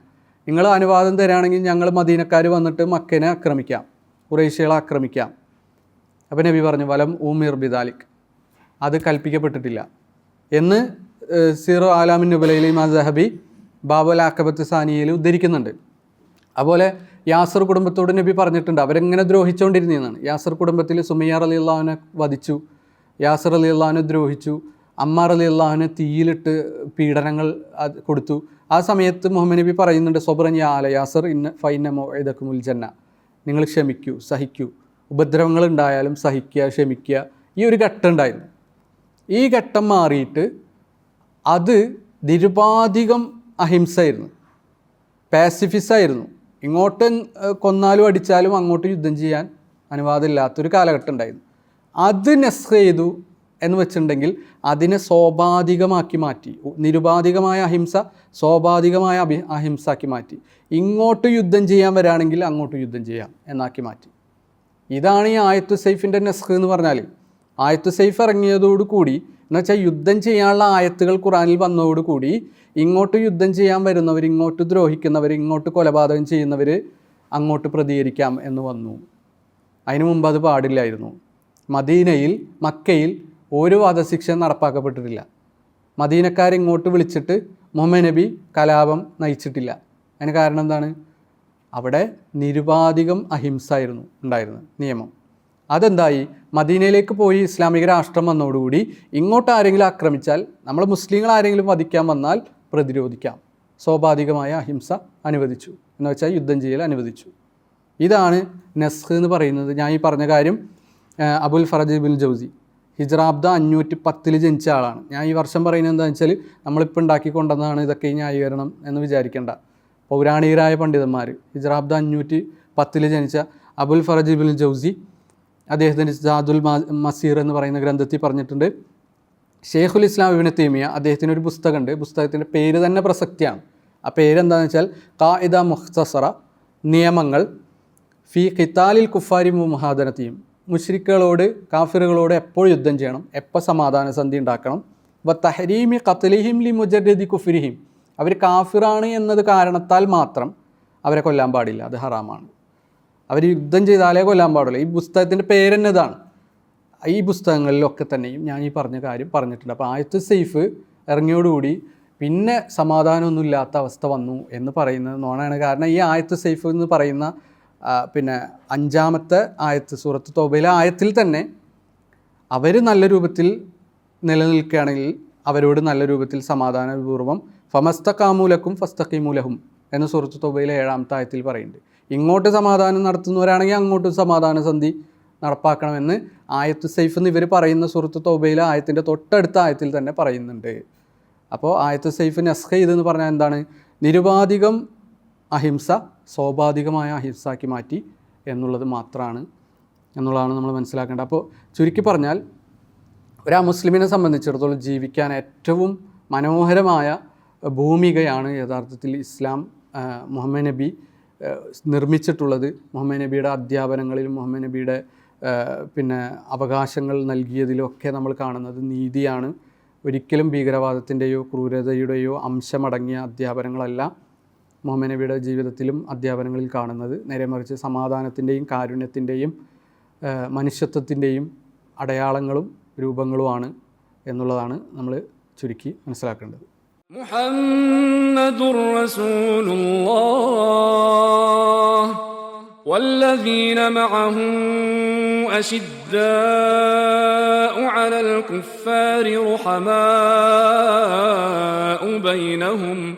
നിങ്ങൾ അനുവാദം തരാണെങ്കിൽ ഞങ്ങൾ മദീനക്കാർ വന്നിട്ട് മക്കനെ ആക്രമിക്കാം, ഖുറൈശികളെ ആക്രമിക്കാം. അപ്പോൾ നബി പറഞ്ഞു, വലം ഊമിർ ബിദാലിക്, അത് കൽപ്പിക്കപ്പെട്ടിട്ടില്ല എന്ന് സീറോ ആലാമിൻ നുബലയിൽ ഇമാം സഹബി ബാബുൽ ആക്കബത്ത് സാനിയയിൽ ഉദ്ധരിക്കുന്നുണ്ട്. അതുപോലെ യാസർ കുടുംബത്തോട് നബി പറഞ്ഞിട്ടുണ്ട്, അവരെങ്ങനെ ദ്രോഹിച്ചുകൊണ്ടിരുന്നതാണ്. യാസർ കുടുംബത്തിൽ സുമയ്യ റളിയല്ലാഹുവിനെ വധിച്ചു, യാസർ റളിയല്ലാഹുവിനെ ദ്രോഹിച്ചു, അമ്മാർ റളിയല്ലാഹുവിനെ തീയിലിട്ട് പീഡനങ്ങൾ കൊടുത്തു. ആ സമയത്ത് മുഹമ്മദ് നബി പറയുന്നുണ്ട്, സൊബ്രൻ യാ ആല യാസർ ഫൈന മൗഇദകുമുൽ ജന്ന, നിങ്ങൾ ക്ഷമിക്കൂ, സഹിക്കൂ, ഉപദ്രവങ്ങൾ ഉണ്ടായാലും സഹിക്കുക, ക്ഷമിക്കുക. ഈ ഒരു ഘട്ടം ഉണ്ടായിരുന്നു. ഈ ഘട്ടം മാറിയിട്ട് അത് നിരുപാധികം അഹിംസയായിരുന്നു, പാസിഫിസമായിരുന്നു. ഇങ്ങോട്ട് കൊന്നാലും അടിച്ചാലും അങ്ങോട്ട് യുദ്ധം ചെയ്യാൻ അനുവാദമില്ലാത്തൊരു കാലഘട്ടം ഉണ്ടായിരുന്നു. അത് നസ്ഖ് ചെയ്തു എന്ന് വെച്ചിട്ടുണ്ടെങ്കിൽ അതിനെ സ്വാഭാവികമാക്കി മാറ്റി. നിരുപാധികമായ അഹിംസ സ്വാഭാവികമായ അഹിംസയാക്കി മാറ്റി. ഇങ്ങോട്ട് യുദ്ധം ചെയ്യാൻ വരാണെങ്കിൽ അങ്ങോട്ട് യുദ്ധം ചെയ്യാം എന്നാക്കി മാറ്റി. ഇതാണ് ഈ ആയത്തു സൈഫിൻ്റെ നസ്ഖ് എന്ന് പറഞ്ഞാൽ. ആയത്തു സൈഫ് ഇറങ്ങിയതോടുകൂടി, എന്നുവെച്ചാൽ യുദ്ധം ചെയ്യാനുള്ള ആയത്തുകൾ ഖുറാനിൽ വന്നതോടുകൂടി ഇങ്ങോട്ട് യുദ്ധം ചെയ്യാൻ വരുന്നവർ, ഇങ്ങോട്ട് ദ്രോഹിക്കുന്നവർ, ഇങ്ങോട്ട് കൊലപാതകം ചെയ്യുന്നവർ അങ്ങോട്ട് പ്രതികരിക്കാം എന്ന് വന്നു. അതിനു മുമ്പ് അത് പാടില്ലായിരുന്നു. മദീനയിൽ, മക്കയിൽ ഒരു വധശിക്ഷ നടപ്പാക്കപ്പെട്ടിട്ടില്ല. മദീനക്കാരിങ്ങോട്ട് വിളിച്ചിട്ട് മുഹമ്മദ് നബി കലാപം നയിച്ചിട്ടില്ല. അതിന് കാരണം എന്താണ്? അവിടെ നിരുപാധികം അഹിംസ ആയിരുന്നു ഉണ്ടായിരുന്നത് നിയമം. അതെന്തായി? മദീനയിലേക്ക് പോയി ഇസ്ലാമിക രാഷ്ട്രം വന്നതോടുകൂടി ഇങ്ങോട്ട് ആരെങ്കിലും ആക്രമിച്ചാൽ, നമ്മൾ മുസ്ലിങ്ങൾ ആരെങ്കിലും വധിക്കാൻ വന്നാൽ പ്രതിരോധിക്കാം. സ്വാഭാവികമായ അഹിംസ അനുവദിച്ചു, എന്ന് വെച്ചാൽ യുദ്ധം ചെയ്യൽ അനുവദിച്ചു. ഇതാണ് നസ്ഖ് എന്ന് പറയുന്നത്. ഞാൻ ഈ പറഞ്ഞ കാര്യം അബുൽ ഫറജ് ഇബ്നുൽ ജൗസി ഹിജ്റാബ്ദ 510 ജനിച്ച ആളാണ്. ഞാൻ ഈ വർഷം പറയുന്നത് എന്താണെന്ന് വെച്ചാൽ നമ്മളിപ്പോൾ ഉണ്ടാക്കിക്കൊണ്ടെന്നാണ് ഇതൊക്കെ ഈ ന്യായീകരണം എന്ന് വിചാരിക്കേണ്ട. പൗരാണികരായ പണ്ഡിതന്മാർ ഹിജ്റാബ്ദ 510 ജനിച്ച അബുൽ ഫറജ് ഇബ്നുൽ ജൗസി അദ്ദേഹത്തിൻ്റെ ജാദുൽ മസീർ എന്ന് പറയുന്ന ഗ്രന്ഥത്തിൽ പറഞ്ഞിട്ടുണ്ട്, ഷെയ്ഖുൽ ഇസ്ലാം ഇബ്നു തൈമിയ അദ്ദേഹത്തിനൊരു പുസ്തകമുണ്ട്. പുസ്തകത്തിൻ്റെ പേര് തന്നെ പ്രസക്തിയാണ്. ആ പേരെന്താണെന്ന് വെച്ചാൽ ഖാഇദ മുഖ്തസറ, നിയമങ്ങൾ ഫി ഖിതാലിൽ കുഫാരി മുഹാദനത്തിയും, മുശ്രിക്കുകളോട്, കാഫിറുകളോട് എപ്പോൾ യുദ്ധം ചെയ്യണം, എപ്പോൾ സമാധാന സന്ധി ഉണ്ടാക്കണം, വ തഹരീമി ഖത്ലിഹിം ലി മുജദ്ദിദി കുഫ്രിഹിം, അവർ കാഫിറാണ് എന്നത് കാരണത്താൽ മാത്രം അവരെ കൊല്ലാൻ പാടില്ല, അത് ഹറാമാണ്. അവർ യുദ്ധം ചെയ്താലേ കൊല്ലാൻ പാടില്ല. ഈ പുസ്തകത്തിൻ്റെ പേരെന്നതാണ്. ഈ പുസ്തകങ്ങളിലൊക്കെ തന്നെയും ഞാൻ ഈ പറഞ്ഞ കാര്യം പറഞ്ഞിട്ടുണ്ട്. അപ്പോൾ ആയത്ത് സൈഫ് ഇറങ്ങിയോടുകൂടി പിന്നെ സമാധാനമൊന്നുമില്ലാത്ത അവസ്ഥ വന്നു എന്ന് പറയുന്നത് നോണാണ്. കാരണം ഈ ആയത്ത് സൈഫ് എന്ന് പറയുന്ന പിന്നെ 5-ാമത്തെ ആയത്ത് സൂറത്ത് തൗബയിലെ ആയത്തിൽ തന്നെ അവർ നല്ല രൂപത്തിൽ നിലനിൽക്കുകയാണെങ്കിൽ അവരോട് നല്ല രൂപത്തിൽ സമാധാനപൂർവ്വം ഫമസ്തഖാമൂലക്കും ഫസ്തഖീമൂലഹും എന്ന് സൂറത്ത് തൗബയിലെ 7-ാമത്തെ ആയത്തിൽ പറയുന്നുണ്ട്. ഇങ്ങോട്ട് സമാധാനം നടത്തുന്നവരാണെങ്കിൽ അങ്ങോട്ടും സമാധാന സന്ധി നടപ്പാക്കണമെന്ന് ആയത്ത് സൈഫ് എന്ന് ഇവർ പറയുന്ന സൂറത്ത് തൗബയിലെ ആയത്തിൻ്റെ തൊട്ടടുത്ത ആയത്തിൽ തന്നെ പറയുന്നുണ്ട്. അപ്പോൾ ആയത്ത് സൈഫ് നസ്ഖ് ചെയ്തെന്ന് പറഞ്ഞാൽ എന്താണ്? നിരുപാധികം അഹിംസ സ്വാഭാവികമായ അഹിംസയാക്കി മാറ്റി എന്നുള്ളത് മാത്രമാണ് എന്നുള്ളതാണ് നമ്മൾ മനസ്സിലാക്കേണ്ടത്. അപ്പോൾ ചുരുക്കി പറഞ്ഞാൽ ഒരു മുസ്ലിമിനെ സംബന്ധിച്ചിടത്തോളം ജീവിക്കാൻ ഏറ്റവും മനോഹരമായ ഭൂമികയാണ് യഥാർത്ഥത്തിൽ ഇസ്ലാം, മുഹമ്മദ് നബി നിർമ്മിച്ചിട്ടുള്ളത്. മുഹമ്മദ് നബിയുടെ അധ്യാപനങ്ങളിലും മുഹമ്മദ് നബിയുടെ പിന്നെ അവകാശങ്ങൾ നൽകിയതിലൊക്കെ നമ്മൾ കാണുന്നത് നീതിയാണ്. ഒരിക്കലും ഭീകരവാദത്തിൻ്റെയോ ക്രൂരതയുടെയോ അംശമടങ്ങിയ അധ്യാപനങ്ങളല്ല മുഹമ്മദ് നബിയുടെ ജീവിതത്തിലും അധ്യാപനങ്ങളിൽ കാണുന്നത്. നേരെ മറിച്ച് സമാധാനത്തിൻ്റെയും കാരുണ്യത്തിൻ്റെയും മനുഷ്യത്വത്തിൻ്റെയും അടയാളങ്ങളും രൂപങ്ങളുമാണ് എന്നുള്ളതാണ് നമ്മൾ ചുരുക്കി മനസ്സിലാക്കേണ്ടത്.
മുഹമ്മദുർ റസൂലുള്ളാഹ് والذين معه أشداء على الكفار رحماء بينهم